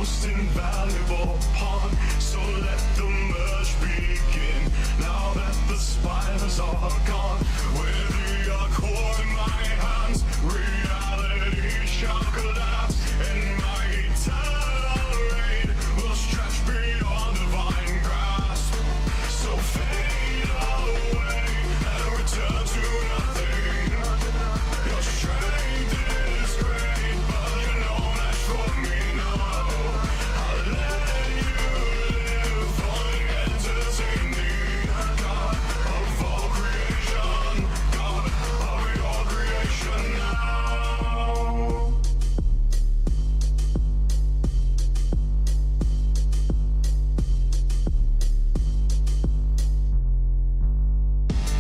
most invaluable pawn. So let the merge begin. Now that the spiders are gone, with the accord in my hands, reality shall collapse, and my eternal reign will stretch beyond divine grasp. So fade away and return to nothing. Your strength is great, but you're no match for me, no. I'll let you live on and entertain me. God of all creation, God of your creation now.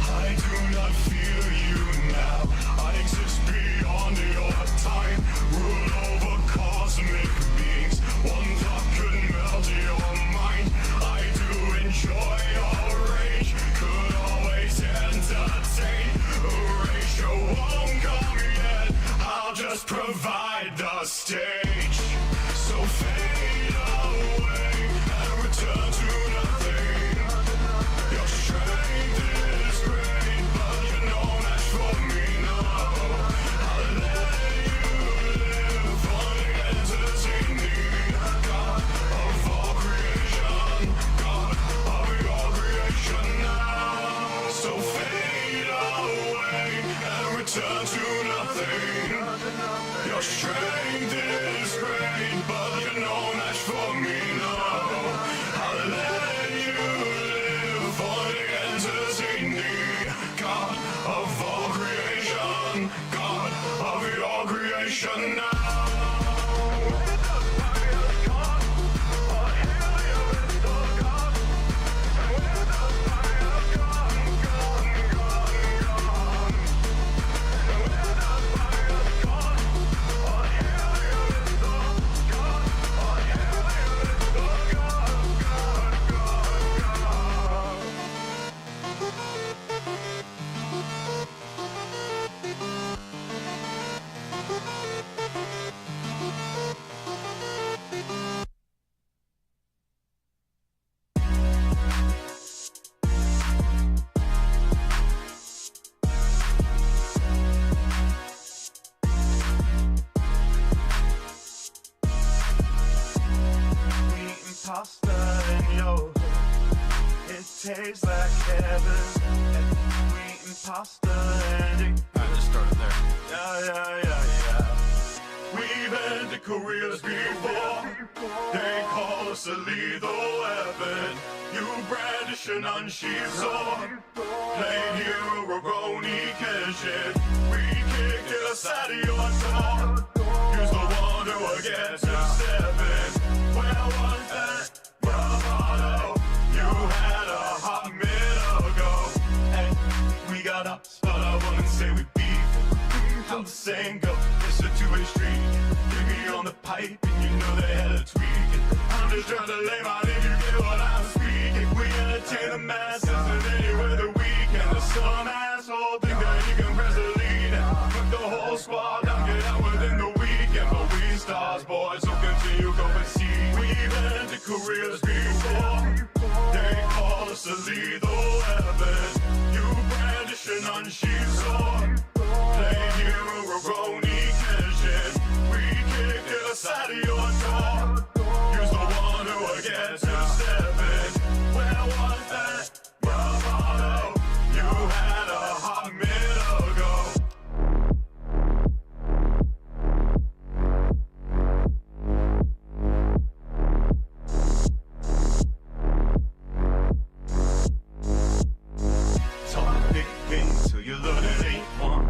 I do not fear you now. I exist beyond your time. Rule over cosmic beings. One thought could melt your mind. I do enjoy your rage. Could always entertain. Erasure won't come yet. I'll just provide the stage. So fade away and return to nothing. Your strength is great, but you're no match for me, no. I'll let you live on and entertain me. God of all creation, God of your creation now. So fade away and return to nothing. Your strength is great, but you're no match for me, no. I'll let you live on and entertain me. God of all creation, God of your creation now. Pasta in your hood, it tastes like heaven. And we eating pasta and it. I just started there. Yeah. We've ended careers before. They call us a lethal weapon. You brandish an unsheathed sword. Played hero Roroni Kenshin. We kicked it aside of your door. Use the one who will get to seven. Where was that bravado you had a hot minute ago? Hey, we got ups, but I wouldn't say we beat. How the saying go, it's a two-way street. Give me on the pipe and you know they had a tweak. I'm just trying to lay my name, you get what I'm speaking. We entertain the masses and anywhere the weekend. There's some asshole think that he can press the lead and fuck the whole squad down, get out within the weekend. But we stars, boys, so continue, go and see. We've ended careers before. They call us a lethal weapon. You brandish an unsheathed sword. Play hero Roroni Kenshin. We kicked it aside of your door. Use the one who will get to seven. Where was that bravado you had a hot minute ago? Talk big game till you learn it ain't one.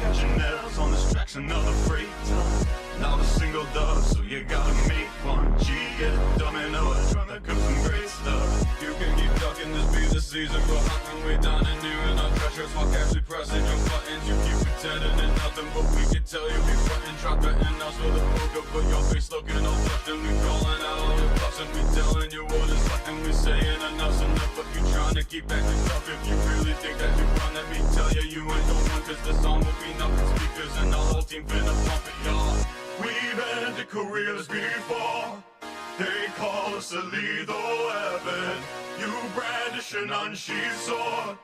Catching nails on this track's another freight ton. Not a single dub, so you gotta make one. Gee, yeah, domino, trying to cook some great stuff. You can keep ducking, this be the season. We're hot when we done and new in our treasures. While casually pressing your buttons, you keep pretending and nothing. But we can tell you we frontin', try threatening us with a poker. But your face looking all flushed and we calling out all your bluffs. And we telling you what is left and we saying enough's enough. But you trying to keep acting tough. If you really think that you run, let me tell you, you ain't the one. Cause the song will be nothing speakers and the whole team finna pump it, y'all. We've ended careers before. They call us a lethal weapon. You brandish an unsheathed sword.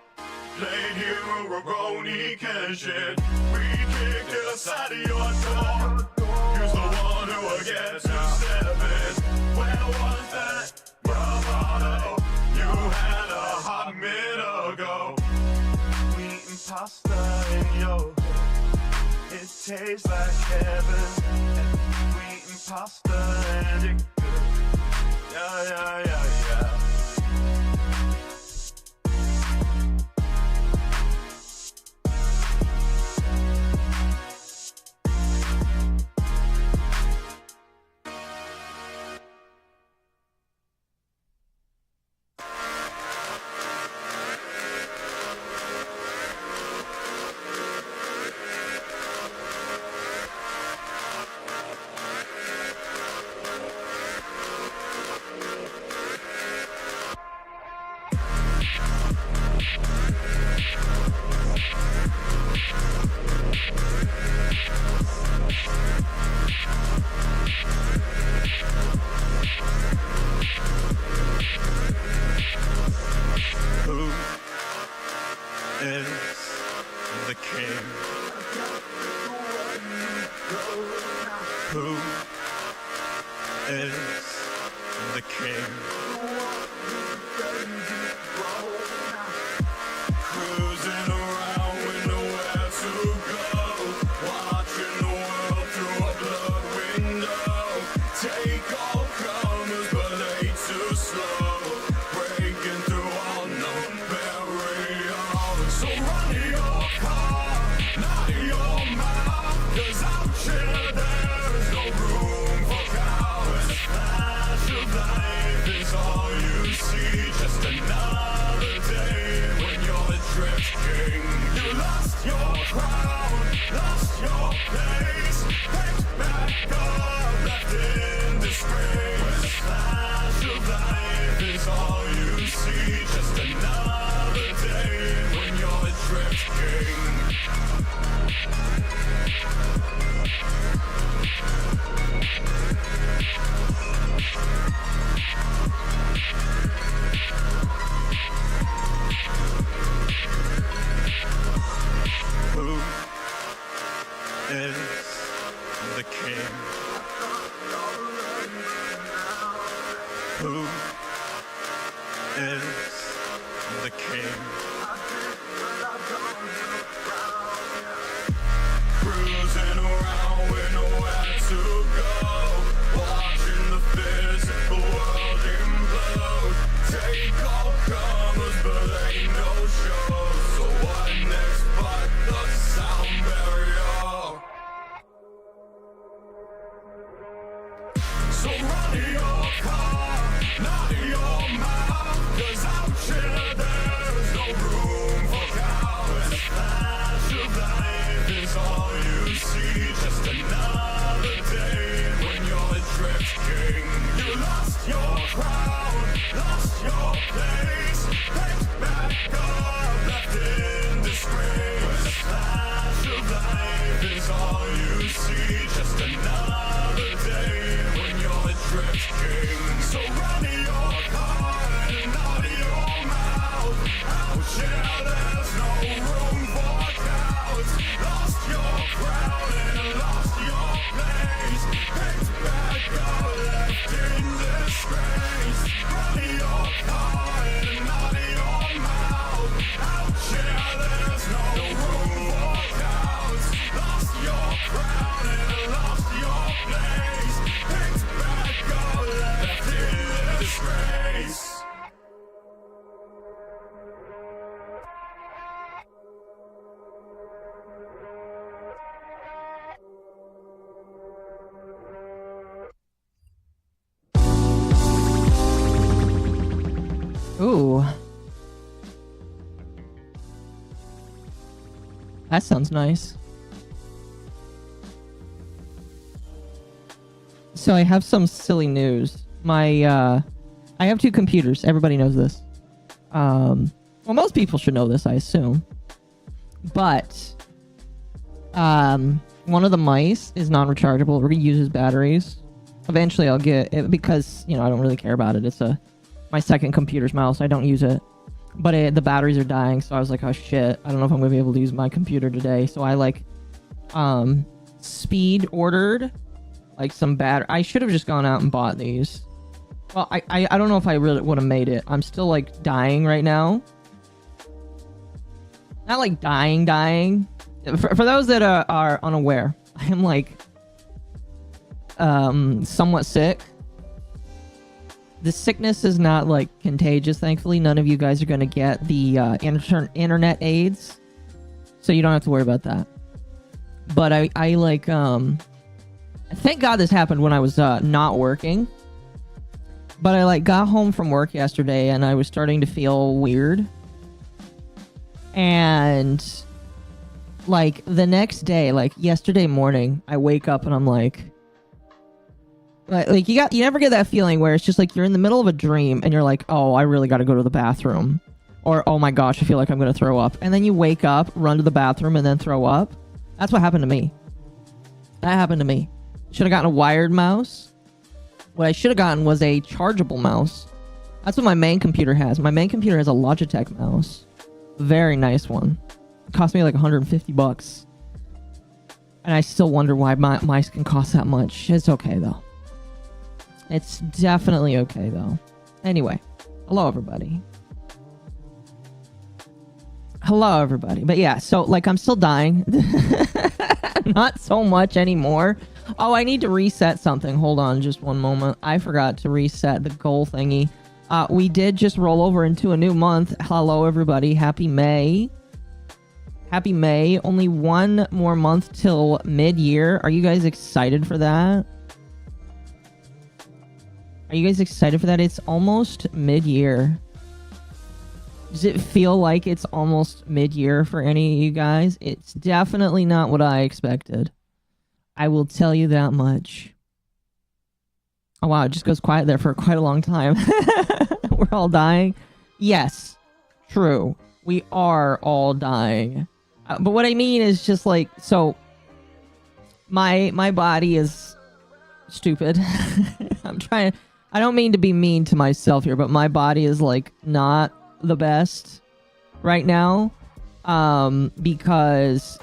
Played hero Roroni Kenshin. We kicked it outside of your door. You's the one who will get to seven. Where was that bravado you had a hot minute ago? We eating pasta in your hood. It tastes like heaven. We eating pasta and it good. Yeah, yeah, yeah, yeah. Ooh. That sounds nice. So I have some silly news. I have two computers. Everybody knows this. Well, most people should know this, I assume. But one of the mice is non-rechargeable. It reuses batteries. Eventually I'll get it because, you know, I don't really care about it. It's my second computer's mouse. I don't use it. But the batteries are dying, so I was like, oh shit, I don't know if I'm going to be able to use my computer today. So I like speed ordered like some battery. I should have just gone out and bought these. Well, I don't know if I really would have made it. I'm still like dying right now. Not like dying. For those that are unaware, I am like somewhat sick. The sickness is not like contagious, thankfully. None of you guys are going to get the internet AIDS, so you don't have to worry about that. But I like thank God this happened when I was not working. But I like got home from work yesterday and I was starting to feel weird. And like the next day, like yesterday morning, I wake up and I'm like you never get that feeling where it's just like you're in the middle of a dream and you're like, oh, I really got to go to the bathroom, or oh my gosh, I feel like I'm gonna throw up, and then you wake up, run to the bathroom, and then throw up. That's what happened to me. That happened to me. Should have gotten a wired mouse. What I should have gotten was a chargeable mouse. That's what my main computer has. My main computer has a Logitech mouse, very nice one. It cost me like $150, and I still wonder why my mice can cost that much. It's okay though. It's definitely okay, though. Anyway, hello, everybody. Hello, everybody. But yeah, so, like, I'm still dying. Not so much anymore. Oh, I need to reset something. Hold on just one moment. I forgot to reset the goal thingy. We did just roll over into a new month. Hello, everybody. Happy May. Happy May. Only one more month till mid-year. Are you guys excited for that? Are you guys excited for that? It's almost mid-year. Does it feel like it's almost mid-year for any of you guys? It's definitely not what I expected. I will tell you that much. Oh wow, it just goes quiet there for quite a long time. We're all dying. Yes, true. We are all dying. But what I mean is just like, so my body is stupid. I don't mean to be mean to myself here, but my body is like not the best right now, because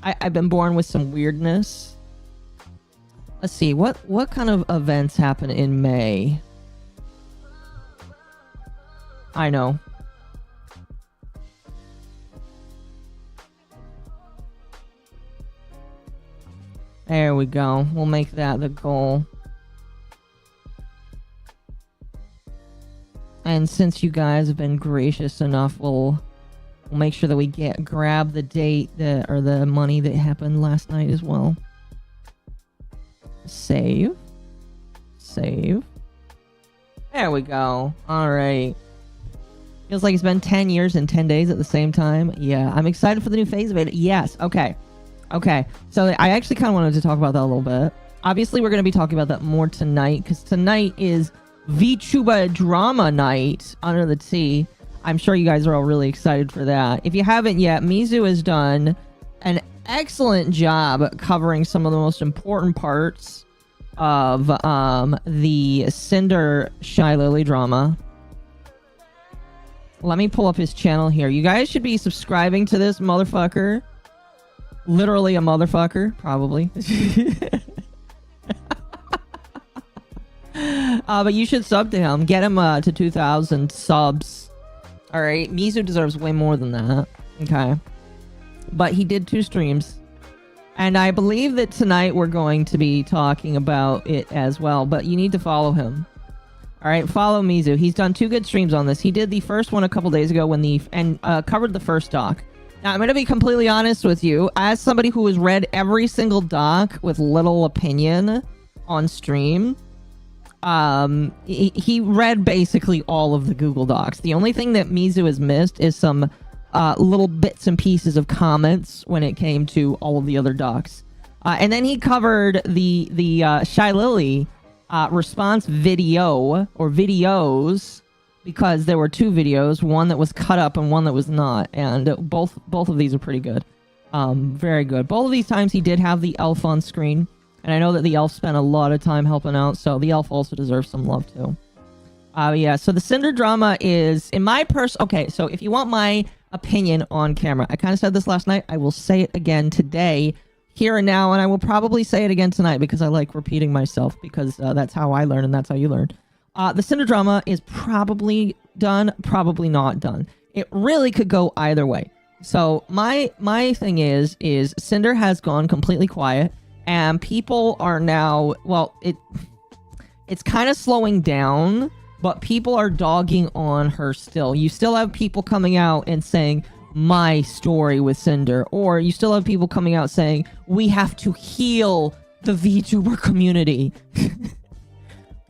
I've been born with some weirdness. Let's see, what kind of events happen in May? I know. There we go. We'll make that the goal. And since you guys have been gracious enough, we'll make sure that we grab the date or the money that happened last night as well. Save. There we go. All right. Feels like it's been 10 years and 10 days at the same time. Yeah, I'm excited for the new phase of it. Yes. Okay. So I actually kind of wanted to talk about that a little bit. Obviously, we're going to be talking about that more tonight, because tonight is VTuber Drama Night under the T. I'm sure you guys are all really excited for that. If you haven't yet, Mizu has done an excellent job covering some of the most important parts of the Cinder Shy Lily drama. Let me pull up his channel here. You guys should be subscribing to this motherfucker. Literally a motherfucker, probably. But you should sub to him. Get him to 2,000 subs. Alright, Mizu deserves way more than that. Okay. But he did 2 streams. And I believe that tonight we're going to be talking about it as well. But you need to follow him. Alright, follow Mizu. He's done 2 good streams on this. He did the first one a couple days ago and covered the first doc. Now, I'm going to be completely honest with you. As somebody who has read every single doc with little opinion on stream, he read basically all of the Google Docs. The only thing that Mizu has missed is some little bits and pieces of comments when it came to all of the other docs. And then he covered the Shy Lily response video, or videos, because there were 2 videos, one that was cut up and one that was not, and both of these are pretty good. Very good. Both of these times he did have the elf on screen, And I know that the elf spent a lot of time helping out, so the elf also deserves some love too. Yeah, so the Cinder drama is, in my okay, so if you want my opinion on camera, I kind of said this last night, I will say it again today, here and now, and I will probably say it again tonight because I like repeating myself, because that's how I learn and that's how you learn. The Cinder drama is probably done, probably not done. It really could go either way. So my thing is Cinder has gone completely quiet, and people are now, well, it's kind of slowing down, but people are dogging on her still. You still have people coming out and saying, my story with Cinder. Or you still have people coming out saying, we have to heal the VTuber community.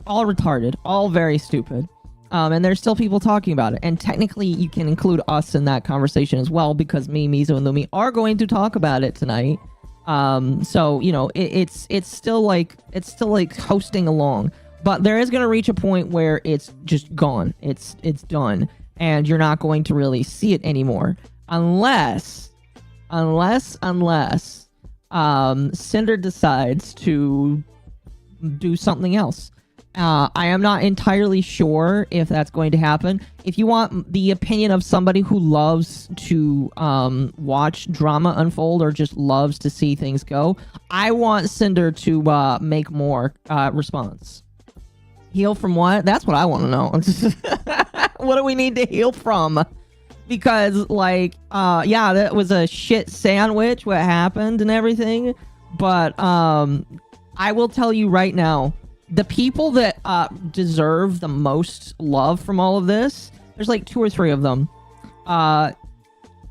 All retarded. All very stupid. And there's still people talking about it. And technically, you can include us in that conversation as well, because me, Mizu, and Lumi are going to talk about it tonight. So, you know, it's still like hosting along. But there is going to reach a point where it's just gone. It's done. And you're not going to really see it anymore. Unless Cinder decides to do something else. I am not entirely sure if that's going to happen. If you want the opinion of somebody who loves to watch drama unfold or just loves to see things go, I want Cinder to make more response. Heal from what? That's what I want to know. What do we need to heal from? Because, like, yeah, that was a shit sandwich, what happened and everything. But I will tell you right now, the people that deserve the most love from all of this, there's like 2 or 3 of them.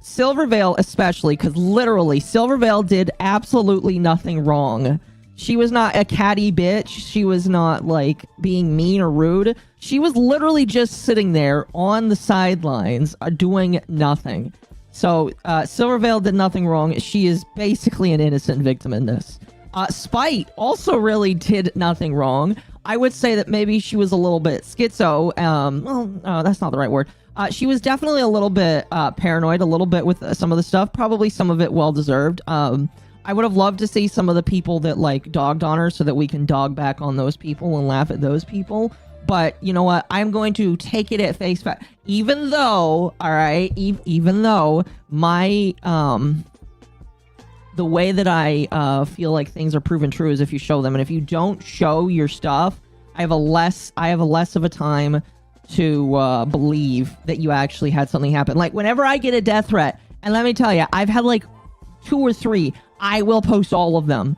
Silverveil especially, because literally, Silverveil did absolutely nothing wrong. She was not a catty bitch. She was not, like, being mean or rude. She was literally just sitting there on the sidelines doing nothing. So, Silverveil did nothing wrong. She is basically an innocent victim in this. Spite also really did nothing wrong. I would say that maybe she was a little bit schizo. Well, that's not the right word. She was definitely a little bit paranoid, a little bit with some of the stuff. Probably some of it well-deserved. I would have loved to see some of the people that, like, dogged on her so that we can dog back on those people and laugh at those people. But, you know what? I'm going to take it at face value. Even though, all right, even though my, the way that I feel like things are proven true is if you show them. And if you don't show your stuff, I have a less of a time to believe that you actually had something happen. Like, whenever I get a death threat, and let me tell you, I've had like 2 or 3, I will post all of them.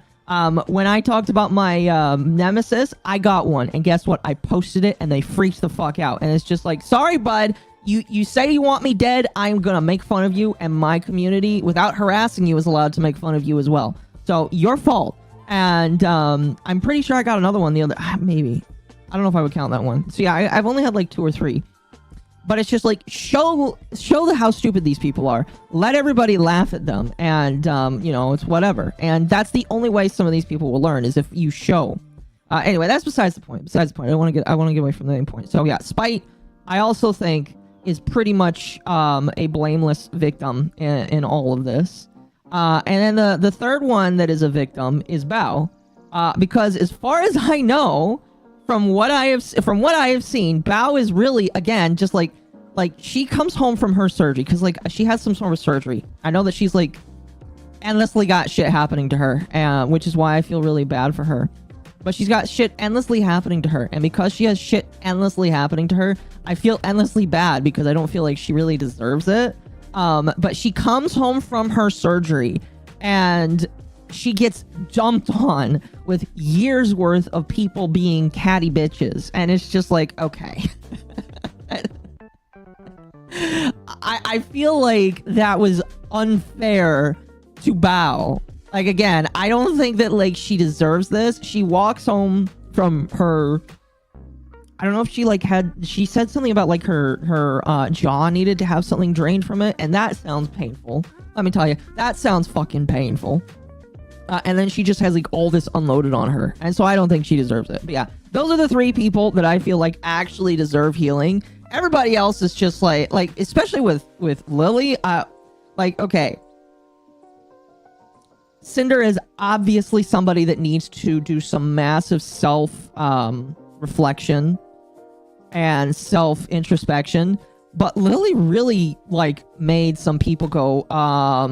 When I talked about my nemesis, I got one, and guess what? I posted it, and they freaked the fuck out. And it's just like, sorry, bud. You say you want me dead, I'm gonna make fun of you, and my community, without harassing you, is allowed to make fun of you as well. So, your fault. And I'm pretty sure I got another one the other... maybe. I don't know if I would count that one. So yeah, I've only had like 2 or 3. But it's just like, show how stupid these people are. Let everybody laugh at them. And, you know, it's whatever. And that's the only way some of these people will learn, is if you show. Anyway, that's besides the point. I want to get away from the main point. So yeah, Spite, I also think, is pretty much a blameless victim in all of this. And then the third one that is a victim is Bao. Because as far as I know, from what I have seen, Bao is really, again, just like she comes home from her surgery, because like she has some sort of surgery. I know that she's like endlessly got shit happening to her, which is why I feel really bad for her. But she's got shit endlessly happening to her, and because she has shit endlessly happening to her, I feel endlessly bad because I don't feel like she really deserves it. But she comes home from her surgery, and she gets dumped on with years worth of people being catty bitches. And it's just like, okay. I feel like that was unfair to Bao. Like, again, I don't think that, like, she deserves this. She walks home from her... I don't know if she, like, she said something about, like, her jaw needed to have something drained from it. And that sounds painful. Let me tell you, that sounds fucking painful. And then she just has, like, all this unloaded on her. And so I don't think she deserves it. But yeah, those are the 3 people that I feel like actually deserve healing. Everybody else is just like especially with Lily, like, okay. Cinder is obviously somebody that needs to do some massive self reflection and self introspection. But Lily really like made some people go, are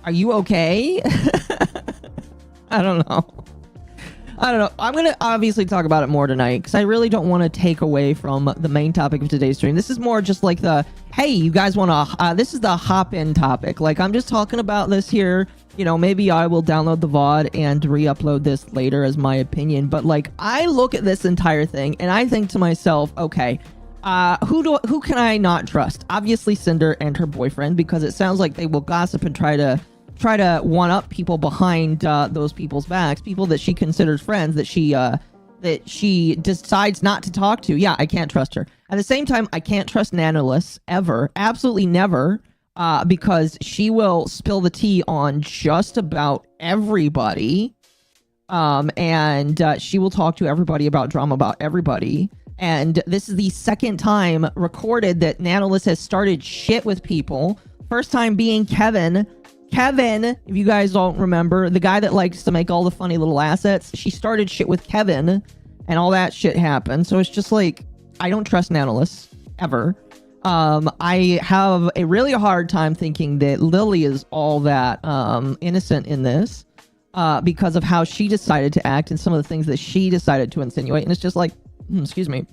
you okay? I don't know. I'm going to obviously talk about it more tonight because I really don't want to take away from the main topic of today's stream. This is more just like the, hey, you guys want to, this is the hop-in topic. Like, I'm just talking about this here. You know, maybe I will download the VOD and re-upload this later as my opinion. But, like, I look at this entire thing and I think to myself, okay, who can I not trust? Obviously, Cinder and her boyfriend, because it sounds like they will gossip and try to one-up people behind those people's backs, people that she considers friends, that she decides not to talk to. Yeah, I can't trust her. At the same time, I can't trust Nanoless ever, absolutely never, because she will spill the tea on just about everybody, and she will talk to everybody about drama about everybody. And this is the second time recorded that Nanoless has started shit with people. First time being Kevin, if you guys don't remember, the guy that likes to make all the funny little assets, she started shit with Kevin, and all that shit happened. So it's just like, I don't trust Nanoless, ever. I have a really hard time thinking that Lily is all that innocent in this, because of how she decided to act and some of the things that she decided to insinuate. And it's just like, excuse me.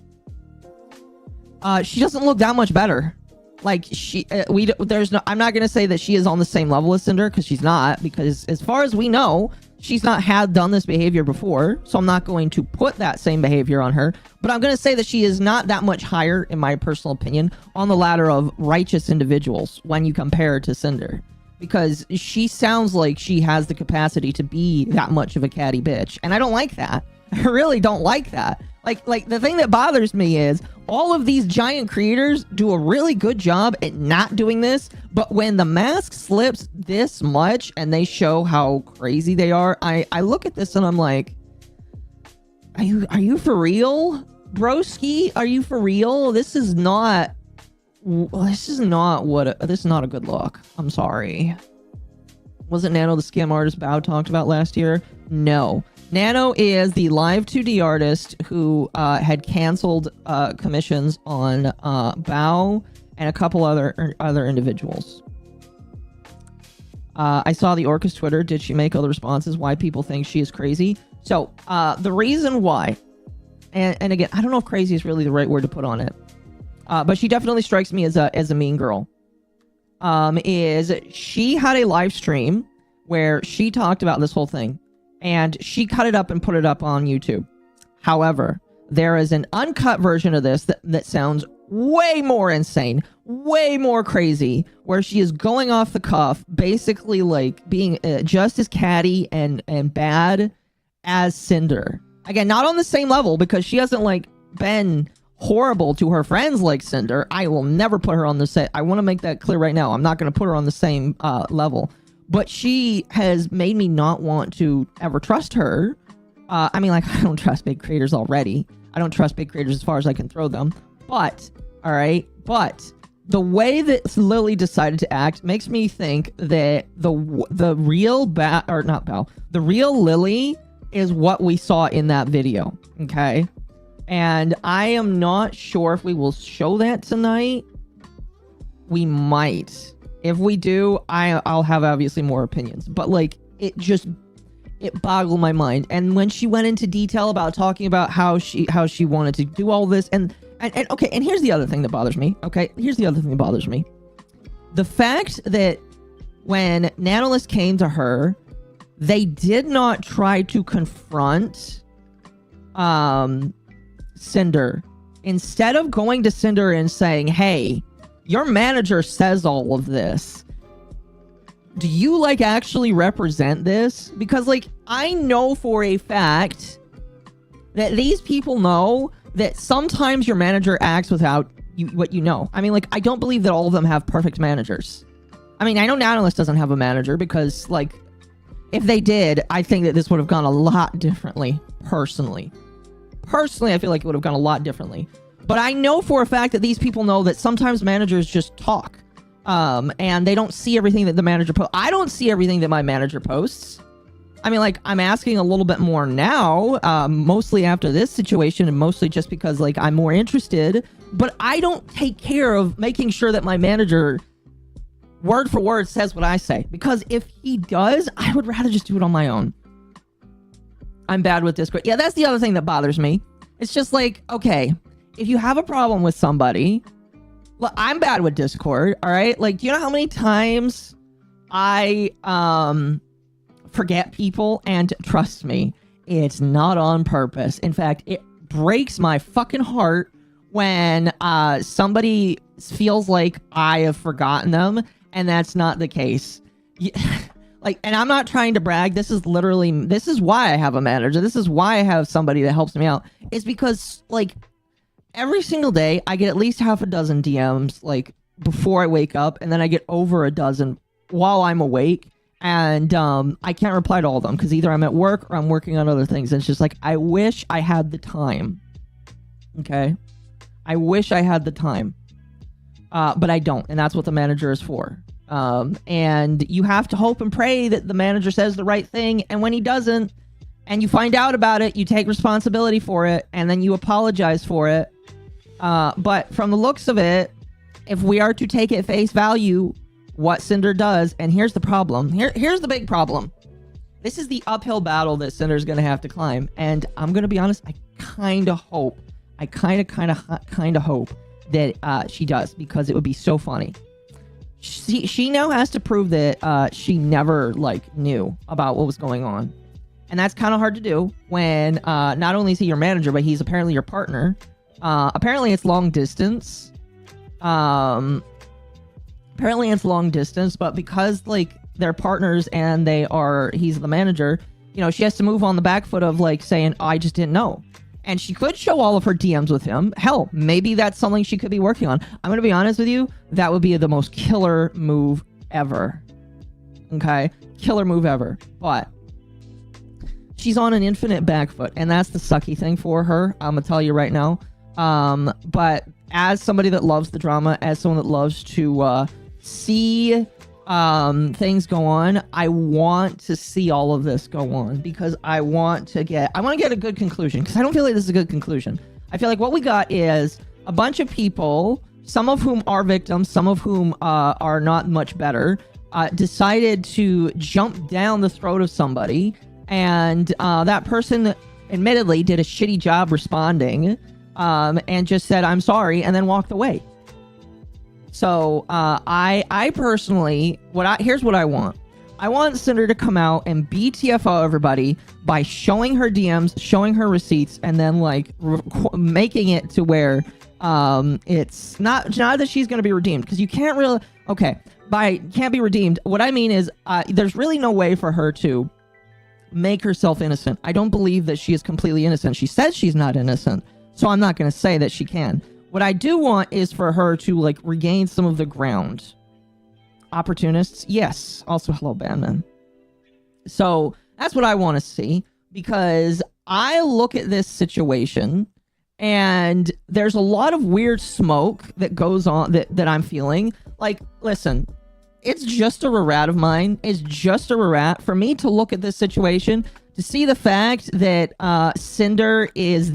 She doesn't look that much better. Like, I'm not going to say that she is on the same level as Cinder, because she's not, because as far as we know, she's not done this behavior before, so I'm not going to put that same behavior on her, but I'm going to say that she is not that much higher, in my personal opinion, on the ladder of righteous individuals when you compare her to Cinder, because she sounds like she has the capacity to be that much of a catty bitch, and I don't like that. I really don't like that. Like the thing that bothers me is all of these giant creators do a really good job at not doing this, but when the mask slips this much and they show how crazy they are, I look at this and I'm like, are you for real, broski? Are you for real? This is not a good look. I'm sorry. Wasn't Nano the scam artist Bao talked about last year? No. Nano is the live 2D artist who had canceled commissions on Bao and a couple other individuals. I saw the Orca's Twitter. Did she make other responses? Why people think she is crazy? So the reason why, and again, I don't know if crazy is really the right word to put on it, but she definitely strikes me as a mean girl. Is she had a live stream where she talked about this whole thing. And she cut it up and put it up on YouTube. However, there is an uncut version of this that sounds way more insane, way more crazy, where she is going off the cuff, basically like being just as catty and bad as Cinder. Again, not on the same level, because she hasn't like been horrible to her friends like Cinder. I will never put her on the same. I want to make that clear right now. I'm not going to put her on the same level. But she has made me not want to ever trust her. I mean, like, I don't trust big creators already. I don't trust big creators as far as I can throw them. But, all right, but the way that Lily decided to act makes me think that the real the real Lily is what we saw in that video, okay? And I am not sure if we will show that tonight. We might. If we do, I'll have obviously more opinions. But like, it boggled my mind. And when she went into detail about talking about how she wanted to do all this, and okay, and here's the other thing that bothers me. Okay, here's the other thing that bothers me. The fact that when Nanoless came to her, they did not try to confront Cinder. Instead of going to Cinder and saying, hey, your manager says all of this. Do you like actually represent this? Because like, I know for a fact that these people know that sometimes your manager acts without what you know. I mean, like, I don't believe that all of them have perfect managers. I mean, I know Nanoless doesn't have a manager because like, if they did, I think that this would have gone a lot differently. Personally, I feel like it would have gone a lot differently. But I know for a fact that these people know that sometimes managers just talk. And they don't see everything that the manager posts. I don't see everything that my manager posts. I mean, like, I'm asking a little bit more now, mostly after this situation, and mostly just because, like, I'm more interested. But I don't take care of making sure that my manager, word for word, says what I say. Because if he does, I would rather just do it on my own. I'm bad with Discord. Yeah, that's the other thing that bothers me. It's just like, okay, if you have a problem with somebody... Look, I'm bad with Discord, all right? Like, do you know how many times I, forget people? And trust me, it's not on purpose. In fact, it breaks my fucking heart when somebody feels like I have forgotten them, and that's not the case. Like, and I'm not trying to brag. This is why I have a manager. This is why I have somebody that helps me out. It's because, like, every single day I get at least half a dozen DMs, like, before I wake up, and then I get over a dozen while I'm awake. And I can't reply to all of them because either I'm at work or I'm working on other things. And it's just like, I wish I had the time. Okay? I wish I had the time. But I don't. And that's what the manager is for. And you have to hope and pray that the manager says the right thing. And when he doesn't, and you find out about it, you take responsibility for it. And then you apologize for it. But from the looks of it, if we are to take at face value what Cinder does, and here's the problem. Here's the big problem. This is the uphill battle that Cinder's going to have to climb. And I'm going to be honest, I kind of hope that she does, because it would be so funny. She now has to prove that she never, like, knew about what was going on. And that's kind of hard to do when not only is he your manager, but he's apparently your partner. Apparently it's long distance. But because, like, they're partners and he's the manager, you know, she has to move on the back foot of, like, saying, I just didn't know. And she could show all of her DMs with him. Hell, maybe that's something she could be working on. I'm going to be honest with you. That would be the most killer move ever. Okay? Killer move ever. But she's on an infinite back foot, and that's the sucky thing for her. I'm going to tell you right now. But as somebody that loves the drama, as someone that loves to see things go on, I want to see all of this go on, because I want to get a good conclusion, because I don't feel like this is a good conclusion. I feel like what we got is a bunch of people, some of whom are victims, some of whom are not much better, decided to jump down the throat of somebody, and that person admittedly did a shitty job responding, and just said, I'm sorry, and then walked away. So, I personally, here's what I want. I want Cinder to come out and BTFO everybody by showing her DMs, showing her receipts, and then, like, making it to where, it's not that she's going to be redeemed, because you can't really, can't be redeemed. What I mean is, there's really no way for her to make herself innocent. I don't believe that she is completely innocent. She says she's not innocent, so I'm not going to say that she can. What I do want is for her to, like, regain some of the ground. Opportunists? Yes. Also, hello, Bandman. So, that's what I want to see, because I look at this situation, and there's a lot of weird smoke that goes on, that I'm feeling. Like, listen, it's just a rat of mine. It's just a rat. For me to look at this situation, to see the fact that Cinder is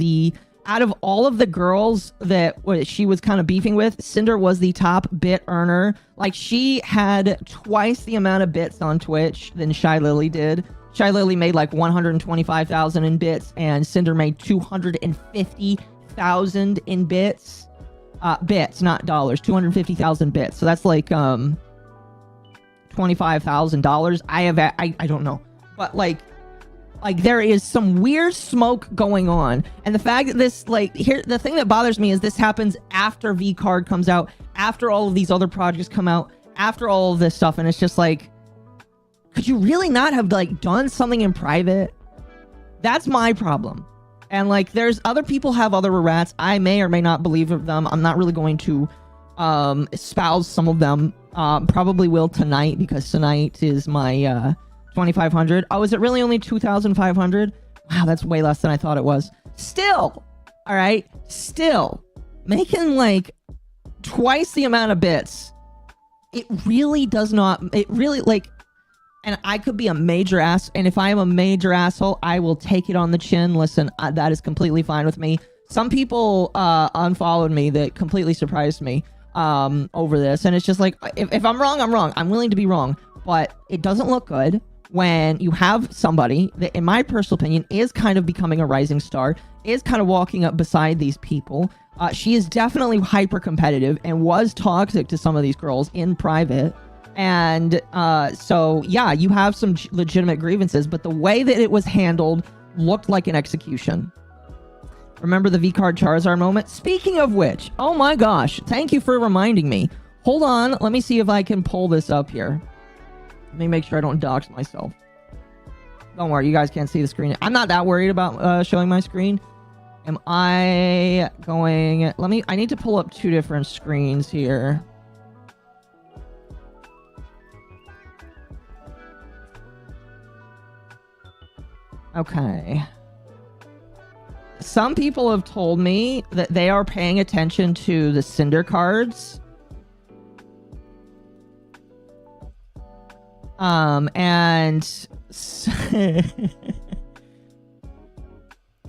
out of all of the girls that she was kind of beefing with, Cinder was the top bit earner. Like, she had twice the amount of bits on Twitch than Shy Lily did. Shy Lily made like 125,000 in bits, and Cinder made 250,000 in bits. Bits, not dollars. 250,000 bits. So that's like $25,000. I don't know. But like there is some weird smoke going on, and the fact that this, like, here, the thing that bothers me is this happens after V Card comes out, after all of these other projects come out, after all of this stuff, and it's just like, could you really not have, like, done something in private? That's my problem. And, like, there's other people have other rats. I may or may not believe of them. I'm not really going to espouse some of them. Probably will tonight, because tonight is my 2,500. Oh, is it really only 2,500? Wow, that's way less than I thought it was. Still, all right, still making like twice the amount of bits it really does not, it really, like, and I could be a major ass, and if I am a major asshole, I will take it on the chin. Listen, that is completely fine with me. Some people unfollowed me that completely surprised me over this, and it's just like, if I'm wrong, I'm wrong. I'm willing to be wrong, but it doesn't look good when you have somebody that, in my personal opinion, is kind of becoming a rising star, is kind of walking up beside these people. She is definitely hyper competitive and was toxic to some of these girls in private. And so, yeah, you have some legitimate grievances, but the way that it was handled looked like an execution. Remember the V-Card Charizard moment? Speaking of which, oh my gosh, thank you for reminding me. Hold on, let me see if I can pull this up here. Let me make sure I don't dox myself. Don't worry, you guys can't see the screen. I'm not that worried about showing my screen. Am I going... I need to pull up 2 different screens here. Okay. Some people have told me that they are paying attention to the Cinder cards. And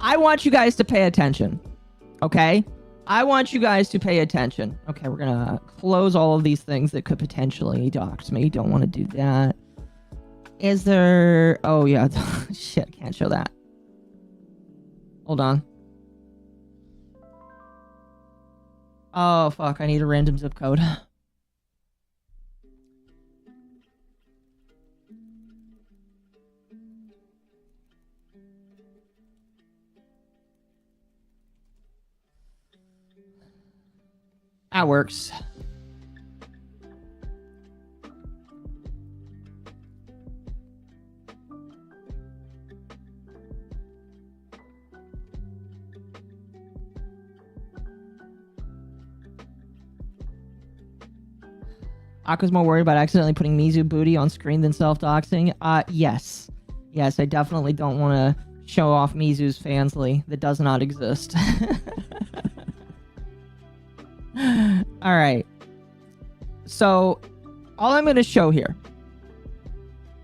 I want you guys to pay attention. Okay? I want you guys to pay attention. Okay, we're gonna close all of these things that could potentially dox me. Don't want to do that. Is there... Oh, yeah. Shit, can't show that. Hold on. Oh, fuck. I need a random zip code. That works. Aqua's more worried about accidentally putting Mizu booty on screen than self-doxing. Yes. Yes, I definitely don't want to show off Mizu's fansly. That does not exist. Alright. So, all I'm going to show here.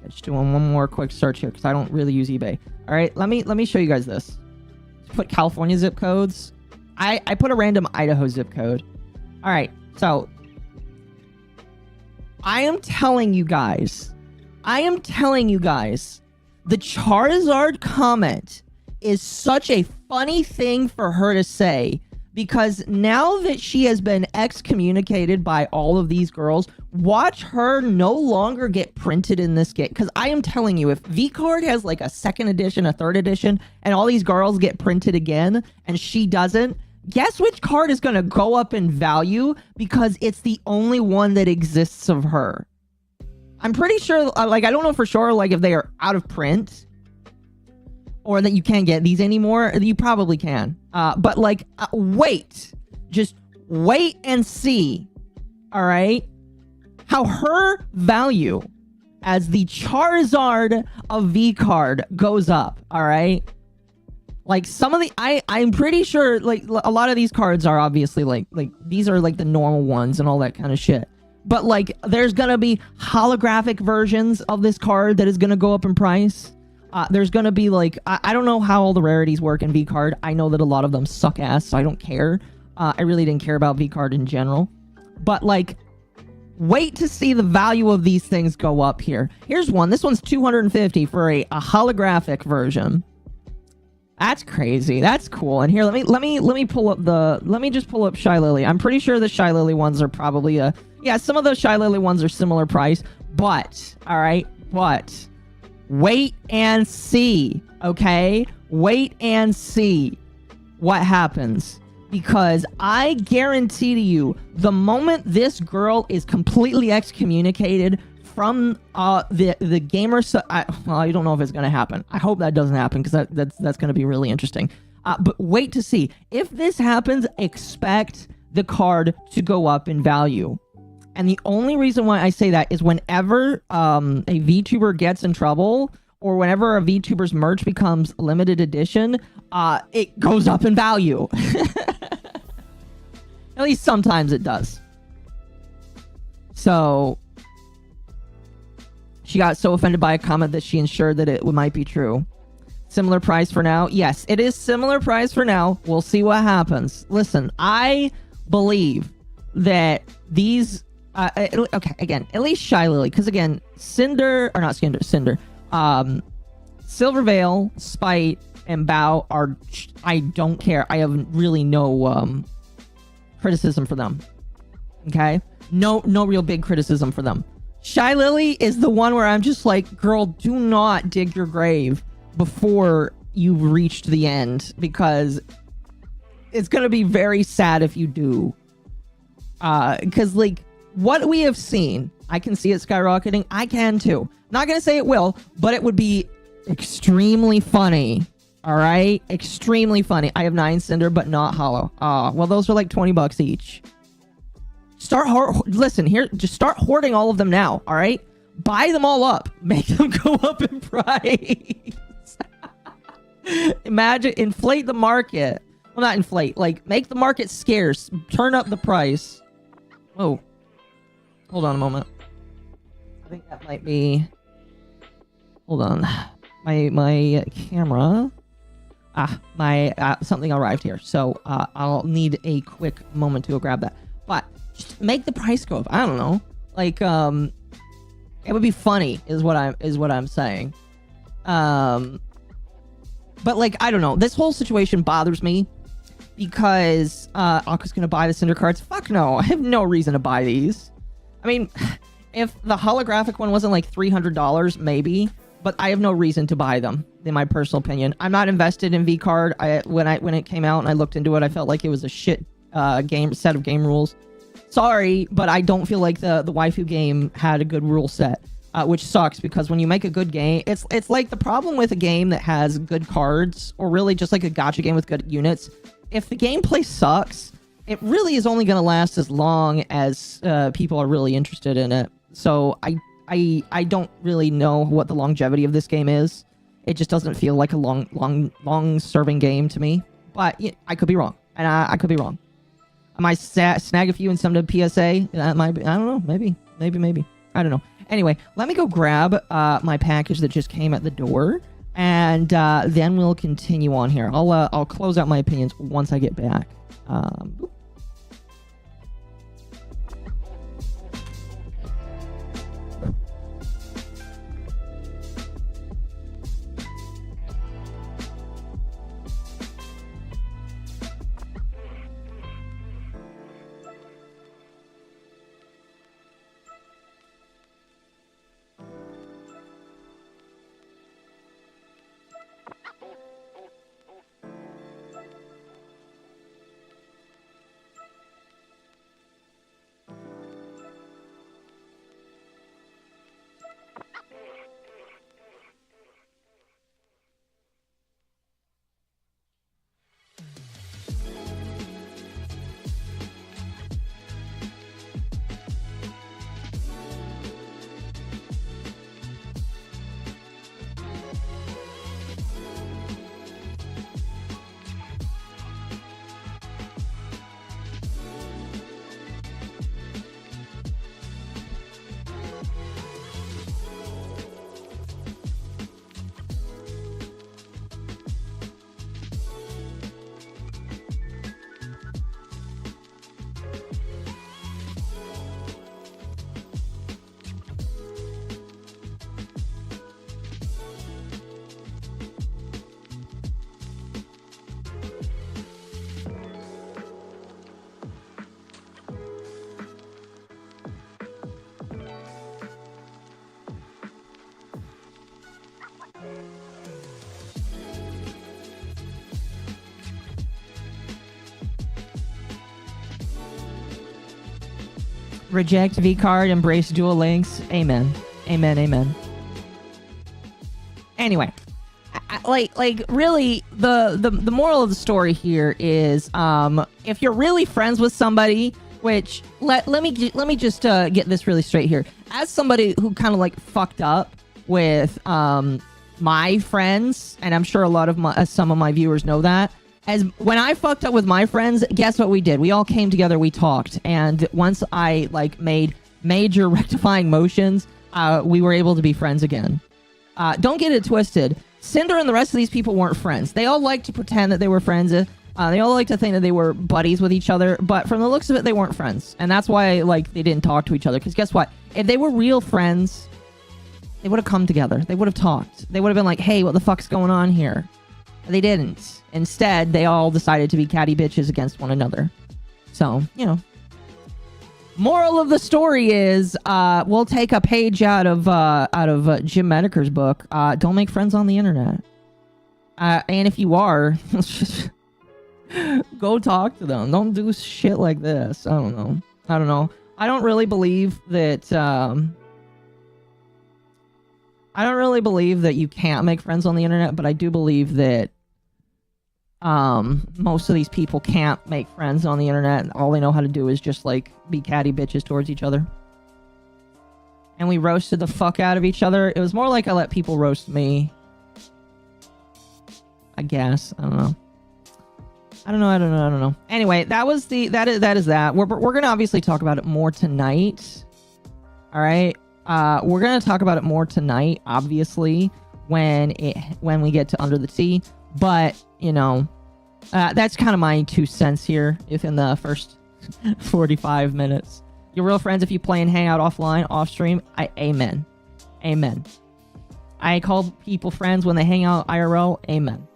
Just doing one more quick search here, because I don't really use eBay. Alright, let me show you guys this. Put California zip codes. I put a random Idaho zip code. Alright, so... I am telling you guys, the Charizard comment is such a funny thing for her to say, because now that she has been excommunicated by all of these girls, watch her no longer get printed in this game. Because I am telling you, if V-Card has like a 2nd edition, a 3rd edition, and all these girls get printed again, and she doesn't, guess which card is going to go up in value, because it's the only one that exists of her. I'm pretty sure, like, I don't know for sure, like, if they are out of print or that you can't get these anymore. You probably can. But, like, wait. Just wait and see. All right? How her value as the Charizard of V-Card goes up. All right? Like, some of the... I'm pretty sure, like, a lot of these cards are obviously, like, these are, like, the normal ones and all that kind of shit. But, like, there's gonna be holographic versions of this card that is gonna go up in price. There's gonna be, like... I don't know how all the rarities work in V-Card. I know that a lot of them suck ass, so I don't care. I really didn't care about V-Card in general. But, like... Wait to see the value of these things go up here. Here's one. This one's $250 for a holographic version. That's crazy. That's cool. And here, let me pull up the... Let me just pull up Shy Lily. I'm pretty sure the Shy Lily ones are probably a... Yeah, some of those Shy Lily ones are similar price. But, alright, but... Wait and see, okay? Wait and see what happens. Because I guarantee to you, the moment this girl is completely excommunicated from the gamer... well, I don't know if it's going to happen. I hope that doesn't happen, because that's going to be really interesting. But wait to see. If this happens, expect the card to go up in value. And the only reason why I say that is whenever a VTuber gets in trouble, or whenever a VTuber's merch becomes limited edition, it goes up in value. At least sometimes it does. So she got so offended by a comment that she ensured that it might be true. Similar price for now? Yes, it is similar price for now. We'll see what happens. Listen, I believe that these... okay, again, at least Shy Lily. Because again, Cinder... Or not Cinder. Silver Veil, Spite, and Bow are... I don't care. I have really no criticism for them. Okay? No real big criticism for them. Shy Lily is the one where I'm just like, girl, do not dig your grave before you've reached the end, because it's gonna be very sad if you do. Because like what we have seen, I can see it skyrocketing. I can too. Not gonna say it will, but it would be extremely funny. All right, extremely funny. I have 9 Cinder, but not Hollow. Well, those are like $20 each. Listen here. Just start hoarding all of them now. All right, buy them all up. Make them go up in price. Imagine, inflate the market. Well, not inflate. Like, make the market scarce. Turn up the price. Oh, hold on a moment. I think that might be... Hold on. My camera... something arrived here. So, I'll need a quick moment to go grab that. But, just make the price go up. I don't know. Like, it would be funny, is what I'm saying. But, like, I don't know. This whole situation bothers me because Aqua's going to buy the Cinder cards. Fuck no. I have no reason to buy these. I mean, if the holographic one wasn't like $300, maybe. But I have no reason to buy them, in my personal opinion. I'm not invested in V-Card. When it came out and I looked into it, I felt like it was a shit set of game rules. Sorry, but I don't feel like the waifu game had a good rule set. Which sucks, because when you make a good game, it's like the problem with a game that has good cards, or really just like a gacha game with good units. If the gameplay sucks, it really is only going to last as long as people are really interested in it. So I don't really know what the longevity of this game is. It just doesn't feel like a long serving game to me. But yeah, I could be wrong, and I could be wrong. I might snag a few in some of the PSA. That might be, I don't know, maybe. I don't know. Anyway, let me go grab my package that just came at the door, and then we'll continue on here. I'll close out my opinions once I get back. Reject V-Card, embrace dual links. Amen. Amen. Anyway, like really, the moral of the story here is, if you're really friends with somebody, which let me just get this really straight here. As somebody who kind of like fucked up with my friends, and I'm sure a lot of some of my viewers know that. As when I fucked up with my friends, guess what we did? We all came together, we talked, and once I like made major rectifying motions, we were able to be friends again. Don't get it twisted. Cinder and the rest of these people weren't friends. They all like to pretend that they were friends. They all like to think that they were buddies with each other, but from the looks of it, they weren't friends. And that's why, like, they didn't talk to each other. Because guess what? If they were real friends, they would have come together. They would have talked. They would have been like, hey, what the fuck's going on here? They didn't. Instead, they all decided to be catty bitches against one another. So, you know. Moral of the story is, we'll take a page out of Jim Mediker's book. Don't make friends on the internet. And if you are, go talk to them. Don't do shit like this. I don't know. I don't really believe that, you can't make friends on the internet, but I do believe that most of these people can't make friends on the internet. All they know how to do is just, like, be catty bitches towards each other. And we roasted the fuck out of each other. It was more like I let people roast me. I guess. I don't know. Anyway, that is that. We're gonna obviously talk about it more tonight. All right. We're gonna talk about it more tonight, obviously, when we get to Under the Sea. But, you know, that's kind of my 2 cents here within the first 45 minutes. You're real friends if you play and hang out offline, off stream. Amen. I call people friends when they hang out IRL. Amen.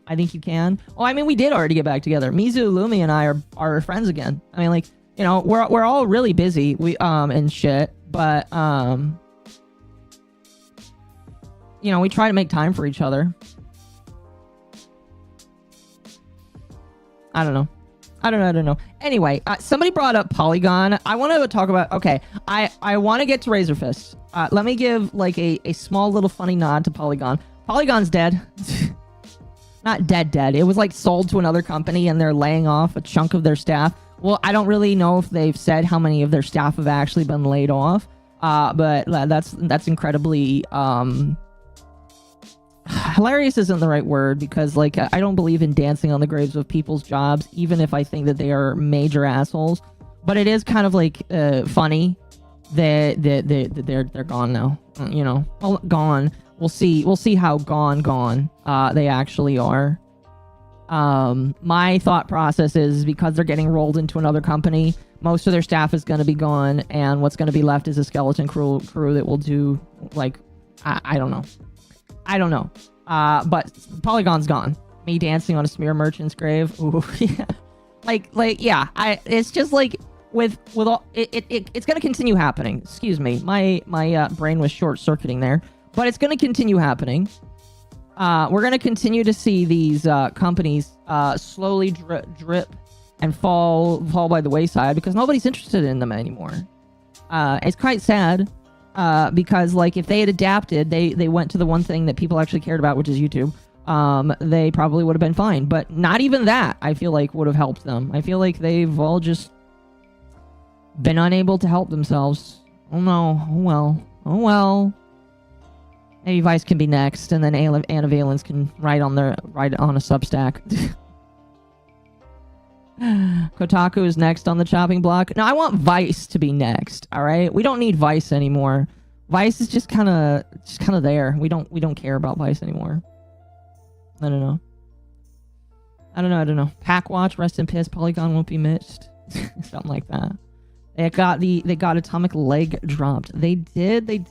I think you can. Oh, I mean, we did already get back together. Mizu, Lumi, and I are friends again. I mean, like, you know, we're all really busy. And shit. But, you know, we try to make time for each other. I don't know. Anyway, somebody brought up Polygon. I want to talk about... Okay, I want to get to Razor Fist. Let me give, like, a small little funny nod to Polygon. Polygon's dead. Not dead. It was, like, sold to another company, and they're laying off a chunk of their staff. Well, I don't really know if they've said how many of their staff have actually been laid off. But that's incredibly... hilarious isn't the right word, because, like, I don't believe in dancing on the graves of people's jobs, even if I think that they are major assholes. But it is kind of, like, funny that they're gone now. You know, well, gone. We'll see how gone they actually are. My thought process is, because they're getting rolled into another company, most of their staff is going to be gone, and what's going to be left is a skeleton crew that will do, like, I don't know. But Polygon's gone. Me dancing on a smear merchant's grave. Ooh, yeah. Like, yeah. It's just like with all it's gonna continue happening. Excuse me. My brain was short circuiting there, but it's gonna continue happening. We're gonna continue to see these companies slowly drip and fall by the wayside because nobody's interested in them anymore. It's quite sad. Because, like, if they had adapted, they went to the one thing that people actually cared about, which is YouTube, they probably would have been fine. But not even that, I feel like, would have helped them. I feel like they've all just been unable to help themselves. Oh no. Oh well. Maybe Vice can be next, and then Anna Valens can write on a Substack. Kotaku is next on the chopping block. No, I want Vice to be next. All right, we don't need Vice anymore. Vice is just kind of there. We don't care about Vice anymore. I don't know. Pack Watch, rest in piss. Polygon won't be missed. Something like that. They got Atomic Leg dropped. They did. Rip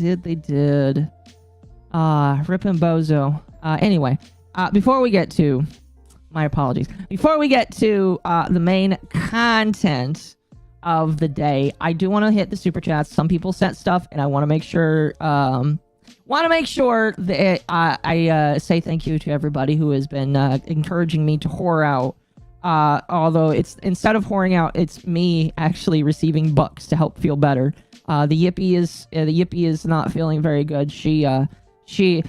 and Bozo. Anyway, before we get to... My apologies. Before we get to the main content of the day, I do want to hit the super chats. Some people sent stuff, and I want to make sure that I say thank you to everybody who has been encouraging me to whore out. Although it's instead of whoring out, it's me actually receiving bucks to help feel better. The Yippee is not feeling very good. See,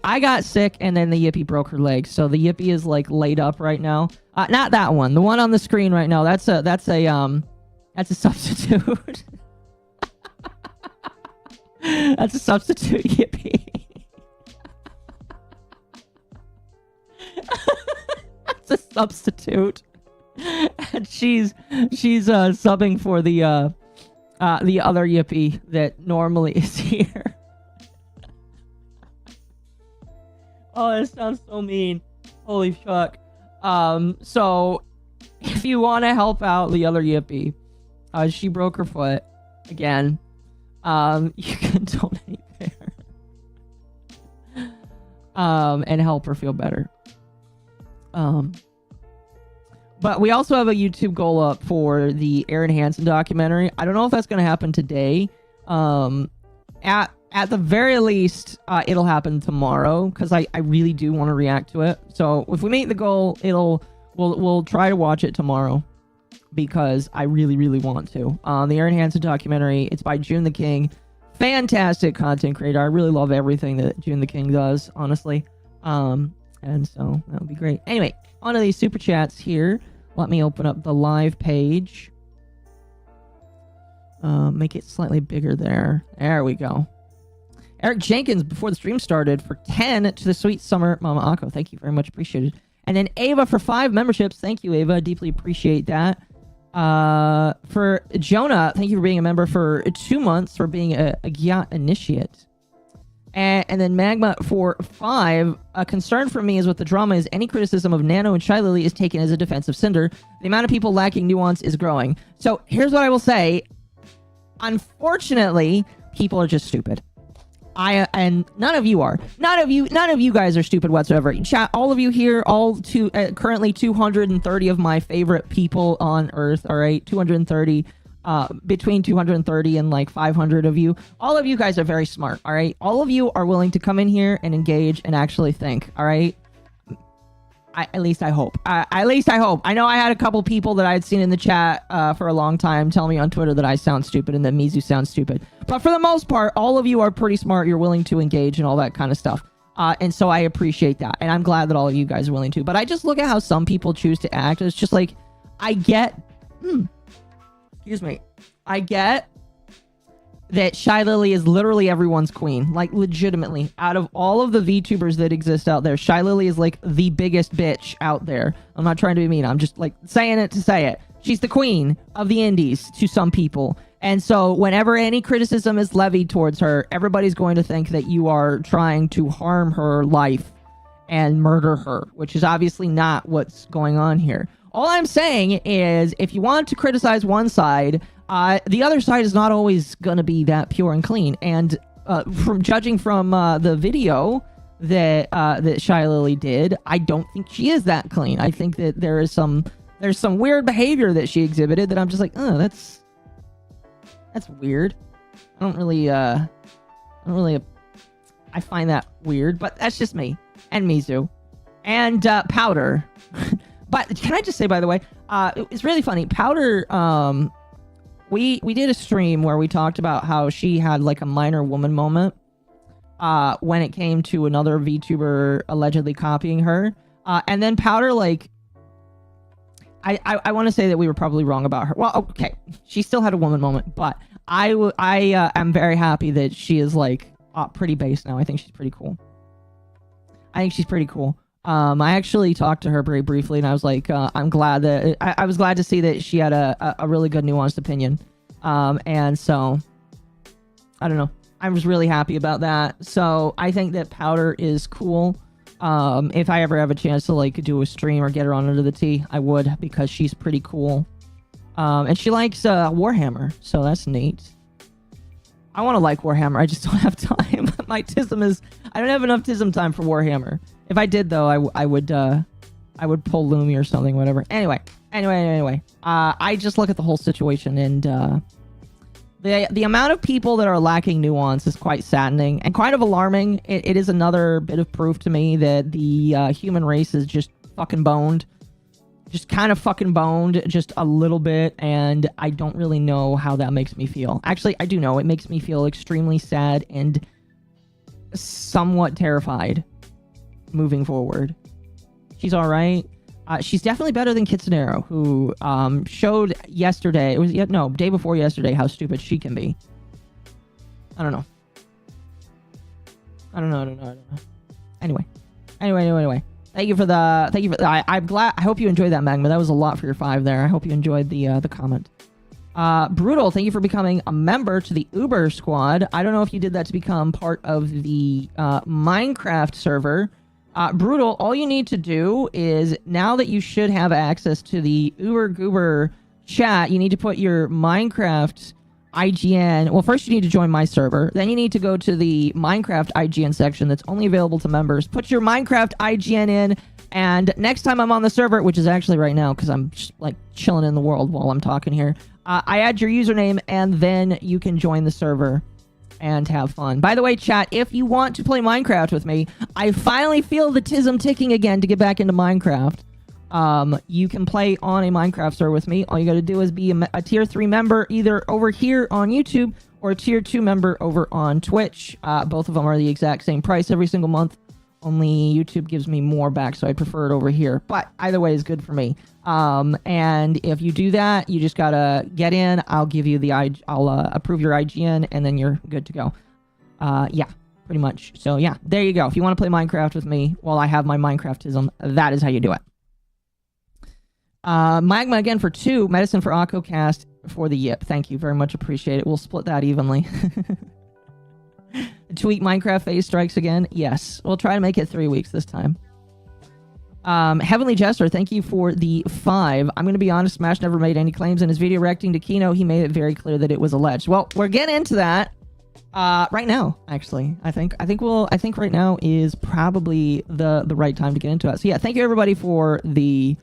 I got sick, and then the Yippee broke her leg, so the Yippee is, like, laid up right now. Not that one. The one on the screen right now. That's a substitute. That's a substitute Yippee. That's a substitute. And she's subbing for the the other Yippee that normally is here. Oh, that sounds so mean. Holy fuck. So if you want to help out the other Yippee, she broke her foot again. You can donate there. And help her feel better. But we also have a YouTube goal up for the Aaron Hansen documentary. I don't know if that's going to happen today. At the very least, it'll happen tomorrow because I really do want to react to it. So if we meet the goal, we'll try to watch it tomorrow because I really, really want to. The Aaron Hansen documentary, it's by June the King. Fantastic content creator. I really love everything that June the King does, honestly. And so that would be great. Anyway, on to these super chats here. Let me open up the live page. Make it slightly bigger there. There we go. Eric Jenkins, before the stream started, for 10 to the sweet summer MommaOcco. Thank you very much. Appreciated. And then Ava for 5 memberships. Thank you, Ava. Deeply appreciate that. For Jonah, thank you for being a member for 2 months, for being a Gyat initiate. And then Magma for 5. A concern for me is what the drama is. Any criticism of Nano and Shy Lily is taken as a defensive cinder. The amount of people lacking nuance is growing. So here's what I will say. Unfortunately, people are just stupid. And none of you are. None of you guys are stupid whatsoever. Chat, all of you here, currently 230 of my favorite people on Earth. All right, 230. Between 230 and like 500 of you. All of you guys are very smart, all right? All of you are willing to come in here and engage and actually think, all right? At least I hope. At least I hope. I know I had a couple people that I had seen in the chat for a long time tell me on Twitter that I sound stupid and that Mizu sounds stupid. But for the most part, all of you are pretty smart. You're willing to engage and all that kind of stuff. And so I appreciate that. And I'm glad that all of you guys are willing to. But I just look at how some people choose to act. It's just like, I get... Excuse me. I get that Shy Lily is literally everyone's queen. Like, legitimately. Out of all of the VTubers that exist out there, Shy Lily is, like, the biggest bitch out there. I'm not trying to be mean. I'm just, like, saying it to say it. She's the queen of the indies to some people. And so, whenever any criticism is levied towards her, everybody's going to think that you are trying to harm her life and murder her, which is obviously not what's going on here. All I'm saying is, if you want to criticize one side, the other side is not always going to be that pure and clean. And from judging from the video that Shy Lily did, I don't think she is that clean. I think that there's some weird behavior that she exhibited that I'm just like, oh, that's weird. I find that weird, but that's just me and Mizu and Powder. But can I just say, by the way, it's really funny. Powder, we did a stream where we talked about how she had like a minor woman moment when it came to another VTuber allegedly copying her. And then Powder, like, I want to say that we were probably wrong about her. Well, okay, she still had a woman moment, but I am very happy that she is like pretty base now. I think she's pretty cool. I actually talked to her very briefly, and I was like, I'm glad that I was glad to see that she had a really good nuanced opinion. And so I don't know. I was really happy about that. So I think that Powder is cool. If I ever have a chance to like do a stream or get her on under the tea, I would, because she's pretty cool. And she likes Warhammer, so that's neat. I want to like Warhammer. I just don't have time. My Tism is... I don't have enough Tism time for Warhammer. If I did, though, I would pull Lumi or something, whatever. Anyway. I just look at the whole situation, and the amount of people that are lacking nuance is quite saddening and kind of alarming. It is another bit of proof to me that the human race is just fucking boned. Just kind of fucking boned just a little bit, and I don't really know how that makes me feel. Actually, I do know. It makes me feel extremely sad and somewhat terrified moving forward. She's all right. She's definitely better than Kitsunero, who showed yesterday, day before yesterday, how stupid she can be. I don't know. Anyway. Thank you for the. I'm glad. I hope you enjoyed that, Magma. That was a lot for your 5 there. I hope you enjoyed the comment. Brutal, thank you for becoming a member to the Uber squad. I don't know if you did that to become part of the Minecraft server. Brutal, all you need to do is, now that you should have access to the Uber Goober chat, you need to put your Minecraft IGN. Well, first you need to join my server. Then you need to go to the Minecraft IGN section that's only available to members. Put your Minecraft IGN in, and next time I'm on the server, which is actually right now because I'm just, like, chilling in the world while I'm talking here, I add your username, and then you can join the server and have fun. By the way, chat, if you want to play Minecraft with me, I finally feel the tism ticking again to get back into Minecraft. You can play on a Minecraft server with me. All you gotta do is be a tier 3 member either over here on YouTube or a tier 2 member over on Twitch. Both of them are the exact same price every single month. Only YouTube gives me more back, so I prefer it over here. But either way is good for me. And if you do that, you just gotta get in. I'll give you the I'll approve your IGN, and then you're good to go. Yeah, pretty much. So yeah, there you go. If you want to play Minecraft with me while I have my Minecraftism, that is how you do it. Magma again for 2. Medicine for OccoCast for the yip. Thank you very much. Appreciate it. We'll split that evenly. Tweet Minecraft phase strikes again. Yes, we'll try to make it 3 weeks this time. Heavenly Jester, thank you for the 5. I'm going to be honest, Smash never made any claims in his video reacting to Kino. He made it very clear that it was alleged. Well, we're getting into that right now, actually. I think right now is probably the right time to get into it. So yeah, thank you everybody for the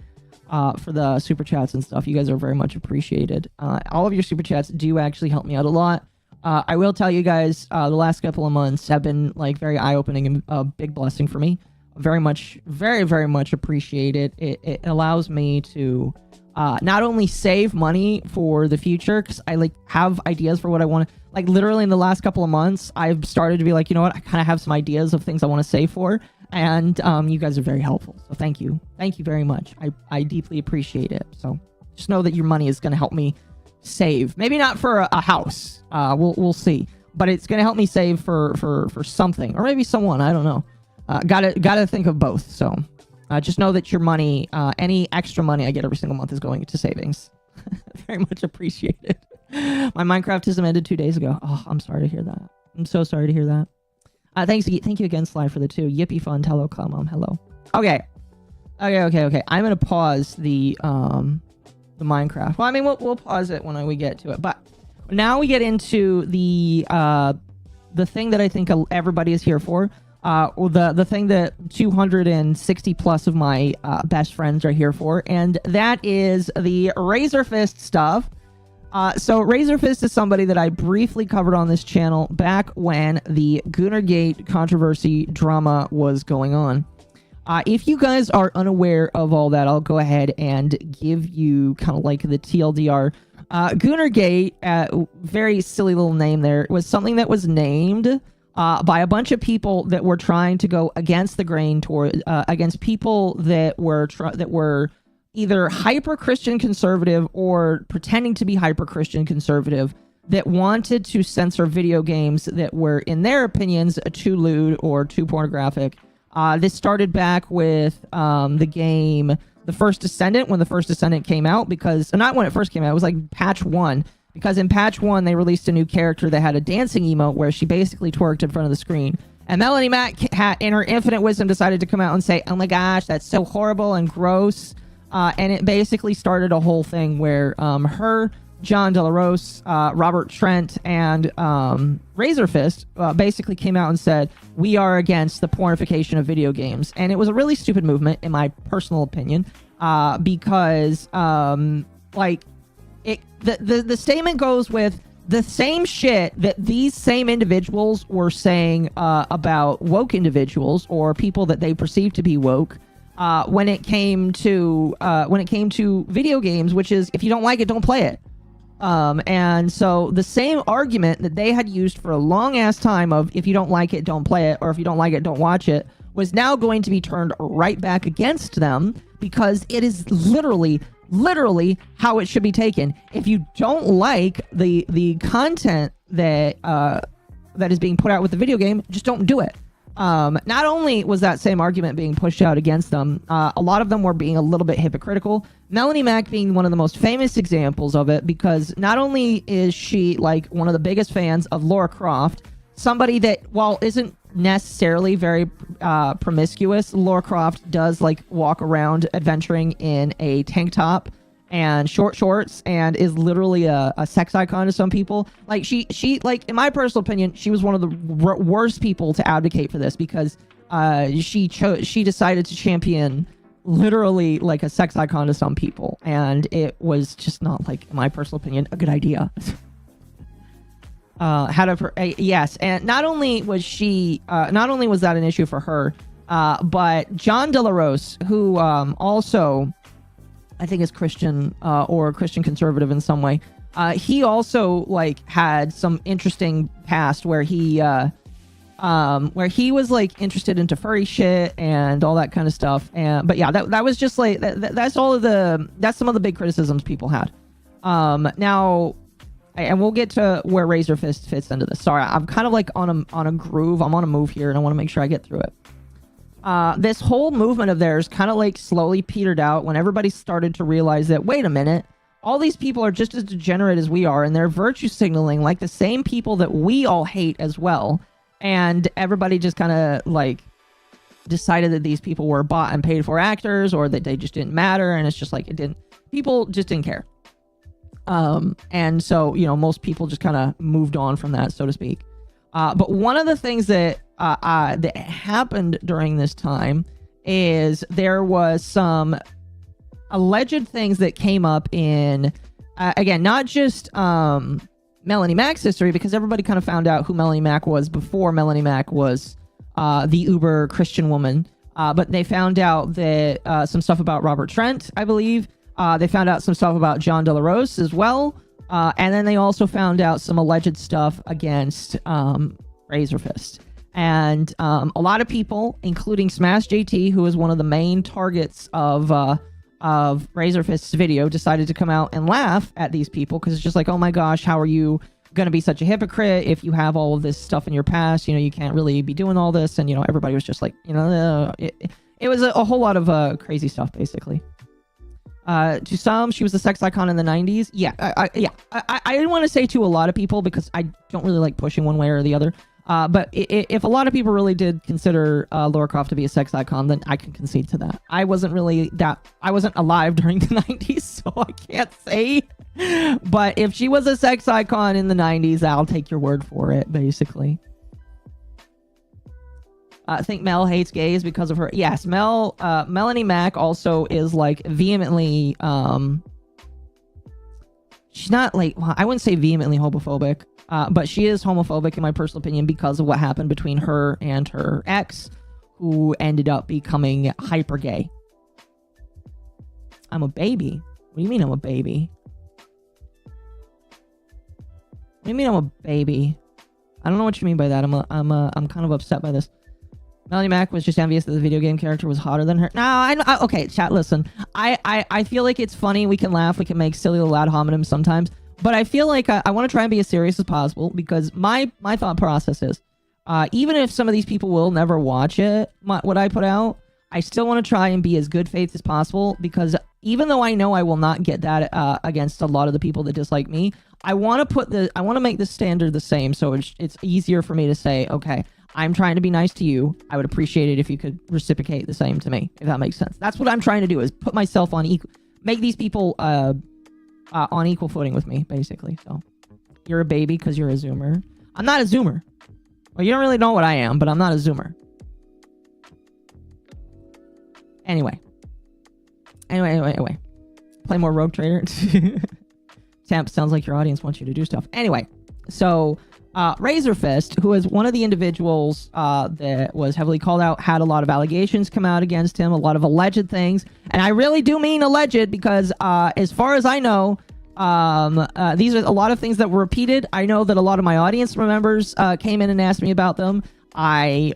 super chats and stuff. You guys are very much appreciated. All of your super chats do actually help me out a lot. I will tell you guys, the last couple of months have been like very eye-opening and a big blessing for me. Very much, very, very much appreciate it. It allows me to not only save money for the future, because I like have ideas for what I want to, like literally in the last couple of months, I've started to be like, you know what, I kind of have some ideas of things I want to save for, and you guys are very helpful. So thank you very much. I deeply appreciate it. So just know that your money is going to help me save. Maybe not for a house. We'll see, but it's going to help me save for something, or maybe someone. I don't know. Gotta think of both. So just know that your money, any extra money I get every single month is going into savings. Very much appreciated. My Minecraftism ended 2 days ago. Oh, I'm sorry to hear that. I'm so sorry to hear that. Thank you again, Sly, for the 2. Yippee fun. Hello, hello. Okay. I'm gonna pause the Minecraft. Well, I mean, we'll pause it when we get to it. But now we get into the thing that I think everybody is here for. The thing that 260 plus of my best friends are here for, and that is the Razor Fist stuff. So Razor Fist is somebody that I briefly covered on this channel back when the Goonergate controversy drama was going on. If you guys are unaware of all that, I'll go ahead and give you kind of like the TLDR. Goonergate, very silly little name there, was something that was named by a bunch of people that were trying to go against the grain toward against people that were either hyper-Christian conservative or pretending to be hyper-Christian conservative that wanted to censor video games that were, in their opinions, too lewd or too pornographic. This started back with the game The First Descendant, when The First Descendant came out, because not when it first came out, it was like patch 1. Because in patch 1, they released a new character that had a dancing emote where she basically twerked in front of the screen. And Melanie Matt, in her infinite wisdom, decided to come out and say, oh my gosh, that's so horrible and gross. And it basically started a whole thing where her, John De La Rose, Robert Trent, and Razor Fist basically came out and said, we are against the pornification of video games. And it was a really stupid movement, in my personal opinion, because, like, the statement goes with the same shit that these same individuals were saying about woke individuals or people that they perceive to be woke when it came to video games, which is if you don't like it, don't play it. And so the same argument that they had used for a long ass time of if you don't like it, don't play it, or if you don't like it, don't watch it, was now going to be turned right back against them because it is literally how it should be taken. If you don't like the content that is being put out with the video game, just don't do it. Not only was that same argument being pushed out against them, a lot of them were being a little bit hypocritical. Melanie Mac being one of the most famous examples of it, because not only is she like one of the biggest fans of Lara Croft, somebody that, while isn't necessarily very promiscuous, Lara Croft does like walk around adventuring in a tank top and short shorts and is literally a sex icon to some people. Like she like, in my personal opinion, she was one of the worst people to advocate for this, because she decided to champion literally like a sex icon to some people, and it was just not, like, in my personal opinion, a good idea. Yes, and not only was that an issue for her, but John De La Rose, who also I think is Christian or Christian conservative in some way, he also like had some interesting past where he was like interested into furry shit and all that kind of stuff. And but yeah, that was just like that's some of the big criticisms people had. Now, and we'll get to where Razor Fist fits into this. Sorry, I'm kind of like on a groove. I'm on a move here, and I want to make sure I get through it. This whole movement of theirs kind of like slowly petered out when everybody started to realize that, wait a minute, all these people are just as degenerate as we are, and they're virtue signaling like the same people that we all hate as well. And everybody just kind of like decided that these people were bought and paid for actors, or that they just didn't matter. And it's just like, people just didn't care. And so, you know, most people just kind of moved on from that, so to speak. But one of the things that happened during this time is there was some alleged things that came up in, again, not just Melanie Mac's history, because everybody kind of found out who Melanie Mac was before Melanie Mac was the uber Christian woman. But they found out that some stuff about Robert Trent, I believe. They found out some stuff about John De La Rose as well. And then they also found out some alleged stuff against Razor Fist. And a lot of people, including Smash JT, who is one of the main targets of Razor Fist's video, decided to come out and laugh at these people, because it's just like, oh my gosh, how are you going to be such a hypocrite if you have all of this stuff in your past? You know, you can't really be doing all this. And, you know, everybody was just like, you know, it was a whole lot of crazy stuff, basically. To some, she was a sex icon in the 90s. Yeah, I didn't want to say to a lot of people, because I don't really like pushing one way or the other. But if a lot of people really did consider Lara Croft to be a sex icon, then I can concede to that. I wasn't alive during the 90s, so I can't say. But if she was a sex icon in the 90s, I'll take your word for it, basically. I think Mel hates gays because of her. Yes, Melanie Mac also is like vehemently, she's not like, well, I wouldn't say vehemently homophobic, but she is homophobic in my personal opinion because of what happened between her and her ex, who ended up becoming hyper gay. I'm a baby? What do you mean I'm a baby? What do you mean I'm a baby? I don't know what you mean by that. I'm kind of upset by this. Melanie Mac was just envious that the video game character was hotter than her. No, okay, chat, listen. I feel like it's funny. We can laugh. We can make silly little ad hominems sometimes. But I feel like I want to try and be as serious as possible, because my thought process is, even if some of these people will never watch it, what I put out, I still want to try and be as good faith as possible, because even though I know I will not get that against a lot of the people that dislike me, I want to make the standard the same, so it's easier for me to say, okay, I'm trying to be nice to you. I would appreciate it if you could reciprocate the same to me, if that makes sense. That's what I'm trying to do, is put myself on equal, make these people on equal footing with me, basically. So you're a baby because you're a Zoomer. I'm not a Zoomer. Well, you don't really know what I am, but I'm not a Zoomer. Anyway. Play more Rogue Trader. Temp, sounds like your audience wants you to do stuff. Anyway, so Razor Fist, who is one of the individuals that was heavily called out, had a lot of allegations come out against him, a lot of alleged things. And I really do mean alleged, because as far as I know, these are a lot of things that were repeated. I know that a lot of my audience members came in and asked me about them. I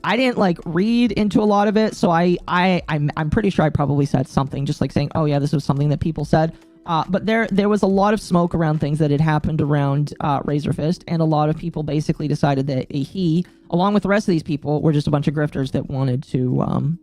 didn't read into a lot of it, so I'm pretty sure I probably said something, just like saying, oh yeah, this was something that people said. But there was a lot of smoke around things that had happened around Razorfist, and a lot of people basically decided that he, along with the rest of these people, were just a bunch of grifters that wanted to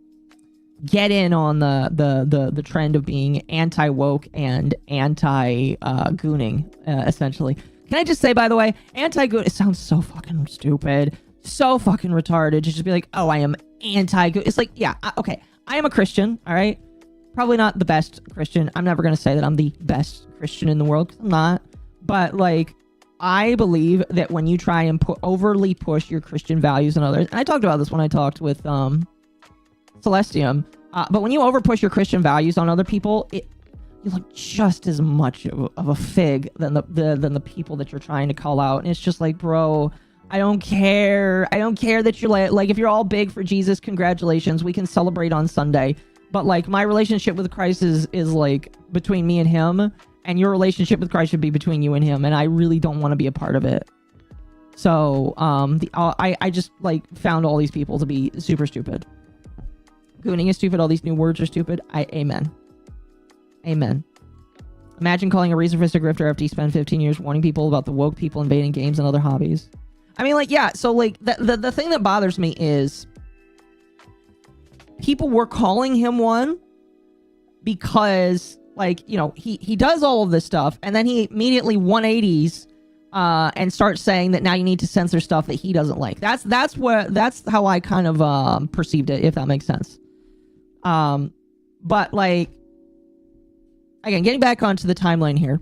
get in on the trend of being anti-woke and anti-gooning, essentially. Can I just say, by the way, anti-goon, it sounds so fucking stupid, so fucking retarded to just be like, oh, I am anti-goon. It's like, yeah, okay, I am a Christian, all right? Probably not the best Christian. I'm never going to say that I'm the best Christian in the world, 'cause I'm not. But, like, I believe that when you try and overly push your Christian values on others, and I talked about this when I talked with Celestium, but when you overpush your Christian values on other people, you look just as much of a fig than the people that you're trying to call out. And it's just like, bro, I don't care. I don't care that you're like if you're all big for Jesus, congratulations. We can celebrate on Sunday. But like my relationship with Christ is like between me and him, and your relationship with Christ should be between you and him. And I really don't want to be a part of it. So I just like found all these people to be super stupid. Gooning is stupid. All these new words are stupid. Amen. Amen. Imagine calling a Razorfist a grifter after you spend 15 years warning people about the woke people invading games and other hobbies. I mean, like, yeah. So like the thing that bothers me is people were calling him one because, like, you know, he does all of this stuff, and then he immediately 180s and starts saying that now you need to censor stuff that he doesn't like. That's how I kind of perceived it, if that makes sense. But like, again, getting back onto the timeline here,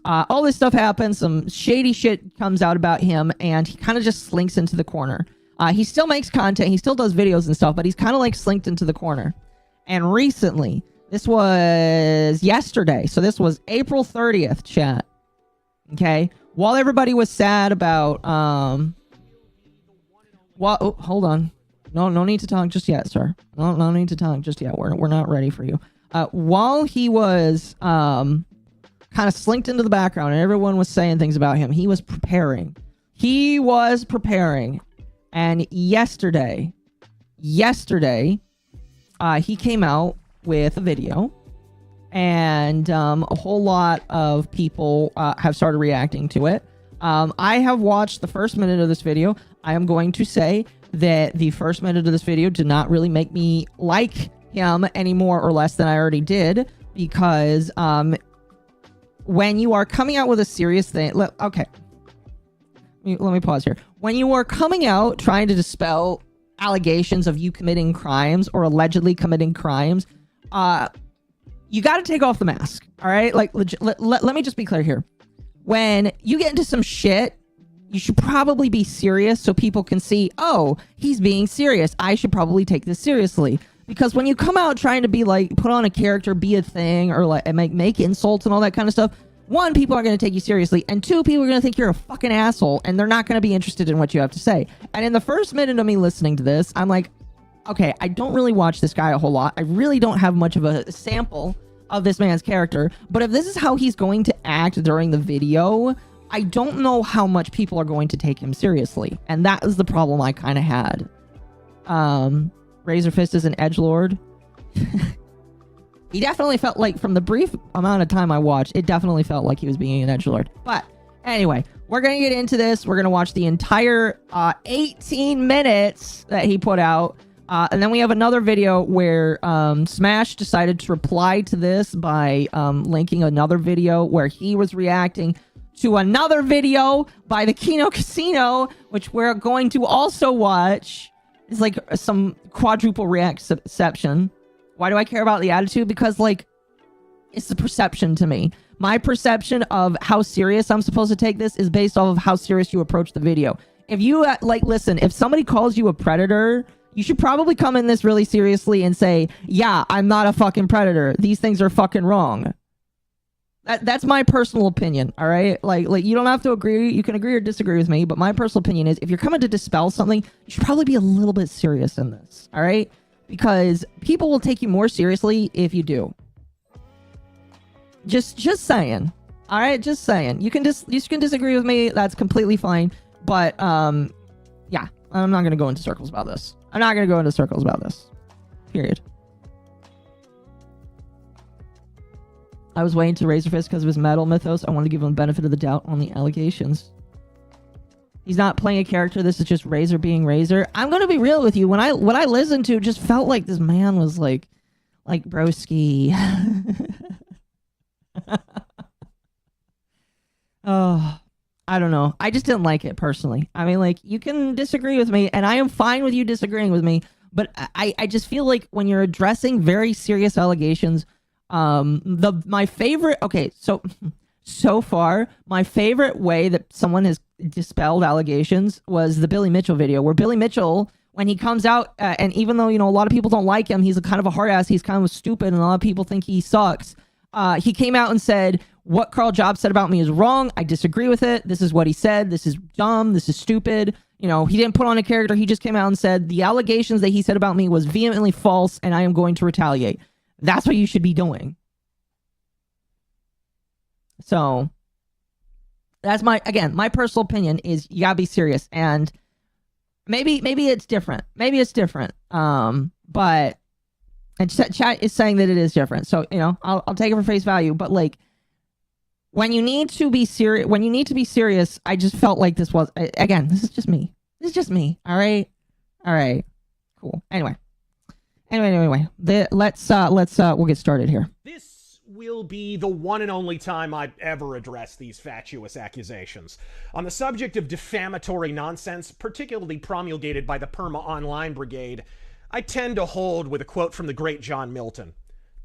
all this stuff happens, some shady shit comes out about him, and he kind of just slinks into the corner. He still makes content, he still does videos and stuff, but he's kind of like slinked into the corner. And recently, this was yesterday, so this was April 30th, chat. Okay? While everybody was sad about, hold on. No need to talk just yet, sir. No need to talk just yet. We're not ready for you. While he was, kind of slinked into the background and everyone was saying things about him, he was preparing. And yesterday, he came out with a video, and a whole lot of people have started reacting to it. I have watched the first minute of this video. I am going to say that the first minute of this video did not really make me like him any more or less than I already did, because when you are coming out with a serious thing, okay, let me pause here. When you are coming out trying to dispel allegations of you committing crimes or allegedly committing crimes, you got to take off the mask. All right, like let me just be clear here. When you get into some shit, you should probably be serious so people can see, oh, he's being serious. I should probably take this seriously. Because when you come out trying to be like, put on a character, be a thing, or like make insults and all that kind of stuff, one, people aren't going to take you seriously, and two, people are going to think you're a fucking asshole, and they're not going to be interested in what you have to say. And in the first minute of me listening to this, I'm like, okay, I don't really watch this guy a whole lot. I really don't have much of a sample of this man's character, but if this is how he's going to act during the video, I don't know how much people are going to take him seriously. And that was the problem I kind of had. Razorfist is an edgelord. He definitely felt like, from the brief amount of time I watched, it definitely felt like he was being an edgelord. But anyway, we're going to get into this. We're going to watch the entire 18 minutes that he put out. And then we have another video where Smash decided to reply to this by linking another video where he was reacting to another video by the Kino Casino, which we're going to also watch. It's like some quadruple reaction. Why do I care about the attitude? Because, like, it's the perception to me. My perception of how serious I'm supposed to take this is based off of how serious you approach the video. If you, listen, if somebody calls you a predator, you should probably come in this really seriously and say, yeah, I'm not a fucking predator. These things are fucking wrong. That's my personal opinion, all right? Like you don't have to agree. You can agree or disagree with me, but my personal opinion is if you're coming to dispel something, you should probably be a little bit serious in this, all right? Because people will take you more seriously if you do. Just saying. All right, just saying. You can disagree with me. That's completely fine. But yeah, I'm not gonna go into circles about this. Period. I was waiting to Razor Fist because of his metal mythos. I want to give him the benefit of the doubt on the allegations. He's not playing a character. This is just Razor being Razor. I'm gonna be real with you. What I listened to just felt like this man was like broski. Oh, I don't know. I just didn't like it personally. I mean, like, you can disagree with me, and I am fine with you disagreeing with me. But I just feel like when you're addressing very serious allegations, my favorite. Okay, so far, my favorite way that someone has dispelled allegations was the Billy Mitchell video, where Billy Mitchell, when he comes out, and even though, you know, a lot of people don't like him, he's a kind of a hard ass, he's kind of stupid, and a lot of people think he sucks. He came out and said, what Carl Jobs said about me is wrong. I disagree with it. This is what he said. This is dumb. This is stupid. You know, he didn't put on a character. He just came out and said, the allegations that he said about me was vehemently false, and I am going to retaliate. That's what you should be doing. So that's my personal opinion is you gotta be serious, and maybe it's different. Maybe it's different. But and chat is saying that it is different. So, you know, I'll take it for face value. But like, when you need to be serious, I just felt like this was, again, this is just me. All right. Cool. Anyway, we'll get started here. This will be the one and only time I've ever addressed these fatuous accusations. On the subject of defamatory nonsense, particularly promulgated by the Perma Online Brigade, I tend to hold with a quote from the great John Milton.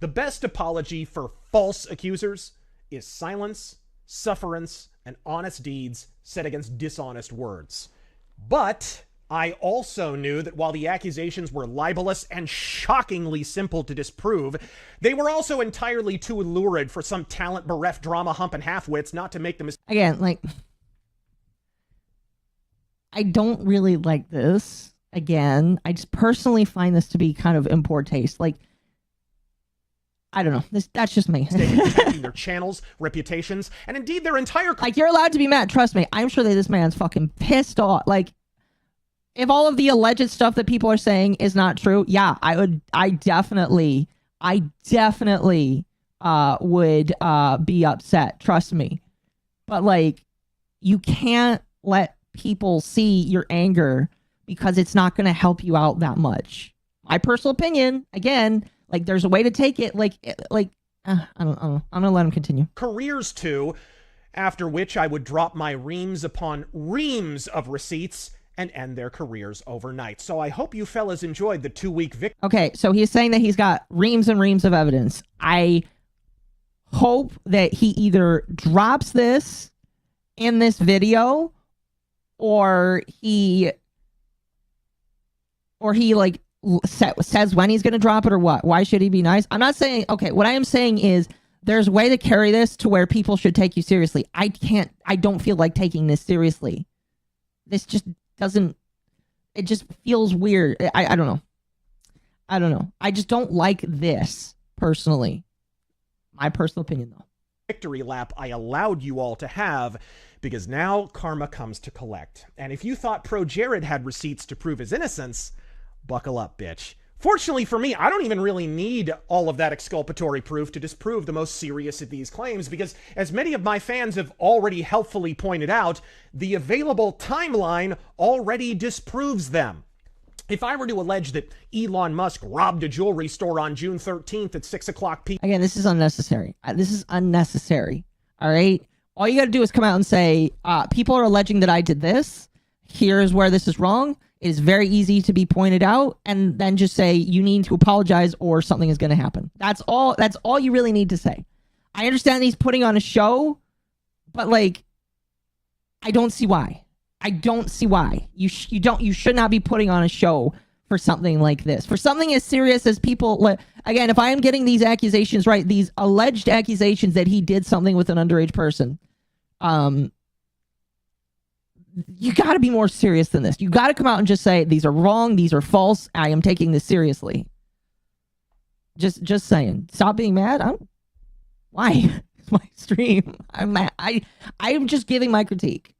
The best apology for false accusers is silence, sufferance, and honest deeds set against dishonest words. But I also knew that while the accusations were libelous and shockingly simple to disprove, they were also entirely too lurid for some talent-bereft drama hump and half-wits not to make them... Again, like, I don't really like this. Again, I just personally find this to be kind of in poor taste. Like, I don't know. That's just me. Protecting their channels, reputations, and indeed their entire... Like, you're allowed to be mad. Trust me. I'm sure that this man's fucking pissed off. Like, if all of the alleged stuff that people are saying is not true, yeah, I definitely would be upset. Trust me. But, like, you can't let people see your anger because it's not going to help you out that much. My personal opinion, again... Like, there's a way to take it, I don't know. I'm going to let him continue. Careers too, after which I would drop my reams upon reams of receipts and end their careers overnight. So I hope you fellas enjoyed the 2-week victory. Okay, so he's saying that he's got reams and reams of evidence. I hope that he either drops this in this video or he like, says when he's going to drop it or what. Why should he be nice? I'm not saying, okay, what I am saying is there's a way to carry this to where people should take you seriously. I don't feel like taking this seriously. This just doesn't, it just feels weird. I don't know. I just don't like this personally. My personal opinion though. Victory lap I allowed you all to have, because now karma comes to collect. And if you thought Pro Jared had receipts to prove his innocence, buckle up, bitch. Fortunately for me, I don't even really need all of that exculpatory proof to disprove the most serious of these claims, because as many of my fans have already helpfully pointed out, the available timeline already disproves them. If I were to allege that Elon Musk robbed a jewelry store on June 13th at 6 o'clock p.m. Again, this is unnecessary. All right? All you got to do is come out and say, people are alleging that I did this. Here's where this is wrong. It is very easy to be pointed out, and then just say you need to apologize or something is going to happen. That's all you really need to say. I understand he's putting on a show, but like, I don't see why. You should not be putting on a show for something like this. For something as serious as people, again, if I am getting these accusations right, these alleged accusations that he did something with an underage person, you got to be more serious than this. You got to come out and just say, these are wrong, these are false, I am taking this seriously. Just saying. Stop being mad. Why? It's my stream. I'm mad. I'm just giving my critique.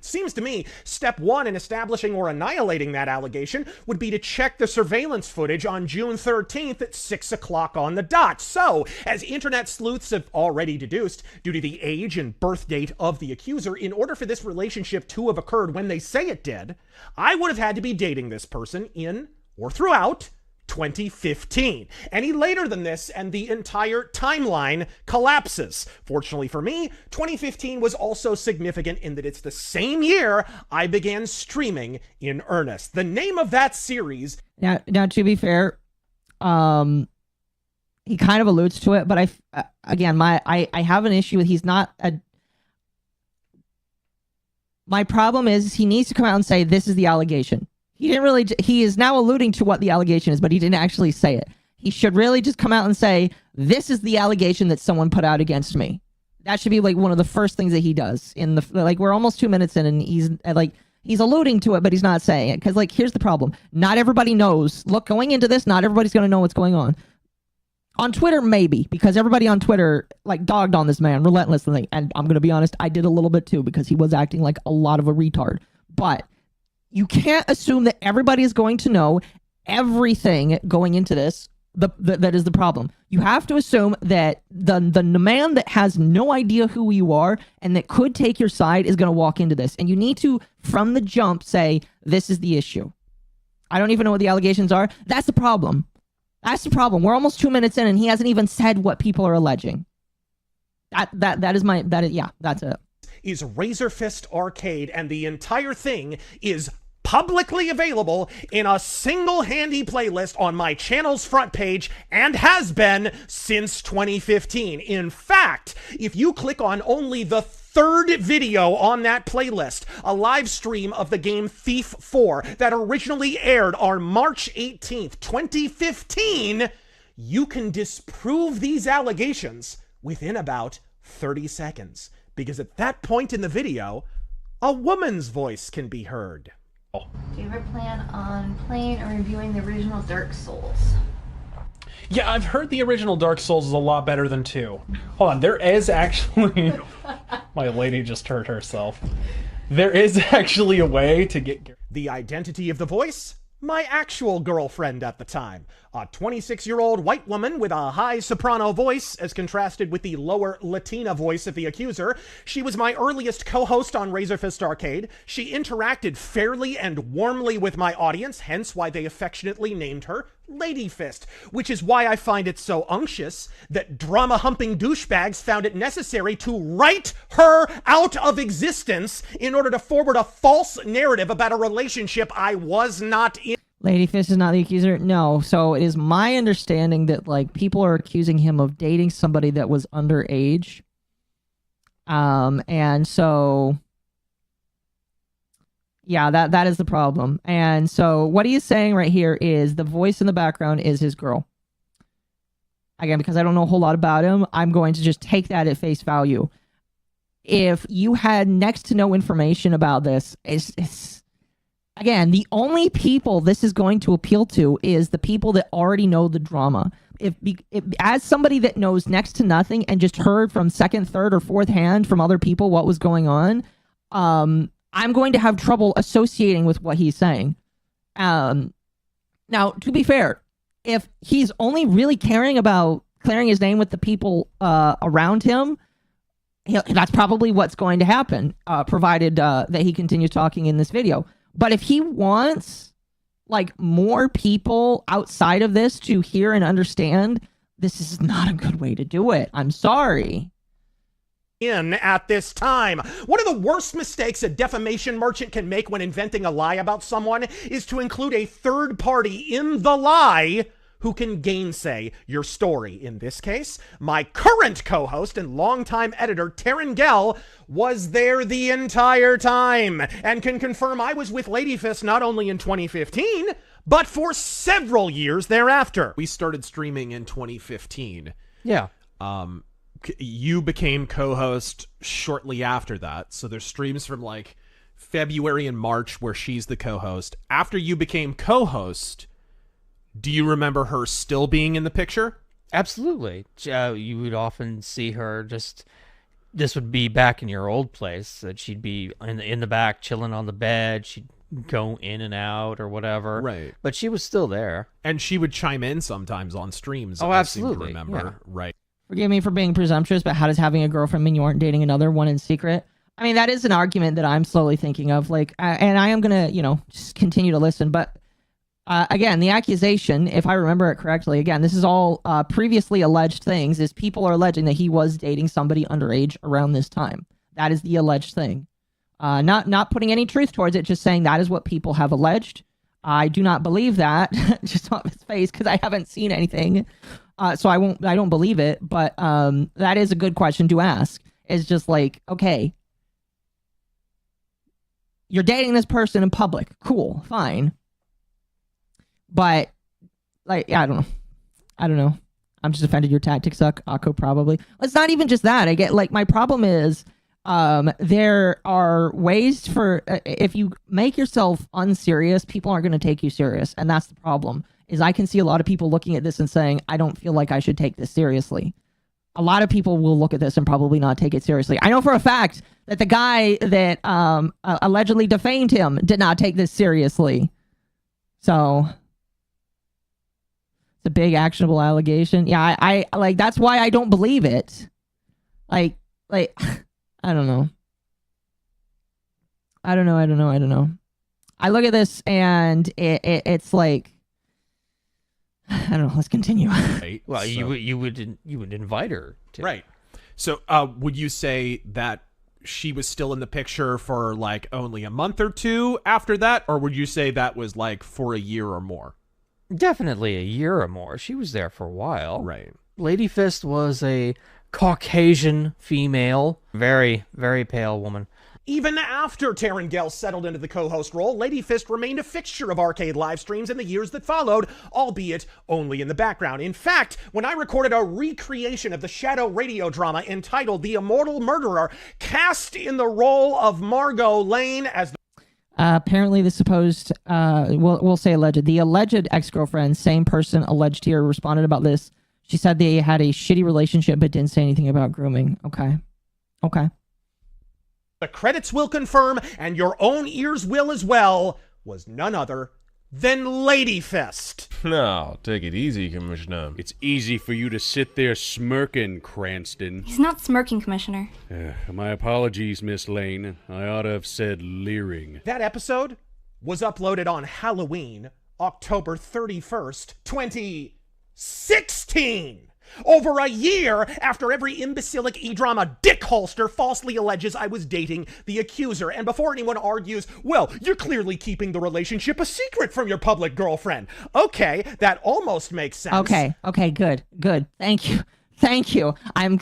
Seems to me step one in establishing or annihilating that allegation would be to check the surveillance footage on June 13th at 6 o'clock on the dot. So, as internet sleuths have already deduced, due to the age and birth date of the accuser, in order for this relationship to have occurred when they say it did, I would have had to be dating this person in or throughout 2015. Any later than this, and the entire timeline collapses. Fortunately for me, 2015 was also significant in that it's the same year I began streaming in earnest. The name of that series... Now to be fair, he kind of alludes to it, but I have an issue with he's not a... My problem is he needs to come out and say, this is the allegation. He didn't really, he is now alluding to what the allegation is, but he didn't actually say it. He should really just come out and say, this is the allegation that someone put out against me. That should be like one of the first things that he does in the, like, we're almost 2 minutes in and he's alluding to it, but he's not saying it. Cause like, here's the problem. Not everybody knows. Look, going into this, not everybody's going to know what's going on. On Twitter, maybe, because everybody on Twitter like dogged on this man relentlessly. And I'm going to be honest, I did a little bit too, because he was acting like a lot of a retard. But you can't assume that everybody is going to know everything going into this. That is the problem. You have to assume that the man that has no idea who you are and that could take your side is going to walk into this. And you need to, from the jump, say, this is the issue. I don't even know what the allegations are. That's the problem. That's the problem. We're almost 2 minutes in and he hasn't even said what people are alleging. That's it. Is Razor Fist Arcade, and the entire thing is publicly available in a single handy playlist on my channel's front page and has been since 2015. In fact, if you click on only the third video on that playlist, a live stream of the game Thief 4 that originally aired on March 18th, 2015, you can disprove these allegations within about 30 seconds. Because at that point in the video, a woman's voice can be heard. Do you ever plan on playing or reviewing the original Dark Souls? Yeah, I've heard the original Dark Souls is a lot better than 2. Hold on, there is actually... My lady just hurt herself. There is actually a way to get... The identity of the voice? My actual girlfriend at the time. A 26-year-old white woman with a high soprano voice, as contrasted with the lower Latina voice of the accuser. She was my earliest co-host on Razor Fist Arcade. She interacted fairly and warmly with my audience, hence why they affectionately named her Lady Fist, which is why I find it so unctuous that drama-humping douchebags found it necessary to write her out of existence in order to forward a false narrative about a relationship I was not in. Lady Fist is not the accuser? No. So it is my understanding that like people are accusing him of dating somebody that was underage. And so yeah, that is the problem. And so what he is saying right here is the voice in the background is his girl. Again, because I don't know a whole lot about him, I'm going to just take that at face value. If you had next to no information about this, again, the only people this is going to appeal to is the people that already know the drama. If as somebody that knows next to nothing and just heard from second, third, or fourth hand from other people what was going on, I'm going to have trouble associating with what he's saying. Now, to be fair, if he's only really caring about clearing his name with the people around him, that's probably what's going to happen, provided that he continues talking in this video. But if he wants like more people outside of this to hear and understand, this is not a good way to do it. I'm sorry. In at this time. One of the worst mistakes a defamation merchant can make when inventing a lie about someone is to include a third party in the lie who can gainsay your story. In this case, my current co-host and longtime editor, Taryn Gell, was there the entire time and can confirm I was with Ladyfist not only in 2015, but for several years thereafter. We started streaming in 2015. Yeah. You became co-host shortly after that. So there's streams from like February and March where she's the co-host. After you became co-host, do you remember her still being in the picture? Absolutely. You would often see her just this would be back in your old place, that she'd be in the back chilling on the bed. She'd go in and out or whatever. Right. But she was still there. And she would chime in sometimes on streams. Oh, I seem to absolutely. remember. Yeah. Right. Forgive me for being presumptuous, but how does having a girlfriend mean you aren't dating another one in secret? I mean, that is an argument that I'm slowly thinking of. Like, and I am gonna, just continue to listen. But again, the accusation, if I remember it correctly, again, this is all previously alleged things. Is people are alleging that he was dating somebody underage around this time. That is the alleged thing. Not putting any truth towards it, just saying that is what people have alleged. I do not believe that, just off his face, because I haven't seen anything. So I don't believe it. But that is a good question to ask. It's just like, okay, you're dating this person in public. Cool, fine. But, like, I don't know. I'm just offended your tactics suck, Akko, probably. It's not even just that. I get, like, my problem is, there are ways for, if you make yourself unserious, people aren't going to take you serious. And that's the problem, is I can see a lot of people looking at this and saying, I don't feel like I should take this seriously. A lot of people will look at this and probably not take it seriously. I know for a fact that the guy that allegedly defamed him did not take this seriously. So it's a big actionable allegation. Yeah, I like, that's why I don't believe it. Like I don't know. I don't know. I look at this and it's like, I don't know. Let's continue. Right. Well, So- you would invite her to. Right. So would you say that she was still in the picture for like only a month or two after that? Or would you say that was like for a year or more? Definitely a year or more. She was there for a while. Right. Lady Fist was a Caucasian female, very, very pale woman. Even after Taryn Gale settled into the co-host role, Lady Fist remained a fixture of arcade live streams in the years that followed, albeit only in the background. In fact, when I recorded a recreation of the Shadow radio drama entitled The Immortal Murderer, cast in the role of Margot Lane as the Apparently the supposed, we'll say alleged, the alleged ex-girlfriend, same person alleged here, responded about this. She said they had a shitty relationship but didn't say anything about grooming. Okay. the credits will confirm, and your own ears will as well, was none other than Lady Fist. No, take it easy, Commissioner. It's easy for you to sit there smirking, Cranston. He's not smirking, Commissioner. My apologies, Miss Lane. I ought to have said leering. That episode was uploaded on Halloween, October 31st, 2016. Over a year after every imbecilic E-drama dick holster falsely alleges I was dating the accuser. And before anyone argues, well, you're clearly keeping the relationship a secret from your public girlfriend. Okay, that almost makes sense. Okay, good. Thank you. I'm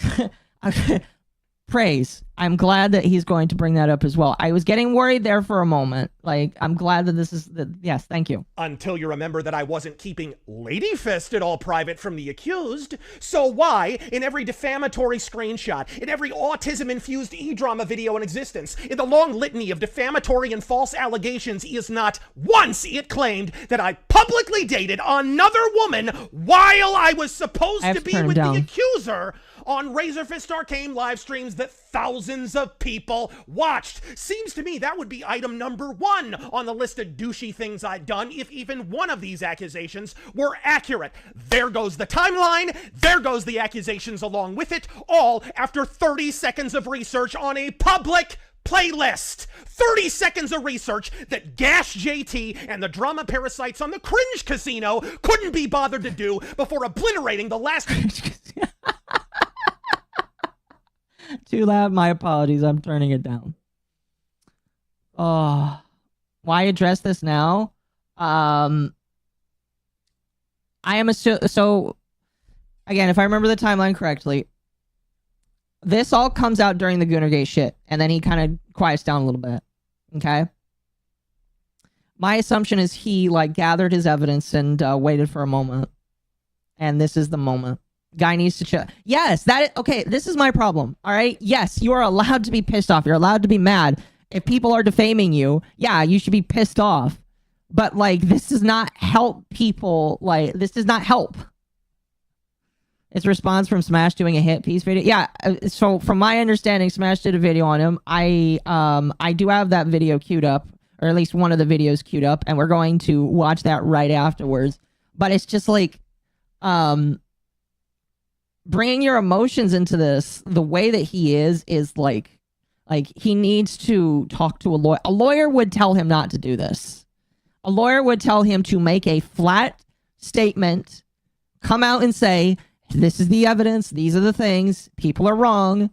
praise. I'm glad that he's going to bring that up as well. I was getting worried there for a moment. Like, I'm glad that this is yes, thank you. Until you remember that I wasn't keeping Lady Fist at all private from the accused. So why, in every defamatory screenshot, in every autism-infused E-drama video in existence, in the long litany of defamatory and false allegations, is not once it claimed that I publicly dated another woman while I was supposed to be with the accuser on Razorfist Arcane live streams that thousands of people watched? Seems to me that would be item number 1 on the list of douchey things I'd done if even one of these accusations were accurate. There goes the timeline, there goes the accusations along with it, all after 30 seconds of research on a public playlist. 30 seconds of research that Gash JT and the drama parasites on the Cringe Casino couldn't be bothered to do before obliterating the last... Too loud, my apologies. I'm turning it down. Oh, why address this now? I am so again, if I remember the timeline correctly, this all comes out during the Goonergate shit, and then he kind of quiets down a little bit. Okay. My assumption is he gathered his evidence and waited for a moment, and this is the moment. Guy needs to chill. Yes, okay, this is my problem, all right? Yes, you are allowed to be pissed off. You're allowed to be mad. If people are defaming you, yeah, you should be pissed off. But, this does not help people. This does not help. It's a response from Smash doing a hit piece video. Yeah, so from my understanding, Smash did a video on him. I do have that video queued up, or at least one of the videos queued up, and we're going to watch that right afterwards. But it's just like, bringing your emotions into this, the way that he is like he needs to talk to a lawyer. A lawyer would tell him not to do this. A lawyer would tell him to make a flat statement, come out and say, this is the evidence, these are the things, people are wrong.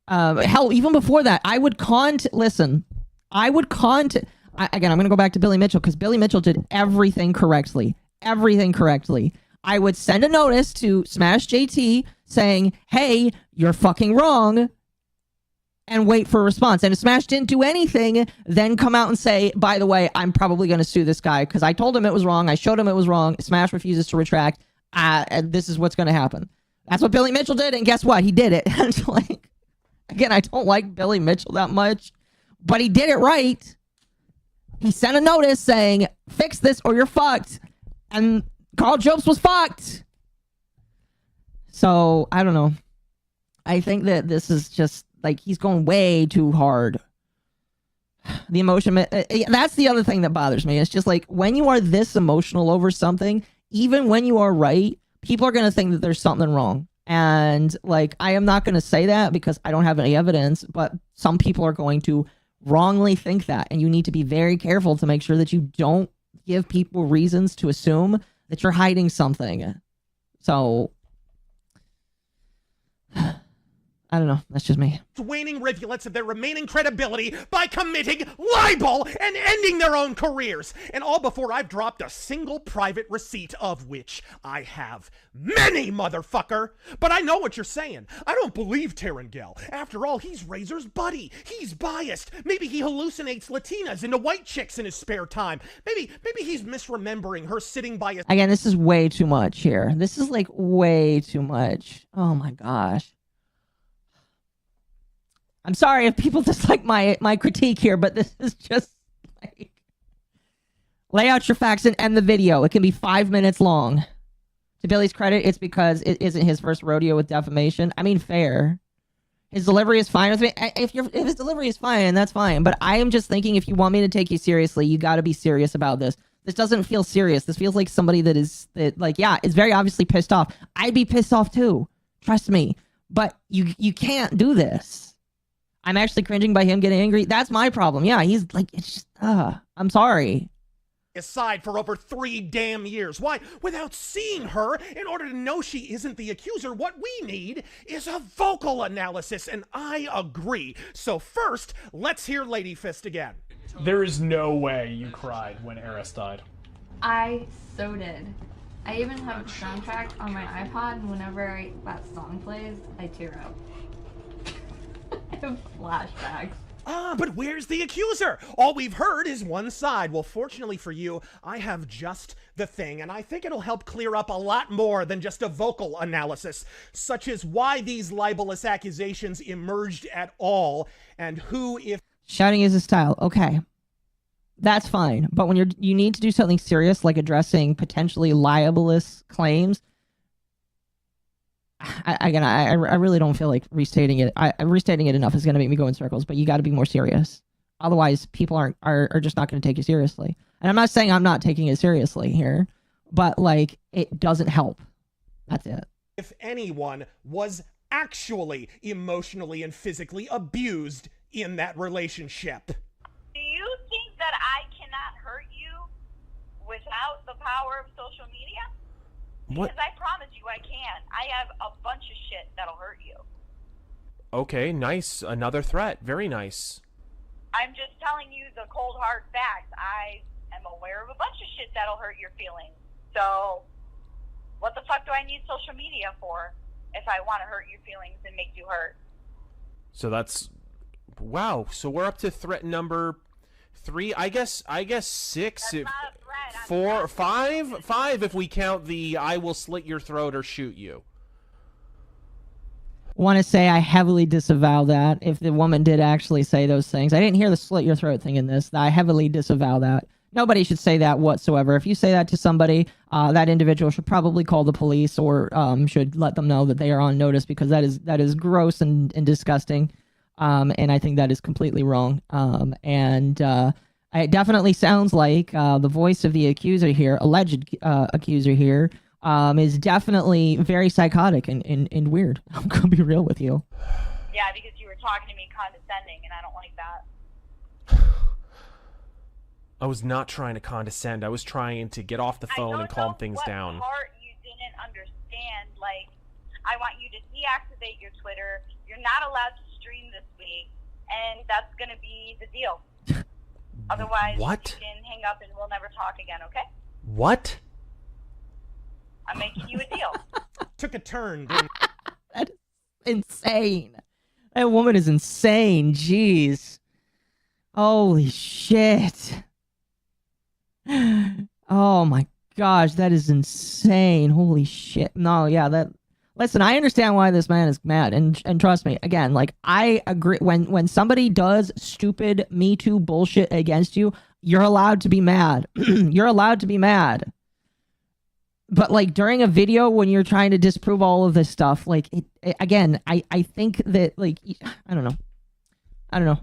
Hell, even before that, I would again, I'm going to go back to Billy Mitchell, because Billy Mitchell did everything correctly. I would send a notice to Smash JT saying, hey, you're fucking wrong, and wait for a response. And if Smash didn't do anything, then come out and say, by the way, I'm probably going to sue this guy because I told him it was wrong. I showed him it was wrong. Smash refuses to retract. And this is what's going to happen. That's what Billy Mitchell did. And guess what? He did it. And like, again, I don't like Billy Mitchell that much, but he did it right. He sent a notice saying, fix this or you're fucked. And Carl Jobs was fucked. So, I don't know. I think that this is just, like, he's going way too hard. The emotion, that's the other thing that bothers me. It's just like, when you are this emotional over something, even when you are right, people are going to think that there's something wrong. And, like, I am not going to say that because I don't have any evidence, but some people are going to wrongly think that. And you need to be very careful to make sure that you don't give people reasons to assume that you're hiding something. So, I don't know. That's just me. Waning rivulets of their remaining credibility by committing libel and ending their own careers. And all before I've dropped a single private receipt, of which I have many, motherfucker. But I know what you're saying. I don't believe Terangel. After all, he's Razor's buddy. He's biased. Maybe he hallucinates Latinas into white chicks in his spare time. Maybe he's misremembering her sitting by a... Again, this is way too much here. This is like way too much. Oh my gosh. I'm sorry if people dislike my critique here, but this is just like, lay out your facts and end the video. It can be 5 minutes long. To Billy's credit, it's because it isn't his first rodeo with defamation. I mean, fair. His delivery is fine with me. If his delivery is fine, that's fine. But I am just thinking, if you want me to take you seriously, you got to be serious about this. This doesn't feel serious. This feels like somebody that is very obviously pissed off. I'd be pissed off too. Trust me. But you can't do this. I'm actually cringing by him getting angry. That's my problem. Yeah, he's like, it's just, I'm sorry. Aside for over 3 damn years. Why? Without seeing her, in order to know she isn't the accuser, what we need is a vocal analysis, and I agree. So first, let's hear Lady Fist again. There is no way you cried when Eris died. I so did. I even have the soundtrack on my iPod, and whenever that song plays, I tear up. I have flashbacks. But where's the accuser? All we've heard is one side. Well, fortunately for you, I have just the thing, and I think it'll help clear up a lot more than just a vocal analysis, such as why these libelous accusations emerged at all, and who, if... Shouting is a style. Okay. That's fine. But when you need to do something serious, like addressing potentially libelous claims, I really don't feel like restating it. Restating it enough is going to make me go in circles, but you got to be more serious. Otherwise, people are just not going to take you seriously. And I'm not saying I'm not taking it seriously here, but like, it doesn't help. That's it. If anyone was actually emotionally and physically abused in that relationship. Do you think that I cannot hurt you without the power of social media? What? Because I promise you I can. I have a bunch of shit that'll hurt you. Okay, nice. Another threat. Very nice. I'm just telling you the cold hard facts. I am aware of a bunch of shit that'll hurt your feelings. So, what the fuck do I need social media for if I want to hurt your feelings and make you hurt? So that's... Wow. So we're up to threat number 3. I guess 6. That's not a threat. 4, 5? 5 if we count the I will slit your throat or shoot you. Want to say I heavily disavow that if the woman did actually say those things. I didn't hear the slit your throat thing in this. I heavily disavow that. Nobody should say that whatsoever. If you say that to somebody, that individual should probably call the police or should let them know that they are on notice, because that is gross and disgusting. And I think that is completely wrong. It definitely sounds like the voice of the accuser here, alleged accuser here, is definitely very psychotic and weird. I'm going to be real with you. Yeah, because you were talking to me condescending, and I don't like that. I was not trying to condescend. I was trying to get off the phone and calm things down. Part you didn't understand. Like, I want you to deactivate your Twitter. You're not allowed to stream this week, and that's going to be the deal. Otherwise, What? you can hang up and we'll never talk again, okay? What? I'm making you a deal. Took a turn, didn't That is insane. That woman is insane. Jeez. Holy shit. Oh my gosh, that is insane. Holy shit. No, yeah, that... Listen, I understand why this man is mad, and trust me, again, like, I agree, when somebody does stupid Me Too bullshit against you, you're allowed to be mad. You're allowed to be mad. But, like, during a video when you're trying to disprove all of this stuff, like, again, I think that, like, I don't know.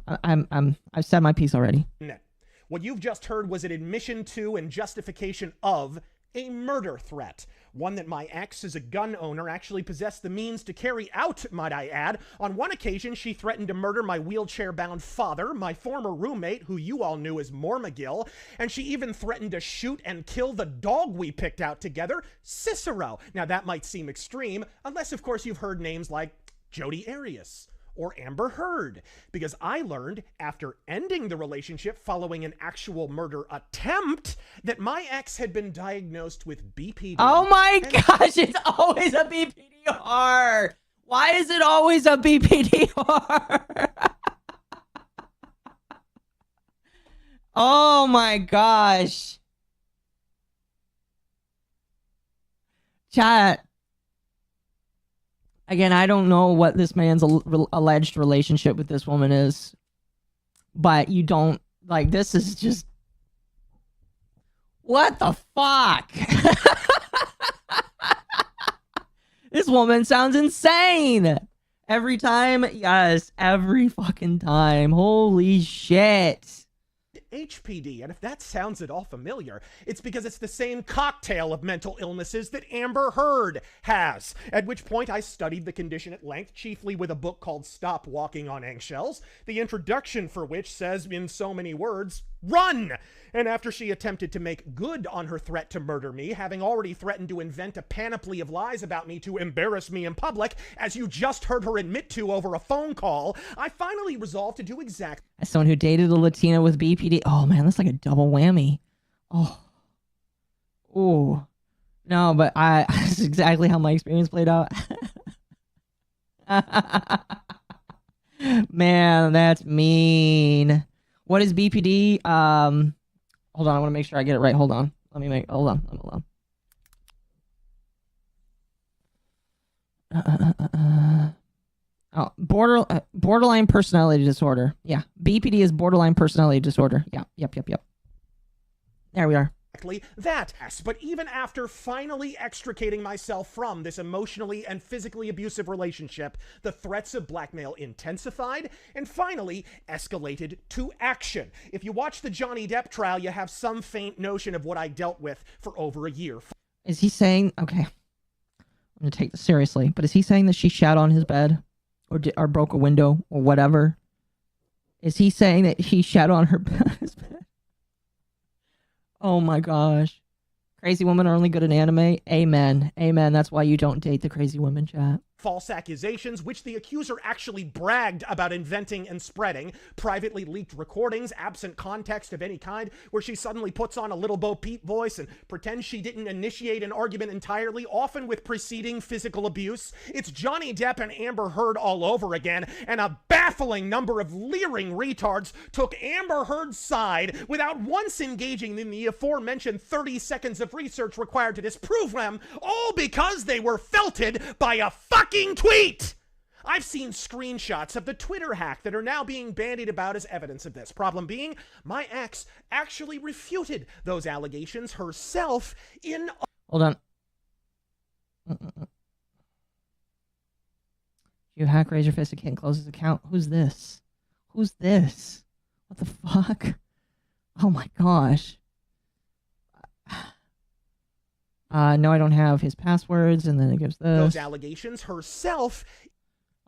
I've said my piece already. it? What you've just heard was an admission to and justification of a murder threat. One that my ex, as a gun owner, actually possessed the means to carry out, might I add. On one occasion, she threatened to murder my wheelchair-bound father, my former roommate, who you all knew as MommaOcco, and she even threatened to shoot and kill the dog we picked out together, Cicero. Now, that might seem extreme, unless, of course, you've heard names like Jodi Arias or Amber Heard, because I learned after ending the relationship following an actual murder attempt that my ex had been diagnosed with BPD. Oh my gosh, it's always a BPDR. Why is it always a BPDR? Oh my gosh. Chat. Again, I don't know what this man's alleged relationship with this woman is, but you don't, like, this is just, what the fuck? This woman sounds insane. Every time, yes, every fucking time. Holy shit. HPD, and if that sounds at all familiar, it's because it's the same cocktail of mental illnesses that Amber Heard has. At which point I studied the condition at length, chiefly with a book called Stop Walking on Eggshells, the introduction for which says in so many words, run! And after she attempted to make good on her threat to murder me, having already threatened to invent a panoply of lies about me to embarrass me in public, as you just heard her admit to over a phone call, I finally resolved to do exactly... As someone who dated a Latina with BPD, oh man, that's like a double whammy. Oh. Ooh. No, but that's exactly how my experience played out. Man, that's mean. What is BPD? Hold on, I want to make sure I get it right. Hold on. Hold on. Oh, borderline personality disorder. Yeah, BPD is borderline personality disorder. Yeah, yep. There we are. That, but even after finally extricating myself from this emotionally and physically abusive relationship, the threats of blackmail intensified and finally escalated to action. If you watch the Johnny Depp trial, you have some faint notion of what I dealt with for over a year. Is he saying, okay, I'm gonna take this seriously, but is he saying that she shat on his bed or broke a window or whatever? Is he saying that he shat on his bed? Oh my gosh. Crazy women are only good in anime. Amen. Amen. That's why you don't date the crazy women, chat. False accusations, which the accuser actually bragged about inventing and spreading, privately leaked recordings, absent context of any kind, where she suddenly puts on a little Bo Peep voice and pretends she didn't initiate an argument entirely, often with preceding physical abuse. It's Johnny Depp and Amber Heard all over again, and a baffling number of leering retards took Amber Heard's side without once engaging in the aforementioned 30 seconds of research required to disprove them, all because they were felted by a fucking tweet! I've seen screenshots of the Twitter hack that are now being bandied about as evidence of this. Problem being, my ex actually refuted those allegations herself in... Hold on. You hack, raise your fist, a kid, close his account. Who's this? Who's this? What the fuck? Oh my gosh. No, I don't have his passwords, and then it gives this. Those allegations herself.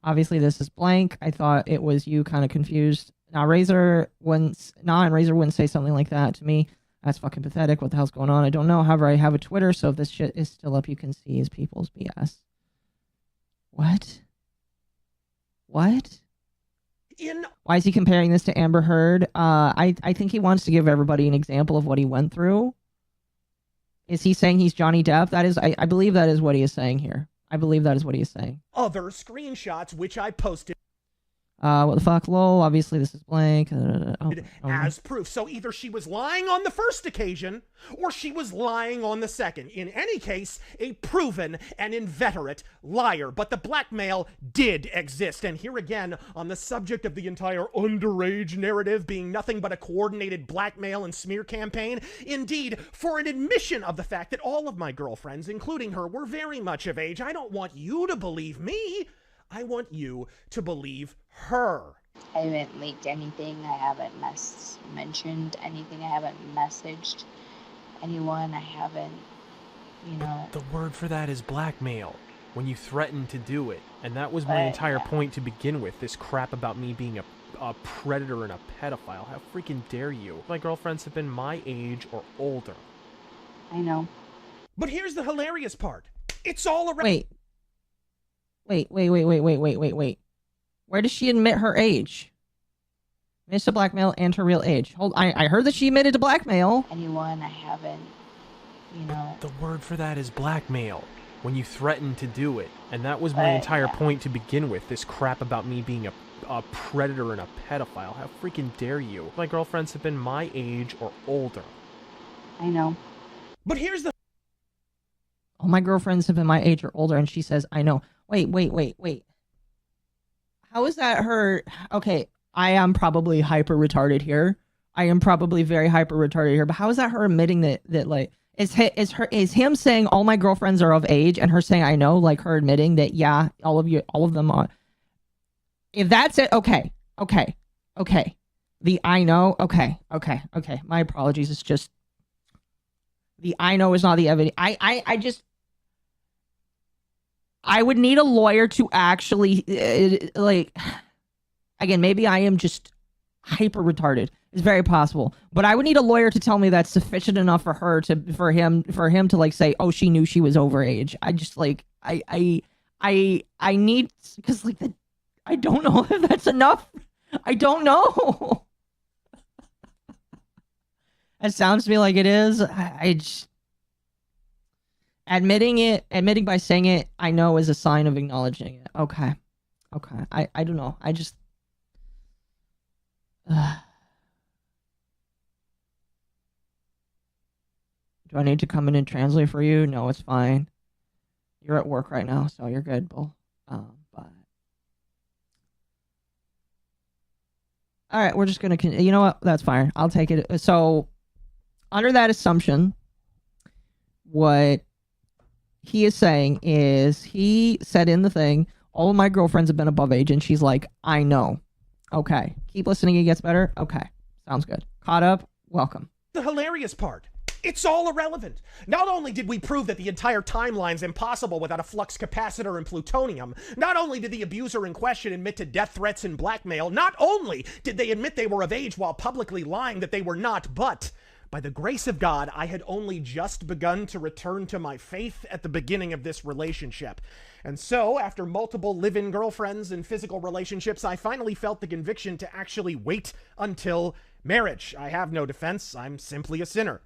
Obviously, this is blank. I thought it was you, kind of confused. Now, Razor wouldn't say something like that to me. That's fucking pathetic. What the hell's going on? I don't know. However, I have a Twitter, so if this shit is still up, you can see his people's BS. What? What? Why is he comparing this to Amber Heard? I think he wants to give everybody an example of what he went through. Is he saying he's Johnny Depp? That is, I believe that is what he is saying here. I believe that is what he is saying. Other screenshots, which I posted. What the fuck, lol? Obviously, this is blank. As proof. So either she was lying on the first occasion, or she was lying on the second. In any case, a proven and inveterate liar. But the blackmail did exist. And here again, on the subject of the entire underage narrative being nothing but a coordinated blackmail and smear campaign, indeed, for an admission of the fact that all of my girlfriends, including her, were very much of age, I don't want you to believe me. I want you to believe her. I haven't leaked anything. I haven't mentioned anything. I haven't messaged anyone. I haven't, The word for that is blackmail. When you threaten to do it. And that was my entire point to begin with. This crap about me being a predator and a pedophile. How freaking dare you? My girlfriends have been my age or older. I know. But here's the hilarious part. It's all around... Wait. Where does she admit her age? Admits to blackmail and her real age. I heard that she admitted to blackmail. Anyone, I haven't, The word for that is blackmail. When you threaten to do it. And that was my entire point to begin with. This crap about me being a predator and a pedophile. How freaking dare you? My girlfriends have been my age or older. I know. But here's the... All my girlfriends have been my age or older, and she says, I know. Wait. How is that her? Okay, I am probably hyper retarded here. I am probably very hyper retarded here, but how is that her admitting that like is him saying all my girlfriends are of age and her saying I know, like her admitting that yeah, all of them are. If that's it, okay. The I know, okay. My apologies. It's just the I know is not the evidence. I would need a lawyer to actually, again, maybe I am just hyper retarded. It's very possible. But I would need a lawyer to tell me that's sufficient enough for him to like say, oh, she knew she was overage. I just I need, because like I don't know if that's enough. I don't know. It sounds to me like it is. I just... Admitting by saying it, I know, is a sign of acknowledging it. Okay. I don't know. I just... Do I need to come in and translate for you? No, it's fine. You're at work right now, so you're good, Bull. But... Alright, we're just gonna... You know what? That's fine. I'll take it. So, under that assumption, what he is saying is, he said in the thing, all of my girlfriends have been above age, and she's like, I know. Okay. Keep listening, it gets better? Okay. Sounds good. Caught up? Welcome. The hilarious part. It's all irrelevant. Not only did we prove that the entire timeline's impossible without a flux capacitor and plutonium, not only did the abuser in question admit to death threats and blackmail, not only did they admit they were of age while publicly lying that they were not, but... by the grace of God, I had only just begun to return to my faith at the beginning of this relationship. And so, after multiple live-in girlfriends and physical relationships, I finally felt the conviction to actually wait until marriage. I have no defense. I'm simply a sinner.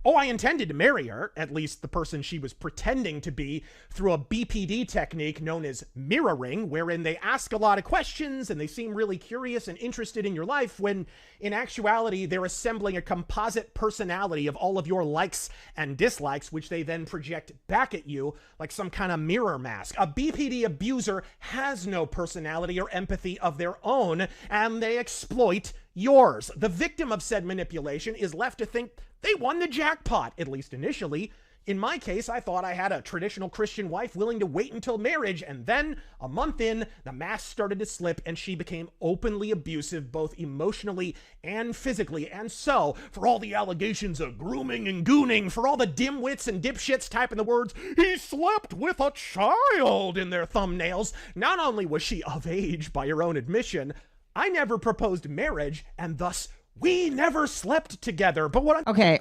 Oh, I intended to marry her, at least the person she was pretending to be, through a BPD technique known as mirroring, wherein they ask a lot of questions and they seem really curious and interested in your life, when in actuality they're assembling a composite personality of all of your likes and dislikes, which they then project back at you like some kind of mirror mask. A BPD abuser has no personality or empathy of their own, and they exploit yours. The victim of said manipulation is left to think they won the jackpot, at least initially. In my case, I thought I had a traditional Christian wife willing to wait until marriage, and then, a month in, the mask started to slip and she became openly abusive, both emotionally and physically. And so, for all the allegations of grooming and gooning, for all the dimwits and dipshits typing the words, "He slept with a child," in their thumbnails, not only was she of age by her own admission, I never proposed marriage, and thus we never slept together. But what Okay.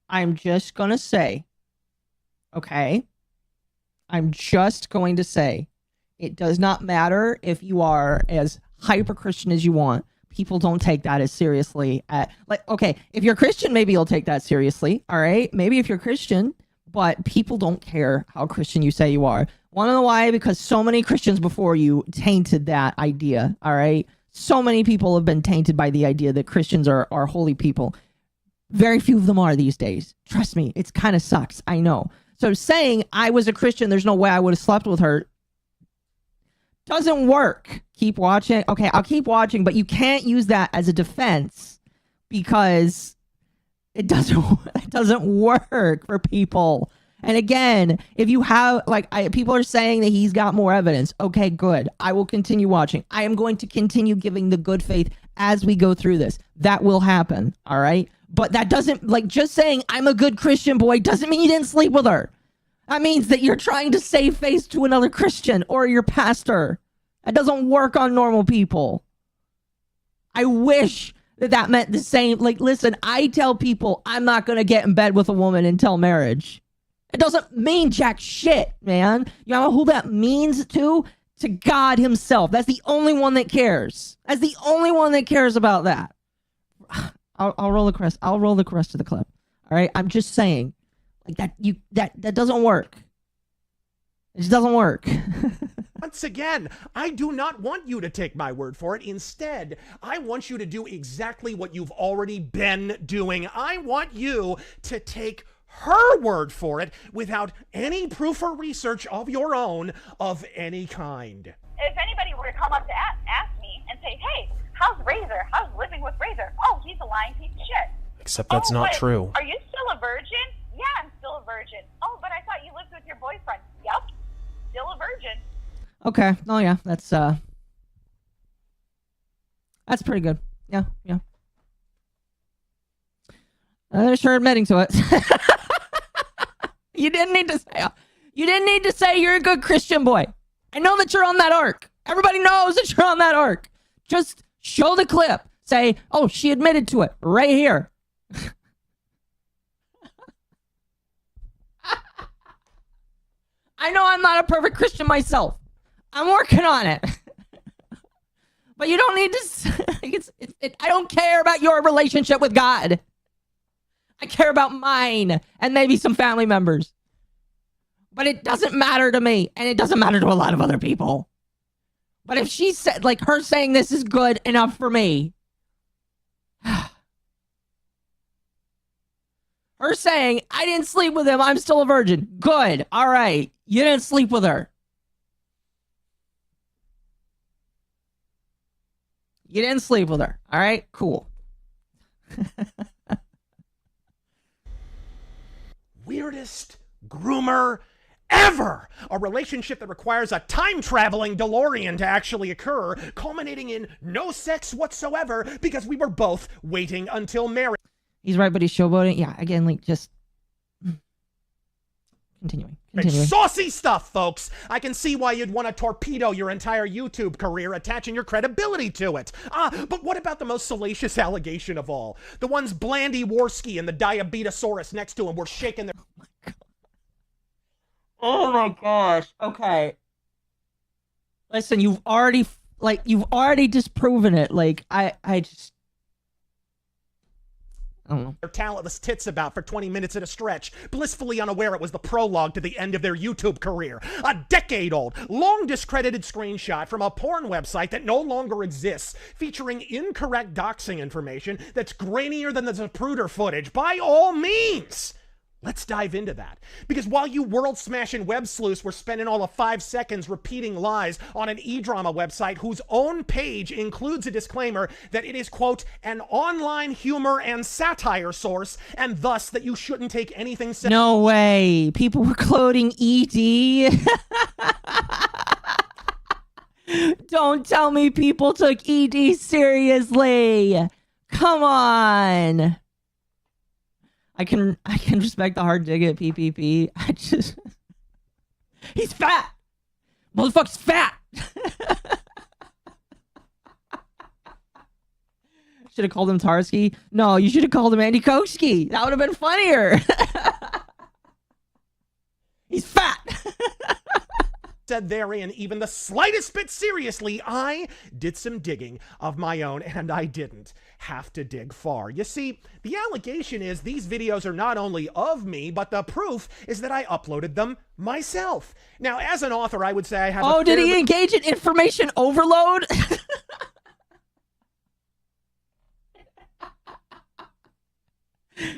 I'm just gonna say, okay? I'm just going to say, it does not matter if you are as hyper-Christian as you want. People don't take that as seriously. Okay, if you're Christian, maybe you'll take that seriously, all right? Maybe if you're Christian, but people don't care how Christian you say you are. Wanna know why? Because so many Christians before you tainted that idea, all right? So many people have been tainted by the idea that Christians are holy people. Very few of them are these days. Trust me, it's kind of sucks, I know. So saying I was a Christian, there's no way I would have slept with her, doesn't work. Keep watching. Okay, I'll keep watching, but you can't use that as a defense because it doesn't work for people. And again, if you have, people are saying that he's got more evidence. Okay, good. I will continue watching. I am going to continue giving the good faith as we go through this. That will happen, all right? But that doesn't, just saying I'm a good Christian boy doesn't mean you didn't sleep with her. That means that you're trying to save face to another Christian or your pastor. That doesn't work on normal people. I wish that meant the same. Listen, I tell people I'm not going to get in bed with a woman until marriage. It doesn't mean jack shit, man. You know who that means to? To God himself. That's the only one that cares. That's the only one that cares about that. I'll roll the crest. I'll roll the rest of the clip. All right. I'm just saying, that doesn't work. It just doesn't work. Once again, I do not want you to take my word for it. Instead, I want you to do exactly what you've already been doing. I want you to take her word for it without any proof or research of your own of any kind. If anybody were to come up to ask me and say, "Hey, how's Razor? How's living with Razor?" "Oh, he's a lying piece of shit." Except that's not true. Are you still a virgin? "Yeah, I'm still a virgin." "Oh, but I thought you lived with your boyfriend." "Yep, still a virgin." Okay. Oh yeah, that's pretty good. Yeah. They're sure admitting to it. You didn't need to say you're a good Christian boy. I know that you're on that arc. Everybody knows that you're on that arc. Just show the clip. Say, "Oh, she admitted to it right here." I know I'm not a perfect Christian myself. I'm working on it. But you don't need to... I don't care about your relationship with God. I care about mine and maybe some family members. But it doesn't matter to me, and it doesn't matter to a lot of other people. But if she said, her saying this is good enough for me. Her saying, "I didn't sleep with him, I'm still a virgin." Good. All right. You didn't sleep with her. You didn't sleep with her. All right? Cool. Weirdest groomer ever! A relationship that requires a time-traveling DeLorean to actually occur, culminating in no sex whatsoever because we were both waiting until marriage. He's right, but he's showboating. Yeah, again, just... Continuing. Saucy stuff, folks. I can see why you'd want to torpedo your entire YouTube career, attaching your credibility to it. But what about the most salacious allegation of all? The ones Blandy Worski and the Diabetosaurus next to him were shaking their... Oh my gosh. Okay. Listen, you've already like, you've already disproven it. Like, I just... I don't know. Their talentless tits about for 20 minutes at a stretch, blissfully unaware it was the prologue to the end of their YouTube career. A decade-old, long discredited screenshot from a porn website that no longer exists, featuring incorrect doxing information that's grainier than the Zapruder footage. By all means! Let's dive into that. Because while you world-smashing web sleuths were spending all of 5 seconds repeating lies on an e-drama website whose own page includes a disclaimer that it is, quote, an online humor and satire source, and thus that you shouldn't take anything... No way. People were quoting ED. Don't tell me people took ED seriously. Come on. I can respect the hard dig at PPP. I just... He's fat! Motherfucker's fat! Should have called him Tarsky. No, you should have called him Andy Koski. That would have been funnier. He's fat! Said therein even the slightest bit seriously. I did some digging of my own, and I didn't have to dig far. You see, the allegation is these videos are not only of me, but the proof is that I uploaded them myself. Now, as an author, I would say I have Oh, did he engage in information overload?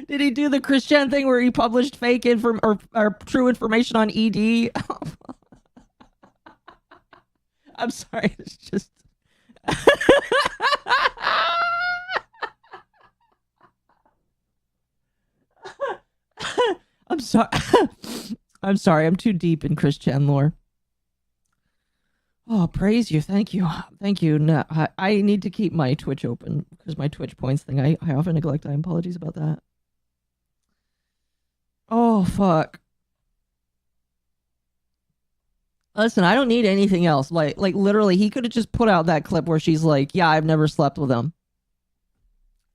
Did he do the Christian thing where he published fake or true information on ED? I'm sorry, it's just... I'm sorry. I'm sorry, I'm too deep in Christian lore. Oh, praise you. Thank you. Thank you. No, I need to keep my Twitch open because my Twitch points thing, I often neglect. I apologies about that. Oh, fuck. Listen, I don't need anything else. Like literally, he could have just put out that clip where she's like, yeah, I've never slept with him.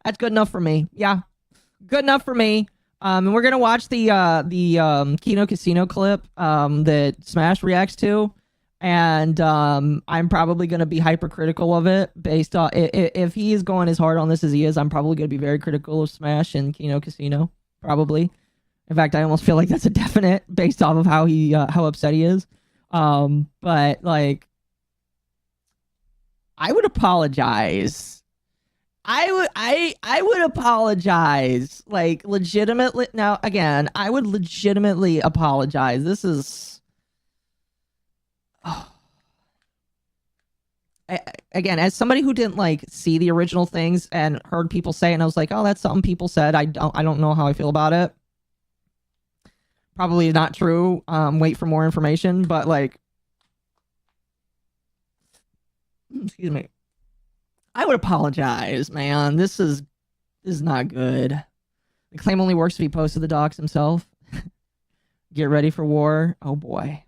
That's good enough for me. Yeah. Good enough for me. And we're gonna watch the Kino Casino clip that Smash reacts to. And I'm probably gonna be hypercritical of it based on if he is going as hard on this as he is, I'm probably gonna be very critical of Smash and Kino Casino. Probably. In fact, I almost feel like that's a definite based off of how upset he is. But like, I would apologize. I would apologize, like, legitimately. Now, again, I would legitimately apologize. This is, again, as somebody who didn't like see the original things and heard people say, and I was like, oh, that's something people said. I don't know how I feel about it. Probably not true. Wait for more information, but like, excuse me. I would apologize, man. This is not good. The claim only works if he posted the docs himself. Get ready for war. Oh boy.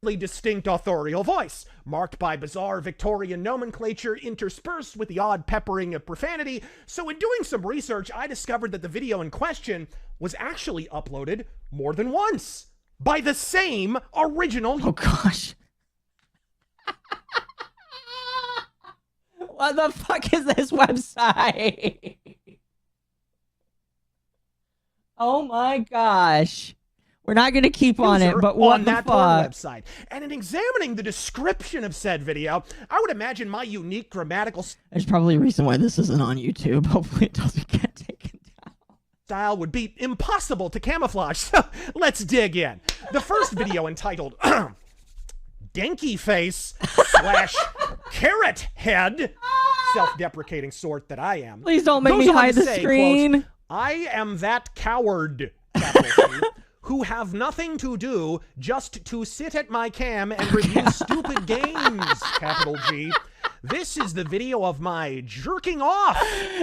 Distinct authorial voice, marked by bizarre Victorian nomenclature interspersed with the odd peppering of profanity. So in doing some research, I discovered that the video in question was actually uploaded more than once by the same original... Oh gosh. What the fuck is this website? Oh my gosh. We're not going to keep on it, but what the fuck? Website. And in examining the description of said video, I would imagine my unique grammatical... There's probably a reason why this isn't on YouTube. Hopefully it doesn't get taken down. ...style would be impossible to camouflage, so let's dig in. The first video entitled... Denky Face / Carrot Head, self-deprecating sort that I am. Please don't make me hide the screen. Quote, I am that coward, capital C, who have nothing to do just to sit at my cam and review stupid games, capital G. This is the video of my jerking off,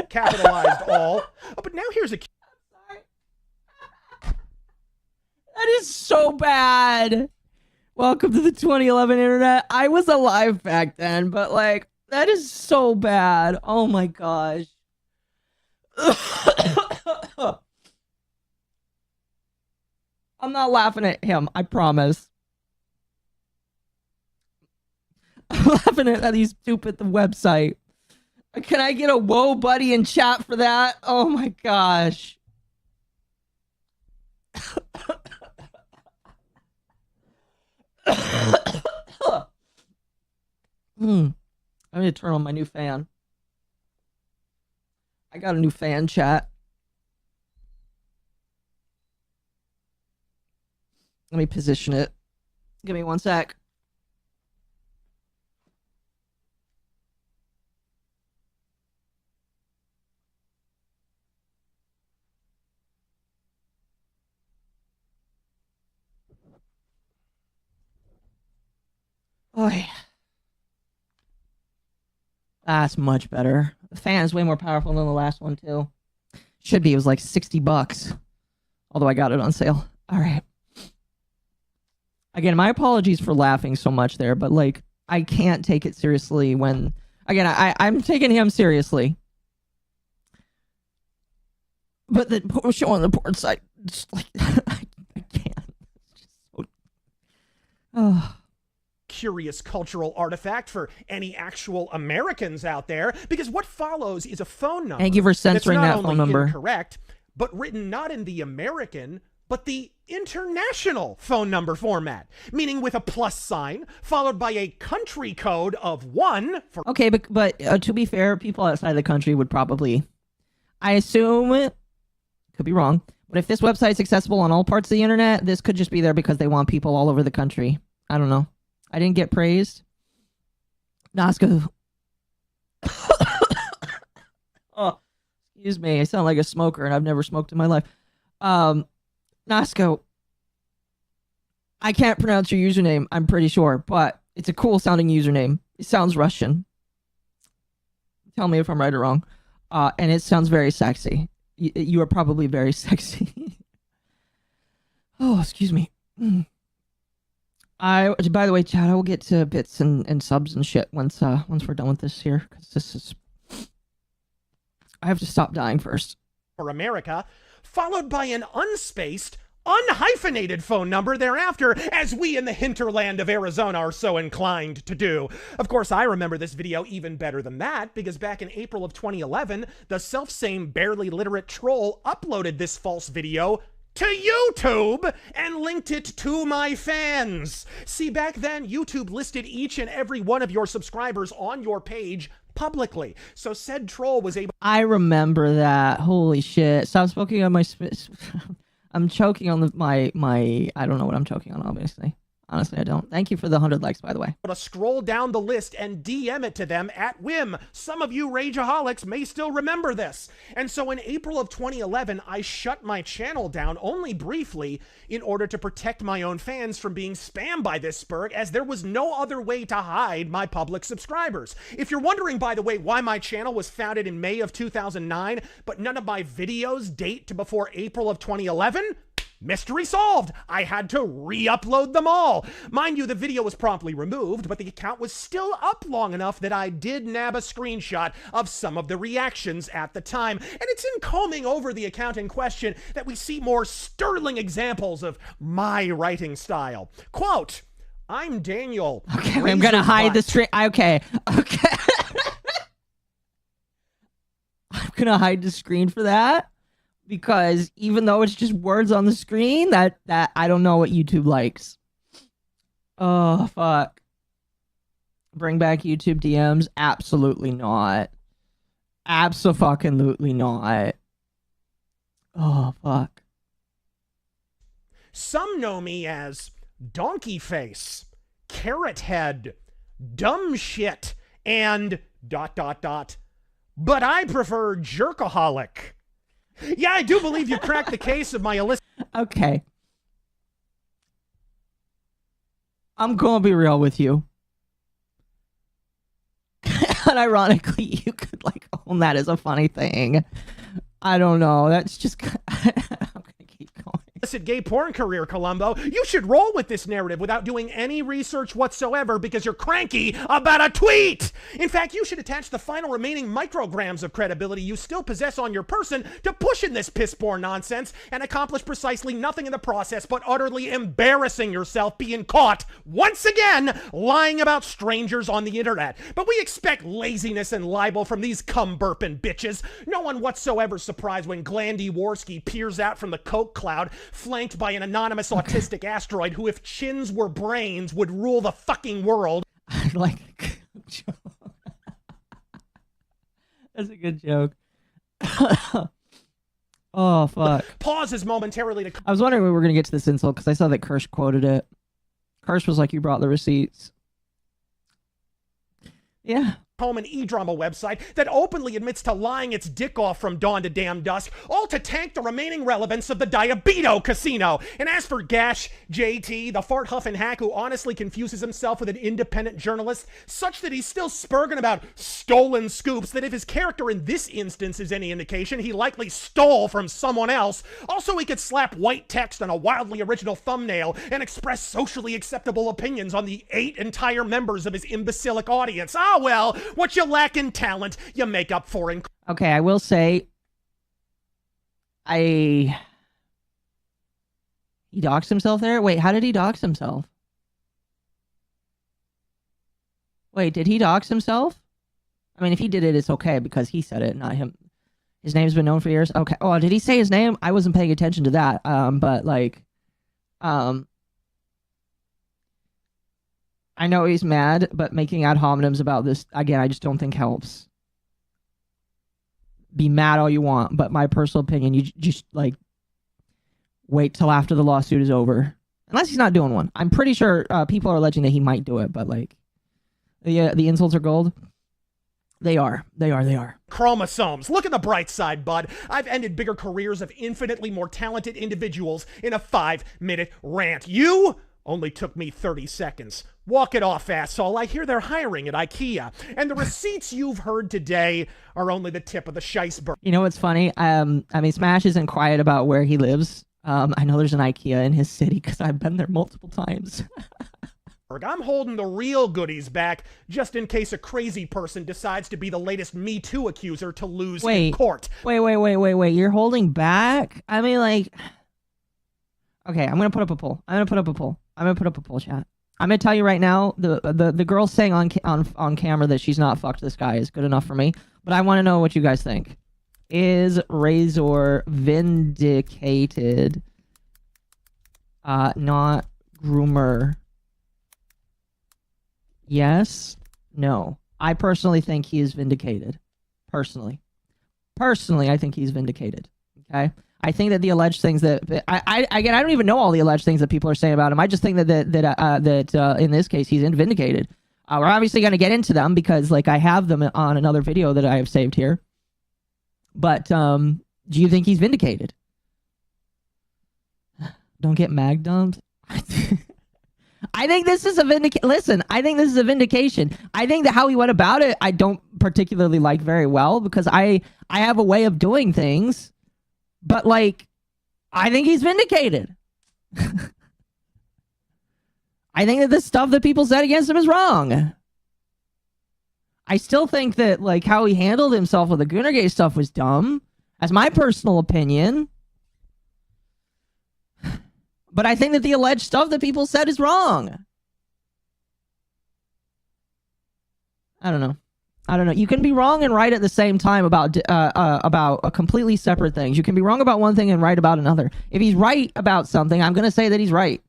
capitalized all. Oh, but now here's a... That is so bad. Welcome to the 2011 internet. I was alive back then, but like, that is so bad. Oh my gosh. I'm not laughing at him, I promise. I'm laughing at these stupid the website. Can I get a whoa buddy in chat for that? Oh my gosh. I'm gonna turn on my new fan. I got a new fan chat. Let me position it. Give me one sec. Oh, yeah. That's much better. The fan is way more powerful than the last one, too. Should be. It was like $60. Although I got it on sale. All right. Again, my apologies for laughing so much there, but like, I can't take it seriously when... Again, I'm taking him seriously. But the show on the porn site, just like, I can't. It's just so... Oh... Curious cultural artifact for any actual Americans out there, because what follows is a phone number. Thank you for censoring that phone number. Incorrect, but written not in the American, but the international phone number format, meaning with a plus sign followed by a country code of 1 for... Okay, but to be fair, people outside the country would probably... I assume... Could be wrong. But if this website's accessible on all parts of the internet, this could just be there because they want people all over the country. I don't know. I didn't get praised. Nasco. Oh, excuse me. I sound like a smoker, and I've never smoked in my life. Nasco. I can't pronounce your username, I'm pretty sure, but it's a cool sounding username. It sounds Russian. Tell me if I'm right or wrong. And it sounds very sexy. You are probably very sexy. Oh, excuse me. By the way, Chad, I will get to bits and subs and shit once we're done with this here, because this is... I have to stop dying first. For America, followed by an unspaced, unhyphenated phone number thereafter, as we in the hinterland of Arizona are so inclined to do. Of course, I remember this video even better than that, because back in April of 2011, the selfsame barely literate troll uploaded this false video to YouTube and linked it to my fans. See, back then, YouTube listed each and every one of your subscribers on your page publicly. So said troll was able... I remember that. Holy shit. Stop smoking on my... I'm choking on my... I don't know what I'm choking on, obviously. Honestly, I don't. Thank you for the 100 likes, by the way. To scroll down the list and DM it to them at whim. Some of you rageaholics may still remember this. And so in April of 2011, I shut my channel down only briefly in order to protect my own fans from being spammed by this spurg, as there was no other way to hide my public subscribers. If you're wondering, by the way, why my channel was founded in May of 2009, but none of my videos date to before April of 2011, mystery solved. I had to re-upload them all. Mind you, the video was promptly removed, but the account was still up long enough that I did nab a screenshot of some of the reactions at the time. And it's in combing over the account in question that we see more sterling examples of my writing style. Quote, I'm Daniel. Okay, I'm gonna hide the screen. Okay. I'm gonna hide the screen for that. Because even though it's just words on the screen, that I don't know what YouTube likes. Oh, fuck. Bring back YouTube DMs? Absolutely not. Abso-fucking-lutely not. Oh, fuck. Some know me as Donkey Face, Carrot Head, Dumb Shit, and ... But I prefer Jerkaholic. Yeah, I do believe you cracked the case of my illicit... Okay. I'm gonna be real with you. And ironically, you could, like, own that as a funny thing. I don't know. That's just... I'm gonna keep going. gay porn career, Columbo. You should roll with this narrative without doing any research whatsoever because you're cranky about a tweet. In fact, you should attach the final remaining micrograms of credibility you still possess on your person to push in this piss-poor nonsense and accomplish precisely nothing in the process but utterly embarrassing yourself being caught once again lying about strangers on the internet. But we expect laziness and libel from these cum-burping bitches. No one whatsoever surprised when Glandy Warski peers out from the coke cloud, flanked by an anonymous autistic asteroid who, if chins were brains, would rule the fucking world. I like a good joke. That's a good joke. Oh, fuck. Pauses momentarily to... I was wondering when we were going to get to this insult because I saw that Kirsch quoted it. Kirsch was like, you brought the receipts. Yeah. Home and e-drama website that openly admits to lying its dick off from dawn to damn dusk, all to tank the remaining relevance of the Diabeto Casino. And as for Gash JT, the fart huffing hack who honestly confuses himself with an independent journalist, such that he's still spurging about stolen scoops that if his character in this instance is any indication, he likely stole from someone else. Also, he could slap white text on a wildly original thumbnail and express socially acceptable opinions on the 8 entire members of his imbecilic audience. Ah, well, what you lack in talent, you make up for in... Okay, I will say... He doxed himself there? Wait, how did he dox himself? Wait, did he dox himself? I mean, if he did it, it's okay because he said it, not him. His name's been known for years? Okay. Oh, did he say his name? I wasn't paying attention to that. But, like... I know he's mad, but making ad hominems about this, again, I just don't think helps. Be mad all you want, but my personal opinion, you just, like, wait till after the lawsuit is over. Unless he's not doing one. I'm pretty sure people are alleging that he might do it, but, like, the insults are gold. They are. Chromosomes. Look at the bright side, bud. I've ended bigger careers of infinitely more talented individuals in a 5-minute rant. You only took me 30 seconds. Walk it off, asshole. I hear they're hiring at IKEA. And the receipts you've heard today are only the tip of the shiceberg. You know what's funny? I mean, Smash isn't quiet about where he lives. I know there's an IKEA in his city because I've been there multiple times. I'm holding the real goodies back just in case a crazy person decides to be the latest Me Too accuser to lose in court. Wait. You're holding back? I mean, like... Okay, I'm going to put up a poll. I'm going to put up a poll, chat. I'm going to tell you right now, the girl saying on camera that she's not fucked this guy is good enough for me. But I want to know what you guys think. Is Razor vindicated? Not groomer. Yes? No. I personally think he is vindicated. Personally, I think he's vindicated. Okay? I think that the alleged things that I don't even know all the alleged things that people are saying about him. I just think that in this case he's vindicated. We're obviously going to get into them because like I have them on another video that I have saved here. But do you think he's vindicated? Don't get mag dumped. I think this is a vindication. Listen, I think this is a vindication. I think that how he went about it, I don't particularly like very well because I have a way of doing things. But, like, I think he's vindicated. I think that the stuff that people said against him is wrong. I still think that, like, how he handled himself with the Goonergate stuff was dumb. That's my personal opinion. But I think that the alleged stuff that people said is wrong. I don't know. You can be wrong and right at the same time about completely separate things. You can be wrong about one thing and right about another. If he's right about something, I'm going to say that he's right.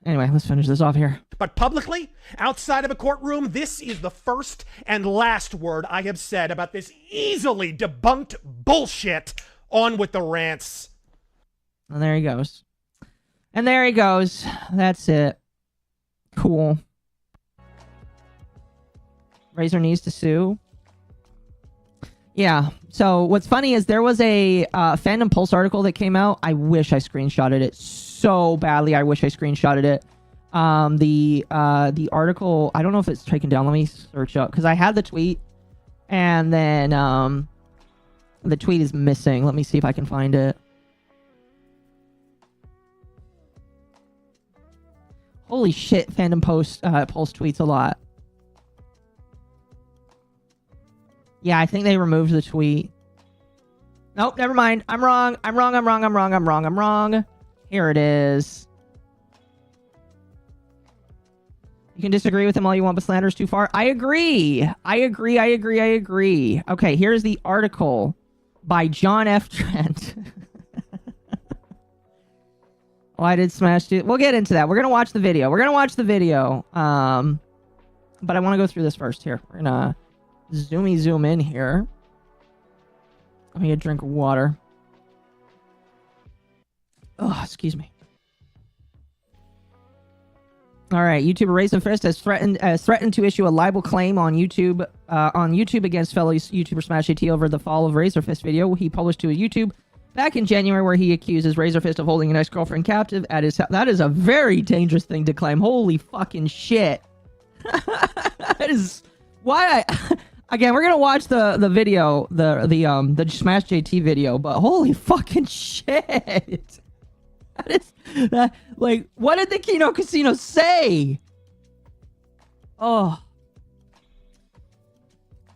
Anyway, let's finish this off here. But publicly, outside of a courtroom, this is the first and last word I have said about this easily debunked bullshit. On with the rants. And there he goes. That's it. Cool. Razor needs to sue. Yeah. So what's funny is there was a Fandom Pulse article that came out. I wish I screenshotted it so badly. The article, I don't know if it's taken down. Let me search up because I had the tweet and then the tweet is missing. Let me see if I can find it. Holy shit, fandom post pulse tweets a lot. Yeah, I think they removed the tweet. Nope, never mind. I'm wrong. I'm wrong. Here it is. You can disagree with him all you want, but slander is too far. I agree. Okay, here's the article by John F. Trent. Why did Smash do... We'll get into that. We're going to watch the video. But I want to go through this first here. We're going to zoom in here. Let me get a drink of water. Oh, excuse me. All right, YouTuber Razor Fist has threatened to issue a libel claim on YouTube against fellow YouTuber Smash AT over the Fall of Razor Fist video he published to YouTube back in January, where he accuses Razor Fist of holding an ex-girlfriend captive at his house. That is a very dangerous thing to claim. Holy fucking shit! That is why I. Again, we're gonna watch the video, the Smash JT video, but holy fucking shit! That is like, what did the Kino Casino say? Oh.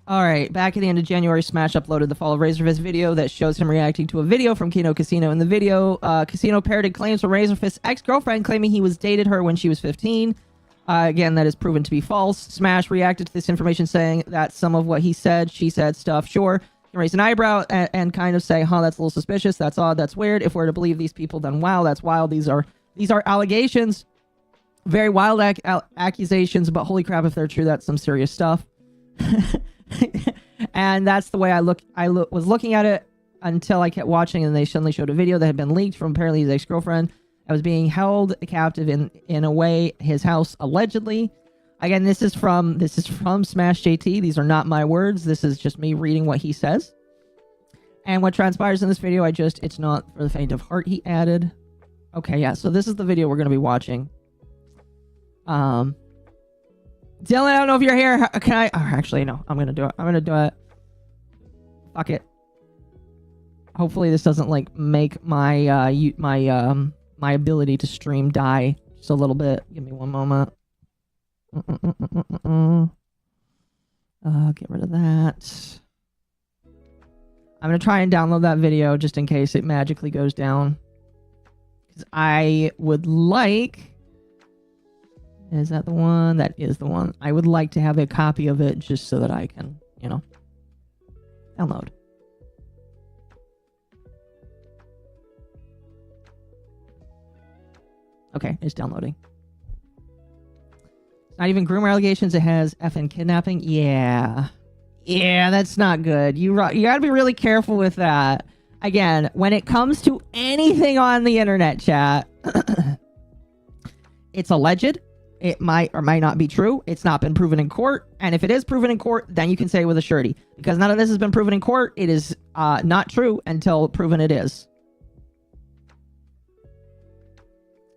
Alright, back at the end of January, Smash uploaded the Fall of Razorfist video that shows him reacting to a video from Kino Casino. In the video, Casino parroted claims from Razorfist's ex-girlfriend claiming he was dated her when she was 15. Again, that is proven to be false. Smash reacted to this information saying that some of what he said, she said stuff, sure. Raise an eyebrow and kind of say, huh, that's a little suspicious, that's odd, that's weird. If we're to believe these people, then wow, that's wild. These are allegations. Very wild accusations, but holy crap, if they're true, that's some serious stuff. And that's the way I was looking at it until I kept watching, and they suddenly showed a video that had been leaked from apparently his ex-girlfriend that was being held captive in a way his house, allegedly. Again, this is from Smash JT. These are not my words. This is just me reading what he says. And what transpires in this video, it's not for the faint of heart, he added. Okay, yeah, so this is the video we're going to be watching. Dylan, I don't know if you're here. Can I? Oh, actually, no. I'm going to do it. Fuck it. Hopefully this doesn't, like, make my my ability to stream die just a little bit. Give me one moment. Get rid of that. I'm gonna try and download that video just in case it magically goes down. Because I would like... Is that the one? That is the one. I would like to have a copy of it just so that I can, you know, download. Okay, it's downloading. Not even groomer allegations, it has FN kidnapping. Yeah, that's not good. You gotta be really careful with that. Again, when it comes to anything on the internet, chat, it's alleged. It might or might not be true. It's not been proven in court. And if it is proven in court, then you can say with a surety. Because none of this has been proven in court, it is not true until proven it is.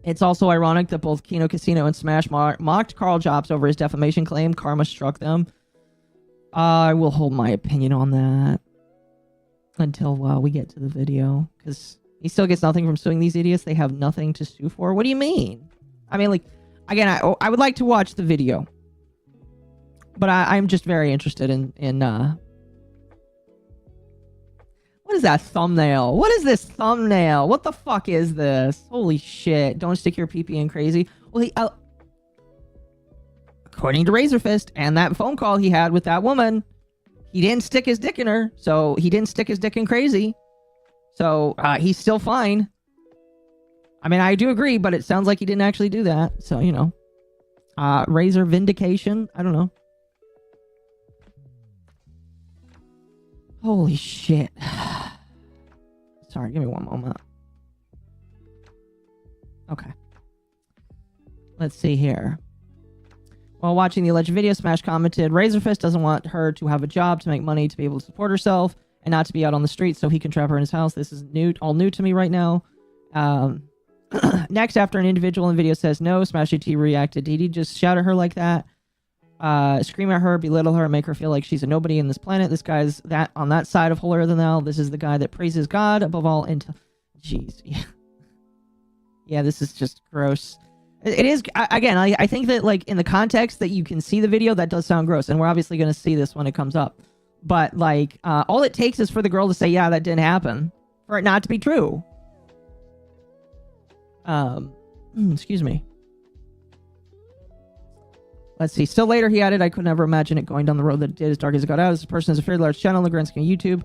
It's also ironic that both Kino Casino and Smash mocked Carl Jobs over his defamation claim. Karma struck them. I will hold my opinion on that until we get to the video. Because he still gets nothing from suing these idiots. They have nothing to sue for. What do you mean? I mean, like, again, I would like to watch the video. But I'm just very interested in what is that thumbnail? What is this thumbnail? What the fuck is this? Holy shit. Don't stick your pee-pee in crazy. Well, according to Razorfist and that phone call he had with that woman, he didn't stick his dick in her. So he didn't stick his dick in crazy. So he's still fine. I mean, I do agree, but it sounds like he didn't actually do that. So, you know. Razor Vindication. I don't know. Holy shit. Sorry, give me one moment. Okay. Let's see here. While watching the alleged video, Smash commented, Razorfist doesn't want her to have a job to make money to be able to support herself and not to be out on the streets so he can trap her in his house. This is all new to me right now. Next, after an individual in the video says no, Smash GT reacted. Did he just shout at her like that? Scream at her, belittle her, make her feel like she's a nobody in this planet. This guy's on that side of holier than thou. This is the guy that praises God above all. Jeez. Yeah, this is just gross. It is, again, I think that, like, in the context that you can see the video, that does sound gross, and we're obviously going to see this when it comes up. But, like, all it takes is for the girl to say, yeah, that didn't happen, for it not to be true. Excuse me. Let's see. Still later, he added, I could never imagine it going down the road that it did as dark as it got out. This person is a fairly large channel in the grand scheme of YouTube.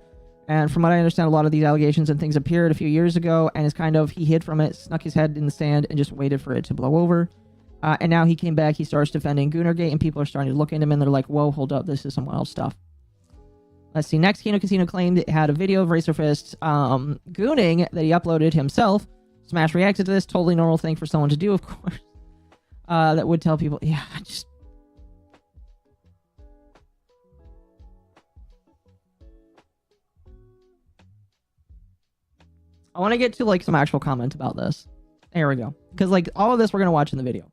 And from what I understand, a lot of these allegations and things appeared a few years ago, and he hid from it, snuck his head in the sand, and just waited for it to blow over. And now he came back, he starts defending Goonergate, and people are starting to look into him, and they're like, whoa, hold up, this is someone else stuff. Let's see, next, Kino Casino claimed it had a video of Razorfist gooning that he uploaded himself. Smash reacted to this, totally normal thing for someone to do, of course. That would tell people, yeah, just... I want to get to, like, some actual comment about this. There we go. Because, like, all of this we're going to watch in the video.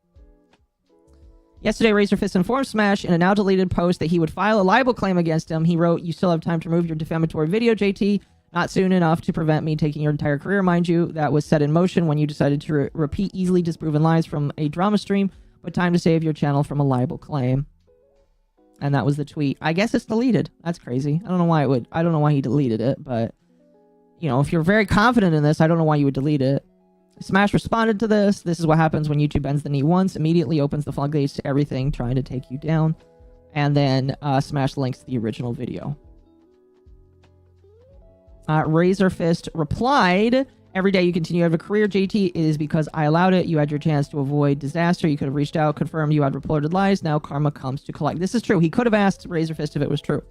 Yesterday, Razorfist informed Smash in a now-deleted post that he would file a libel claim against him. He wrote, "You still have time to remove your defamatory video, JT. Not soon enough to prevent me taking your entire career, mind you. That was set in motion when you decided to repeat easily disproven lies from a drama stream, but time to save your channel from a libel claim." And that was the tweet. I guess it's deleted. That's crazy. I don't know why he deleted it, but... You know, if you're very confident in this, I don't know why you would delete it. Smash responded to this. This is what happens when YouTube bends the knee once. Immediately opens the floodgates to everything trying to take you down. And then Smash links the original video. Razorfist replied, "Every day you continue to have a career, JT, it is because I allowed it. You had your chance to avoid disaster. You could have reached out, confirmed you had reported lies. Now karma comes to collect." This is true. He could have asked Razorfist if it was true.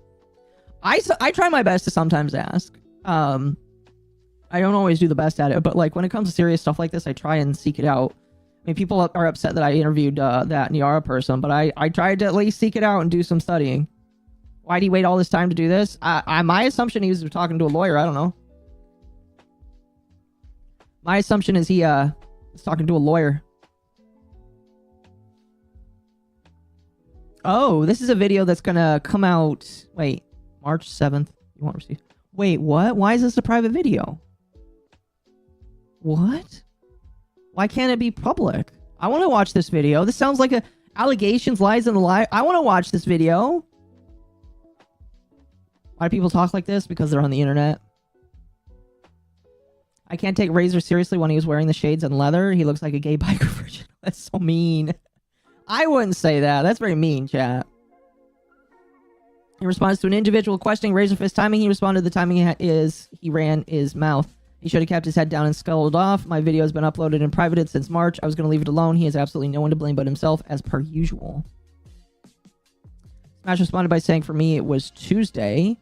I try my best to sometimes ask. I don't always do the best at it, but, like, when it comes to serious stuff like this, I try and seek it out. I mean, people are upset that I interviewed that Niara person, but I tried to at least seek it out and do some studying. Why'd he wait all this time to do this? My assumption he was talking to a lawyer. I don't know. My assumption is he was talking to a lawyer. Oh, this is a video that's gonna come out... Wait, March 7th. You won't receive... Wait, what? Why is this a private video? What? Why can't it be public? I want to watch this video. This sounds like allegations, lies, and a lie. I want to watch this video. Why do people talk like this? Because they're on the internet. I can't take Razor seriously when he was wearing the shades and leather. He looks like a gay biker version. That's so mean. I wouldn't say that. That's very mean, chat. In response to an individual questioning Razorfist timing, he responded, "The timing is he ran his mouth. He should have kept his head down and sculled off. My video has been uploaded and privated since March. I was going to leave it alone. He has absolutely no one to blame but himself, as per usual." Smash responded by saying, "For me, it was Tuesday."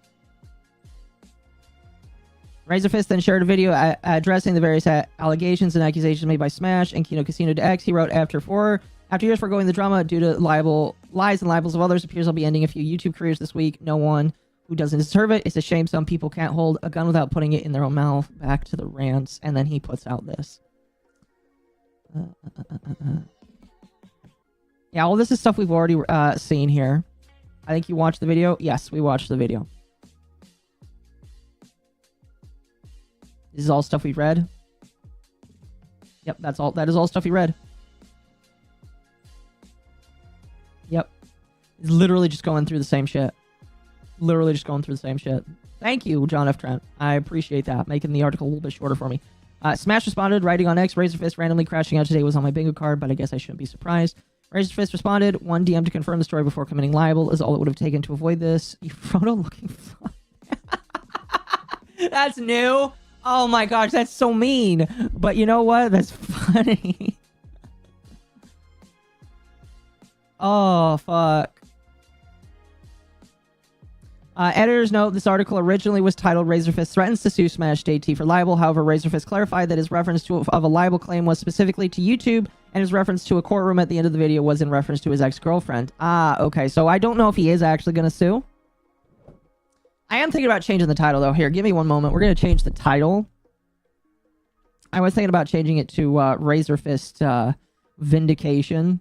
Razorfist then shared a video addressing the various allegations and accusations made by Smash and Kino Casino to X. He wrote, After years foregoing the drama due to lies and libels of others, appears I'll be ending a few YouTube careers this week. No one who doesn't deserve it. It's a shame some people can't hold a gun without putting it in their own mouth." Back to the rants. And then he puts out this. Yeah, all this is stuff we've already seen here. I think you watched the video. Yes, we watched the video. This is all stuff we've read. Yep, that is all stuff you read. Yep. It's literally just going through the same shit. Literally just going through the same shit. Thank you, John F. Trent. I appreciate that. Making the article a little bit shorter for me. Smash responded, writing on X, "Razorfist randomly crashing out today was on my bingo card, but I guess I shouldn't be surprised." Razorfist responded, "One DM to confirm the story before committing libel is all it would have taken to avoid this. You Frodo looking fun." That's new. Oh my gosh, that's so mean. But you know what? That's funny. Oh, fuck. Editor's note, this article originally was titled "Razorfist Threatens to Sue Smash JT for Libel." However, Razorfist clarified that his reference of a libel claim was specifically to YouTube, and his reference to a courtroom at the end of the video was in reference to his ex-girlfriend. Okay, so I don't know if he is actually going to sue. I am thinking about changing the title, though. Here, give me one moment. We're going to change the title. I was thinking about changing it to Razorfist Vindication.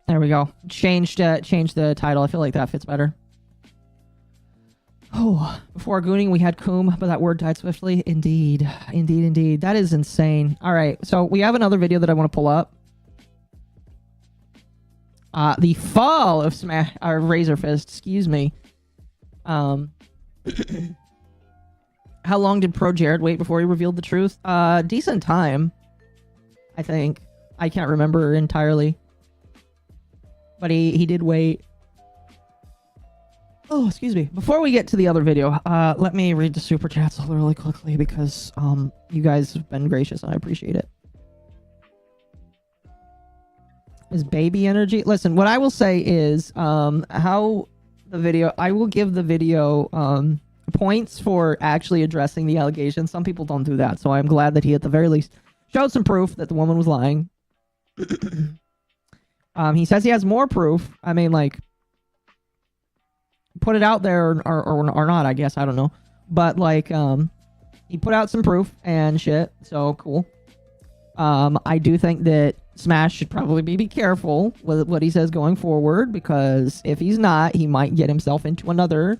There we go. Change the title. I feel like that fits better. Oh, before gooning, we had Coom, but that word died swiftly. Indeed. Indeed, indeed. That is insane. All right, so we have another video that I want to pull up. The fall of Razor Fist, excuse me. How long did Pro Jared wait before he revealed the truth? Decent time, I think. I can't remember entirely. But he did wait. Oh, excuse me. Before we get to the other video, let me read the super chats really quickly because you guys have been gracious and I appreciate it. Is baby energy? Listen, what I will say is how the video... I will give the video points for actually addressing the allegations. Some people don't do that, so I'm glad that he at the very least showed some proof that the woman was lying. He says he has more proof. I mean, like... put it out there or not, I guess. I don't know. But, like, he put out some proof and shit. So, cool. I do think that Smash should probably be careful with what he says going forward, because if he's not, he might get himself into another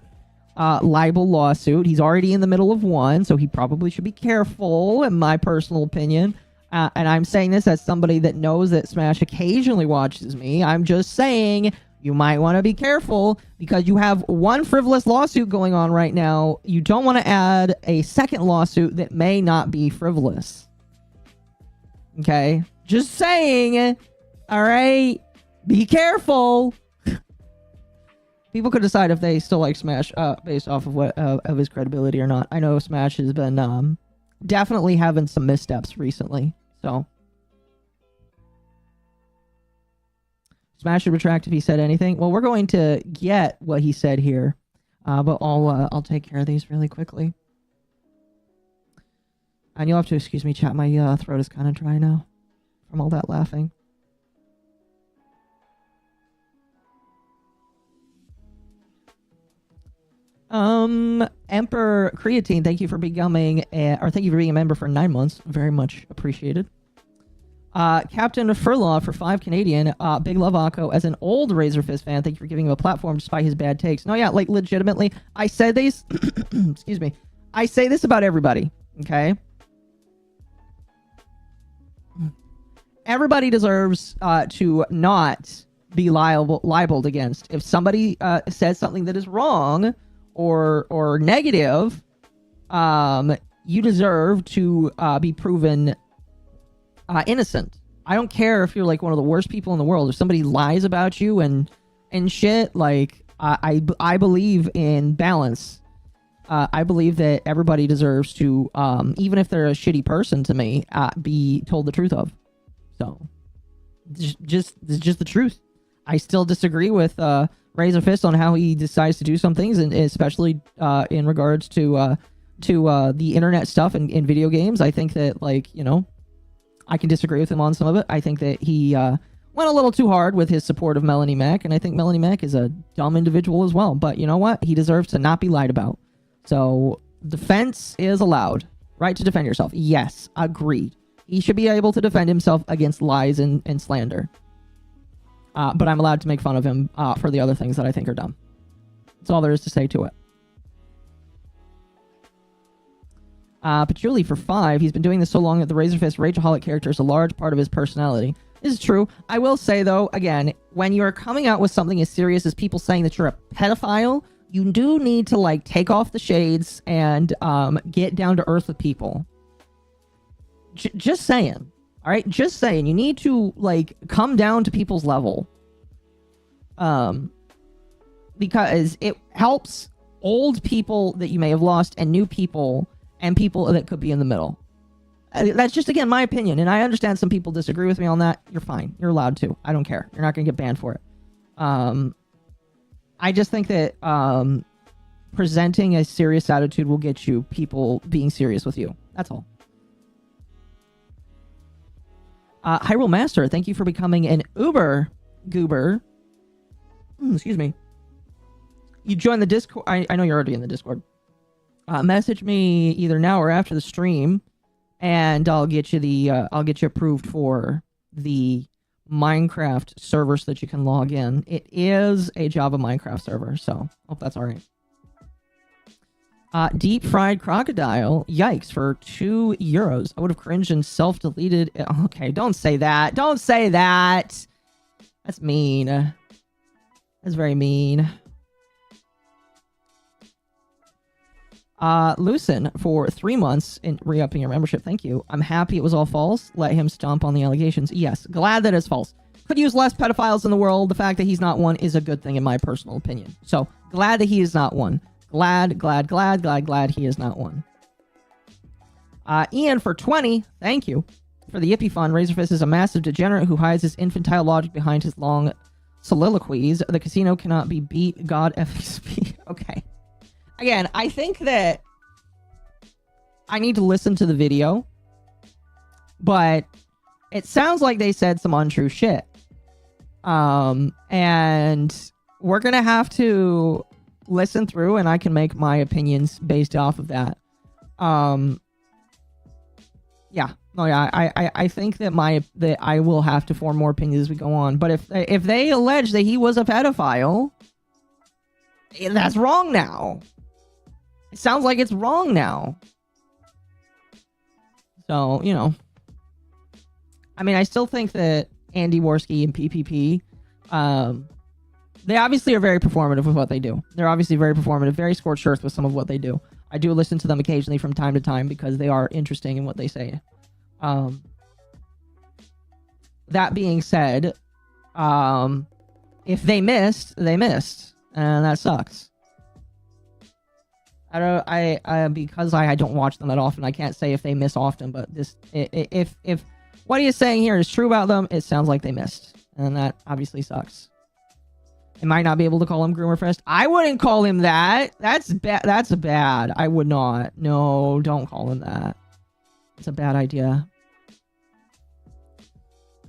libel lawsuit. He's already in the middle of one, so he probably should be careful, in my personal opinion. And I'm saying this as somebody that knows that Smash occasionally watches me. I'm just saying... you might want to be careful because you have one frivolous lawsuit going on right now. You don't want to add a second lawsuit that may not be frivolous. Okay? Just saying. All right? Be careful. People could decide if they still like Smash based off of what of his credibility or not. I know Smash has been definitely having some missteps recently. So... Smash should retract if he said anything. Well, we're going to get what he said here, but I'll take care of these really quickly. And you'll have to excuse me, chat. My throat is kind of dry now from all that laughing. Emperor Creatine, thank you for becoming, thank you for being a member for 9 months. Very much appreciated. Captain Furlaw for 5 Canadian. Big love Occo. As an old Razor Fist fan, thank you for giving him a platform despite his bad takes. No, yeah, like legitimately, I said these. Excuse me. I say this about everybody. Okay. Everybody deserves to not be libeled against. If somebody says something that is wrong or negative, you deserve to be proven innocent. I don't care if you're like one of the worst people in the world. If somebody lies about you and shit, like I believe in balance. I believe that everybody deserves to, even if they're a shitty person to me, be told the truth of. So, just the truth. I still disagree with Razor Fist on how he decides to do some things, and especially in regards to the internet stuff and video games. I think that, like, you know, I can disagree with him on some of it. I think that he went a little too hard with his support of Melanie Mac, and I think Melanie Mac is a dumb individual as well. But you know what? He deserves to not be lied about. So, defense is allowed. Right to defend yourself. Yes, agreed. He should be able to defend himself against lies and slander. But I'm allowed to make fun of him for the other things that I think are dumb. That's all there is to say to it. Patchouli for 5. He's been doing this so long that the Razor Fist Rageaholic character is a large part of his personality. This is true. I will say, though, again, when you're coming out with something as serious as people saying that you're a pedophile, you do need to, like, take off the shades and get down to earth with people. Just saying. All right? Just saying. You need to, like, come down to people's level. Because it helps old people that you may have lost and new people and people that could be in the middle. That's just, again, my opinion, and I understand some people disagree with me on that. You're fine. You're allowed to. I don't care. You're not going to get banned for it. I just think that presenting a serious attitude will get you people being serious with you. That's all. Hyrule Master, thank you for becoming an Uber Goober. Excuse me. You joined the Discord. I know you're already in the Discord. Message me either now or after the stream, and I'll get you the I'll get you approved for the Minecraft server so that you can log in. It is a Java Minecraft server, so hope that's all right. Deep fried crocodile. Yikes, for €2. I would have cringed and self-deleted. Okay, don't say that. Don't say that. That's mean. That's very mean. Lucen for 3 months in re-upping your membership. Thank you. I'm happy it was all false. Let him stomp on the allegations. Yes, glad that it's false. Could use less pedophiles in the world. The fact that he's not one is a good thing in my personal opinion. So, glad that he is not one. Glad he is not one. Ian for 20. Thank you for the Yippee Fund. Razorfist is a massive degenerate who hides his infantile logic behind his long soliloquies. The casino cannot be beat. God FXP. Okay. Again, I think that I need to listen to the video, but it sounds like they said some untrue shit. And we're going to have to listen through and I can make my opinions based off of that. Yeah. Oh yeah, I think that that I will have to form more opinions as we go on. But if they allege that he was a pedophile, that's wrong now. It sounds like it's wrong now. So, you know. I mean, I still think that Andy Worski and PPP, they obviously are very performative with what they do. They're obviously very performative, very scorched earth with some of what they do. I do listen to them occasionally from time to time because they are interesting in what they say. That being said, if they missed, they missed. And that sucks. Because I don't watch them that often, I can't say if they miss often, but if what he is saying here is true about them, it sounds like they missed. And that obviously sucks. I might not be able to call him Groomerfest. I wouldn't call him that. That's bad. I would not. No, don't call him that. It's a bad idea.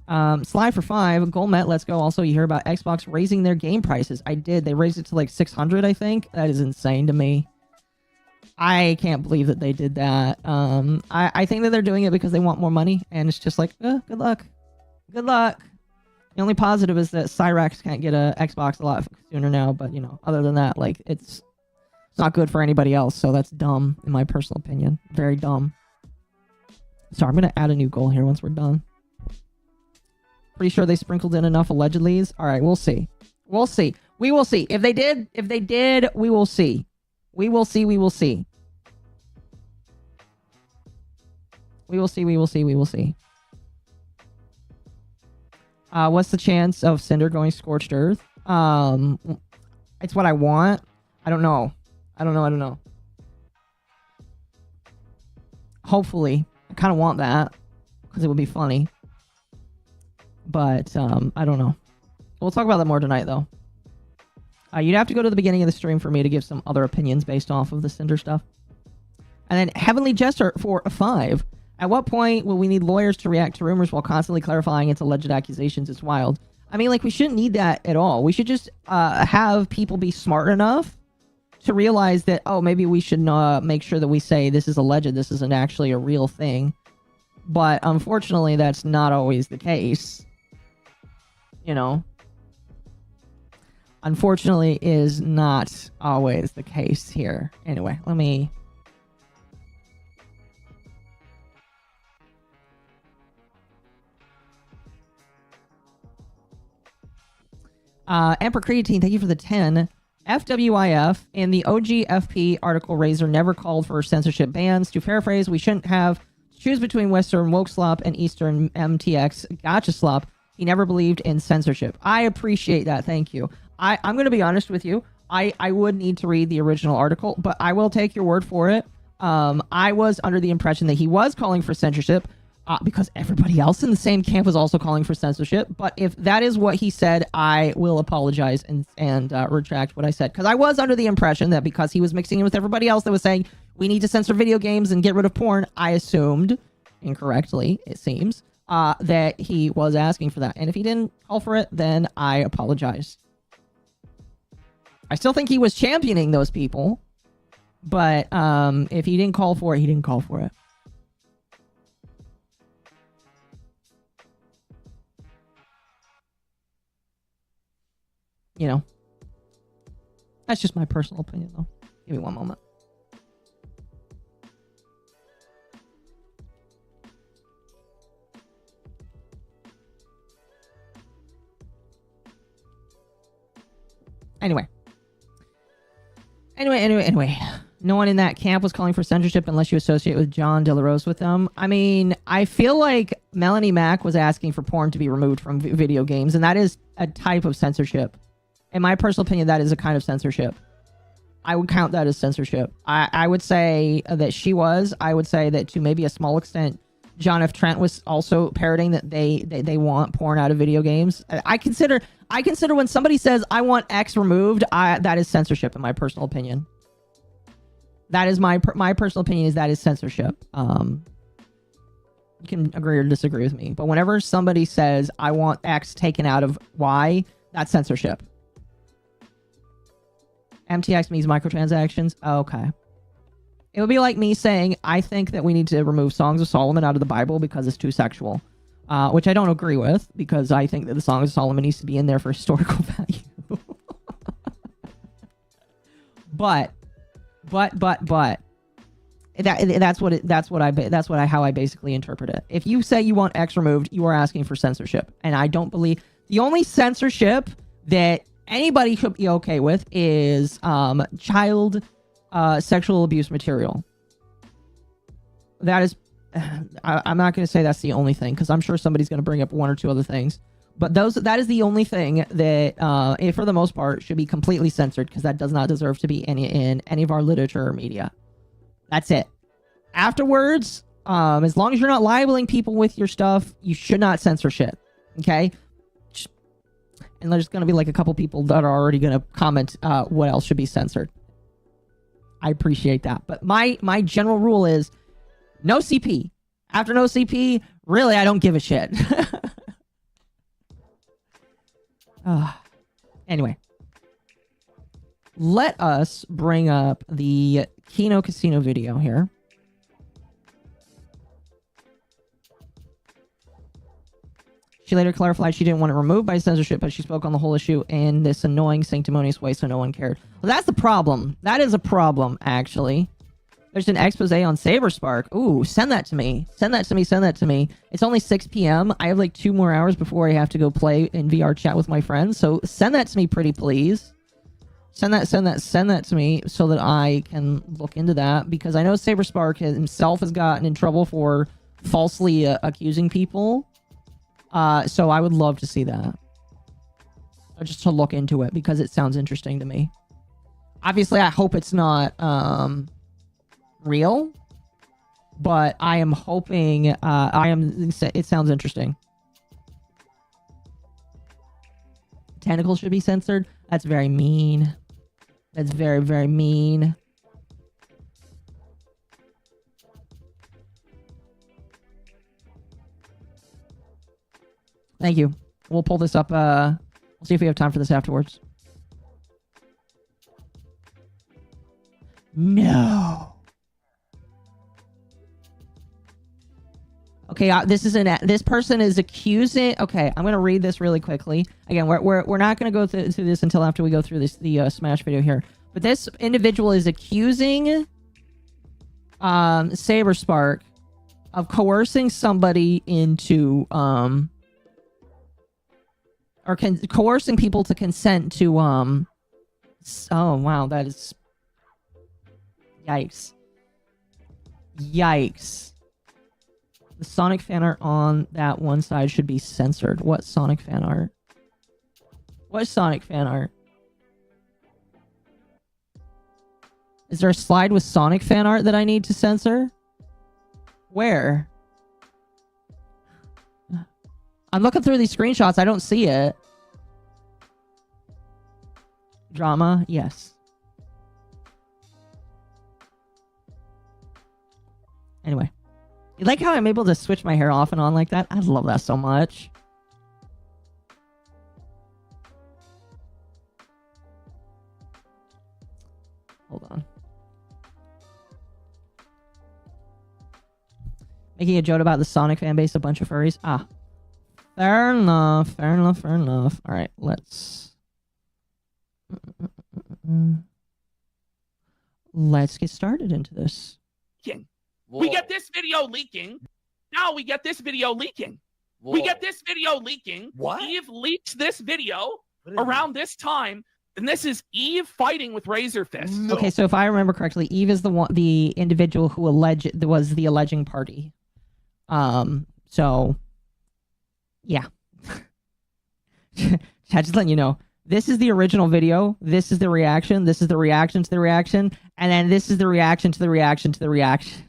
Sly for 5. Golmet, let's go. Also, you hear about Xbox raising their game prices. I did. They raised it to like 600, I think. That is insane to me. I can't believe that they did that. I think that they're doing it because they want more money, and it's just like, good luck. Good luck. The only positive is that Cyrax can't get a Xbox a lot sooner now, but, you know, other than that, like, it's not good for anybody else, so that's dumb, in my personal opinion. Very dumb. So I'm going to add a new goal here once we're done. Pretty sure they sprinkled in enough allegedlys. All right, we'll see. We'll see. We will see. If they did, we will see. We will see. We will see. We will see. We will see. We will see. What's the chance of Cinder going scorched earth? It's what I want. I don't know. I don't know. Hopefully. I kind of want that. Because it would be funny. But, I don't know. We'll talk about that more tonight, though. You'd have to go to the beginning of the stream for me to give some other opinions based off of the Cinder stuff. And then Heavenly Jester for 5. At what point will we need lawyers to react to rumors while constantly clarifying its alleged accusations? It's wild. I mean, like, we shouldn't need that at all. We should just have people be smart enough to realize that, oh, maybe we should make sure that we say this is alleged, this isn't actually a real thing. But unfortunately, that's not always the case. You know? Unfortunately, is not always the case here. Anyway, let me... Emperor Creatine, thank you for the 10. FWIF, in the OGFP article, Razor never called for censorship bans. To paraphrase, we shouldn't have to choose between Western woke slop and Eastern MTX gotcha slop. He never believed in censorship. I appreciate that. Thank you. I'm going to be honest with you. I would need to read the original article, but I will take your word for it. I was under the impression that he was calling for censorship because everybody else in the same camp was also calling for censorship. But if that is what he said, I will apologize and retract what I said. Because I was under the impression that because he was mixing in with everybody else that was saying we need to censor video games and get rid of porn, I assumed, incorrectly, it seems, that he was asking for that. And if he didn't call for it, then I apologize. I still think he was championing those people. But if he didn't call for it, he didn't call for it. you know, that's just my personal opinion, though. Give me one moment. Anyway. No one in that camp was calling for censorship unless you associate with John De La Rose with them. I mean, I feel like Melanie Mack was asking for porn to be removed from video games, and that is a type of censorship. In my personal opinion, that is a kind of censorship. I would count that as censorship. I would say that she was. I would say that to maybe a small extent, John F. Trent was also parroting that they want porn out of video games. I consider when somebody says, I want X removed, that is censorship in my personal opinion. That is my personal opinion, is that is censorship. You can agree or disagree with me. But whenever somebody says, I want X taken out of Y, that's censorship. MTX means microtransactions. Okay. It would be like me saying, I think that we need to remove Songs of Solomon out of the Bible because it's too sexual. Which I don't agree with, because I think that the Song of Solomon needs to be in there for historical value. But how I basically interpret it. If you say you want X removed, you are asking for censorship. And I don't believe the only censorship that anybody should be okay with is child sexual abuse material. That is, I'm not going to say that's the only thing, because I'm sure somebody's going to bring up one or two other things. But that is the only thing that, for the most part, should be completely censored, because that does not deserve to be in any of our literature or media. That's it. Afterwards, as long as you're not libeling people with your stuff, you should not censor shit. Okay? And there's going to be like a couple people that are already going to comment what else should be censored. I appreciate that. But my general rule is no CP. After no CP, really, I don't give a shit. Anyway. Let us bring up the Kino Casino video here. She later clarified she didn't want it removed by censorship, but she spoke on the whole issue in this annoying, sanctimonious way, so no one cared. Well, that's the problem. That is a problem, actually. There's an expose on Saberspark. Ooh, send that to me. Send that to me. Send that to me. It's only 6 p.m. I have like 2 more hours before I have to go play in VR chat with my friends, so send that to me, pretty please. Send that to me so that I can look into that, because I know Saberspark himself has gotten in trouble for falsely accusing people. So I would love to see that. Or just to look into it, because it sounds interesting to me. Obviously, I hope it's not real, but I am hoping it sounds interesting. Tentacles should be censored? That's very mean. That's very, very mean. Thank you. We'll pull this up. We'll see if we have time for this afterwards. No. Okay, this person is accusing. Okay, I'm gonna read this really quickly. Again, we're not gonna go through this until after we go through the Smash video here. But this individual is accusing Saberspark of coercing somebody into coercing people to consent to oh wow, that is yikes. Yikes. The Sonic fan art on that one side should be censored. What Sonic fan art? What Sonic fan art? Is there a slide with Sonic fan art that I need to censor? Where? I'm looking through these screenshots. I don't see it. Drama? Yes. Anyway. You like how I'm able to switch my hair off and on like that? I love that so much. Hold on. Making a joke about the Sonic fan base, a bunch of furries. Ah. Fair enough. Fair enough. Fair enough. Alright, let's Let's get started into this. We get this video leaking. Now we get this video leaking. We get this video leaking. What? Eve leaks this video around this time, and this is Eve fighting with Razor Fist. Okay, so if I remember correctly, Eve is the individual who was the alleging party. So yeah. Just letting you know. This is the original video. This is the reaction. This is the reaction to the reaction. And then this is the reaction to the reaction to the reaction.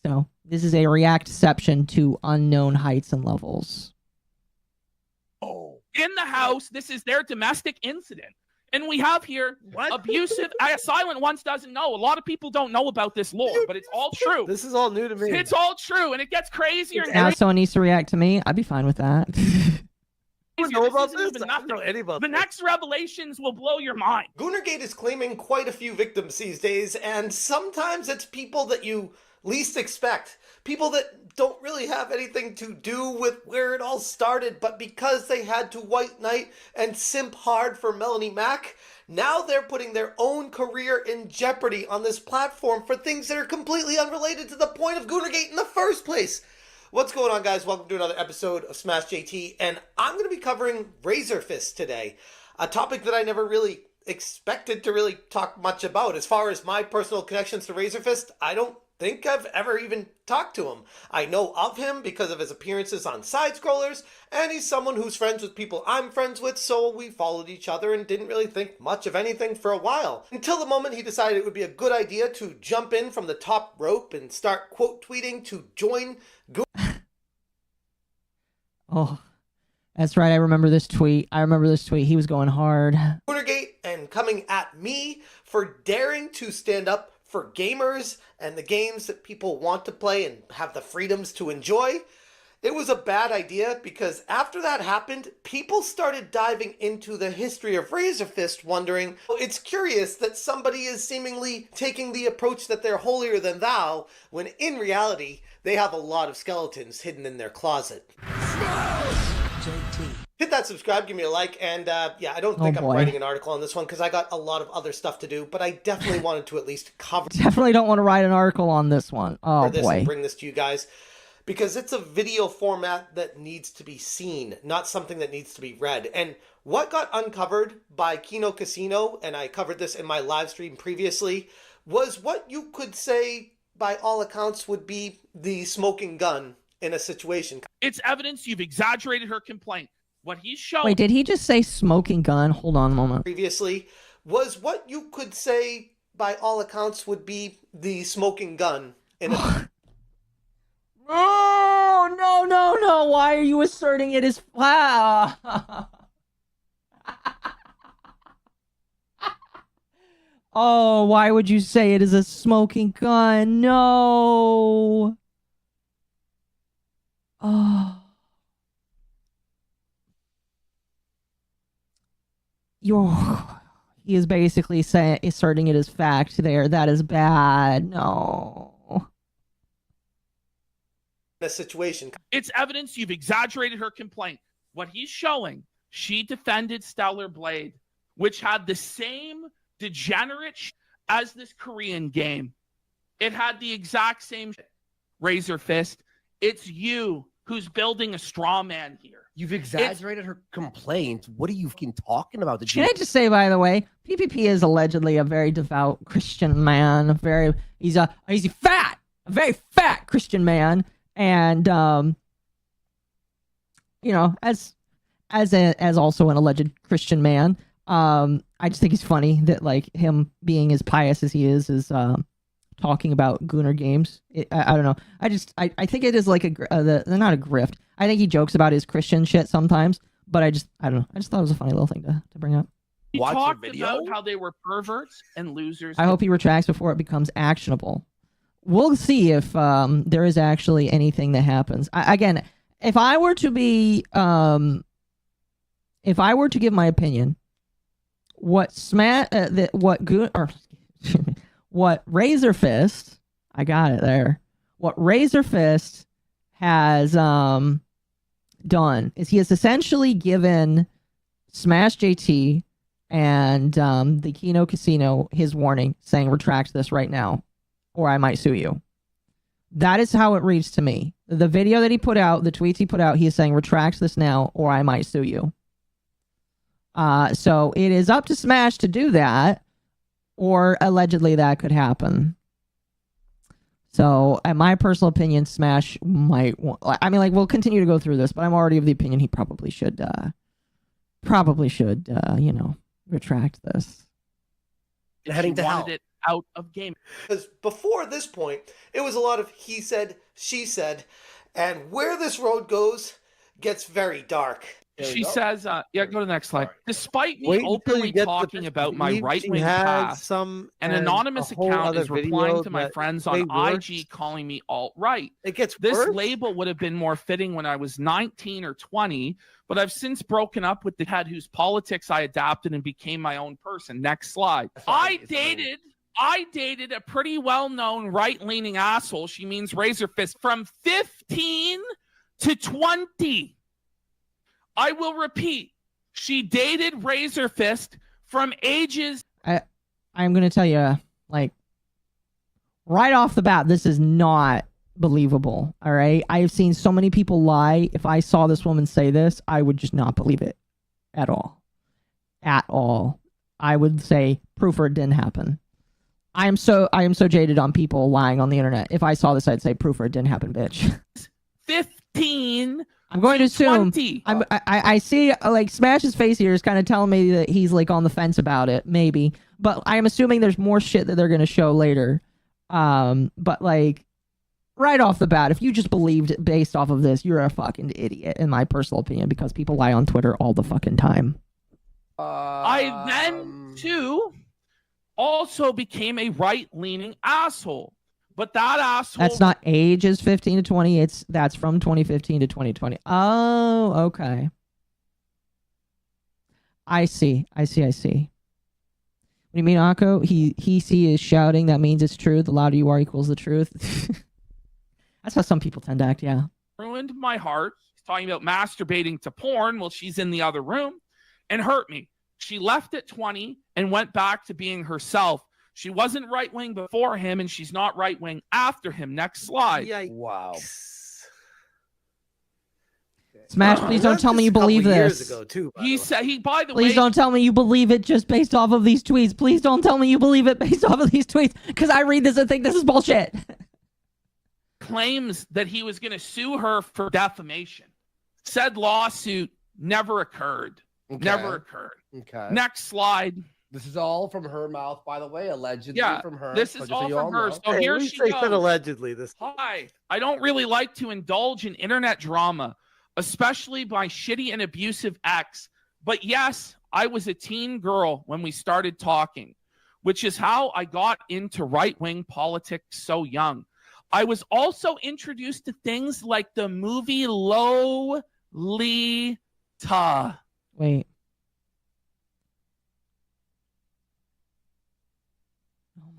So this is a reactception to unknown heights and levels. In the house, this is their domestic incident. And we have here abusive. Silent Ones doesn't know. A lot of people don't know about this lore, but it's all true. This is all new to me. It's all true, and it gets crazier. Now someone needs to react to me. I'd be fine with that. Know about this? I don't know any about the next revelations will blow your mind. Goonergate is claiming quite a few victims these days, and sometimes it's people that you least expect. People that don't really have anything to do with where it all started, but because they had to white knight and simp hard for Melanie Mack, now they're putting their own career in jeopardy on this platform for things that are completely unrelated to the point of Goonergate in the first place. What's going on, guys? Welcome to another episode of Smash JT, and I'm going to be covering Razor Fist today, a topic that I never really expected to really talk much about. As far as my personal connections to Razor Fist, I don't think I've ever even talked to him. I know of him because of his appearances on side-scrollers, and he's someone who's friends with people I'm friends with, so we followed each other and didn't really think much of anything for a while. Until the moment he decided it would be a good idea to jump in from the top rope and start quote tweeting to join Oh, that's right. I remember this tweet. He was going hard. Goonergate and coming at me for daring to stand up for gamers and the games that people want to play and have the freedoms to enjoy. It was a bad idea because after that happened, people started diving into the history of Razor Fist, wondering, it's curious that somebody is seemingly taking the approach that they're holier than thou, when in reality, they have a lot of skeletons hidden in their closet. Hit that subscribe, give me a like, and yeah, I don't think I'm writing an article on this one because I got a lot of other stuff to do, but I definitely wanted to at least cover. Definitely don't want to write an article on this one. Oh boy. And bring this to you guys because it's a video format that needs to be seen, not something that needs to be read. And what got uncovered by Kino Casino, and I covered this in my live stream previously, was what you could say by all accounts would be the smoking gun in a situation. It's evidence you've exaggerated her complaint. What he's showing. Wait, did he just say smoking gun? Hold on a moment. Previously was what you could say by all accounts would be the smoking gun in a Oh, no. Why are you asserting it as wow? Oh, why would you say it is a smoking gun? No. Oh. He is basically asserting it as fact there. That is bad. No. A situation. It's evidence you've exaggerated her complaint. What he's showing, she defended Stellar Blade, which had the same degenerate as this Korean game. It had the exact same Razor Fist. It's you who's building a straw man here. You've exaggerated her complaint. What are you fucking talking about? Can I just say, by the way, PPP is allegedly a very devout Christian man. He's a very fat Christian man, and you know, as also an alleged Christian man, I just think it's funny that like him being as pious as he is talking about Gooner games. I don't know. I think it is like not a grift. I think he jokes about his Christian shit sometimes, but I don't know. I just thought it was a funny little thing to bring up. He talked about how they were perverts and losers. I hope he retracts before it becomes actionable. We'll see if there is actually anything that happens. Again, if I were to give my opinion, what Razor Fist, I got it there. What Razor Fist has done is he has essentially given Smash JT And the Kino Casino, his warning saying, retract this right now, or I might sue you. That is how it reads to me. The video that he put out, the tweets he put out, he is saying, retract this now, or I might sue you. So it is up to Smash to do that, or allegedly that could happen. So, in my personal opinion, Smash might... I mean, like, we'll continue to go through this, but I'm already of the opinion he probably should, you know, retract this. Heading to hell. Wanted it out of game. Because before this point, it was a lot of he said, she said, and where this road goes gets very dark. She says, yeah, go to the next slide. Despite me Wait until openly you get talking the about my believe right-wing she has past, some an and anonymous a whole account other is replying video to my that friends way on worse. IG calling me alt-right. It gets This worse? label would have been more fitting when I was 19 or 20, but I've since broken up with the head whose politics I adapted and became my own person. Next slide. I dated a pretty well-known right-leaning asshole. She means razor fist from 15 to 20. I will repeat. She dated Razor Fist from ages... I'm going to tell you, like, right off the bat, this is not believable, all right? I have seen so many people lie. If I saw this woman say this, I would just not believe it at all. At all. I would say, proof or it didn't happen. I am so jaded on people lying on the internet. If I saw this, I'd say, proof or it didn't happen, bitch. 15... I'm going to assume 20. I see like Smash's face here is kind of telling me that he's like on the fence about it, maybe. But I'm assuming there's more shit that they're going to show later. But like right off the bat, if you just believed it based off of this, you're a fucking idiot, in my personal opinion, because people lie on Twitter all the fucking time. I then too also became a right-leaning asshole. But that asshole... That's not ages 15 to 20. That's from 2015 to 2020. Oh, okay. I see. What do you mean, Akko? He is shouting. That means it's true. The louder you are equals the truth. That's how some people tend to act, yeah. Ruined my heart. She's talking about masturbating to porn while she's in the other room and hurt me. She left at 20 and went back to being herself. She wasn't right-wing before him, and she's not right-wing after him. Next slide. Wow. Smash, please don't tell me you believe this. He said, by the way... Please don't tell me you believe it just based off of these tweets. Please don't tell me you believe it based off of these tweets, because I read this and think this is bullshit. Claims that he was going to sue her for defamation. Said lawsuit never occurred. Okay. Never occurred. Okay. Next slide. This is all from her mouth, by the way, allegedly from her. This is all from her. So here she goes. Allegedly, this. Hi. I don't really like to indulge in internet drama, especially my shitty and abusive ex. But yes, I was a teen girl when we started talking, which is how I got into right-wing politics so young. I was also introduced to things like the movie Lolita. Wait.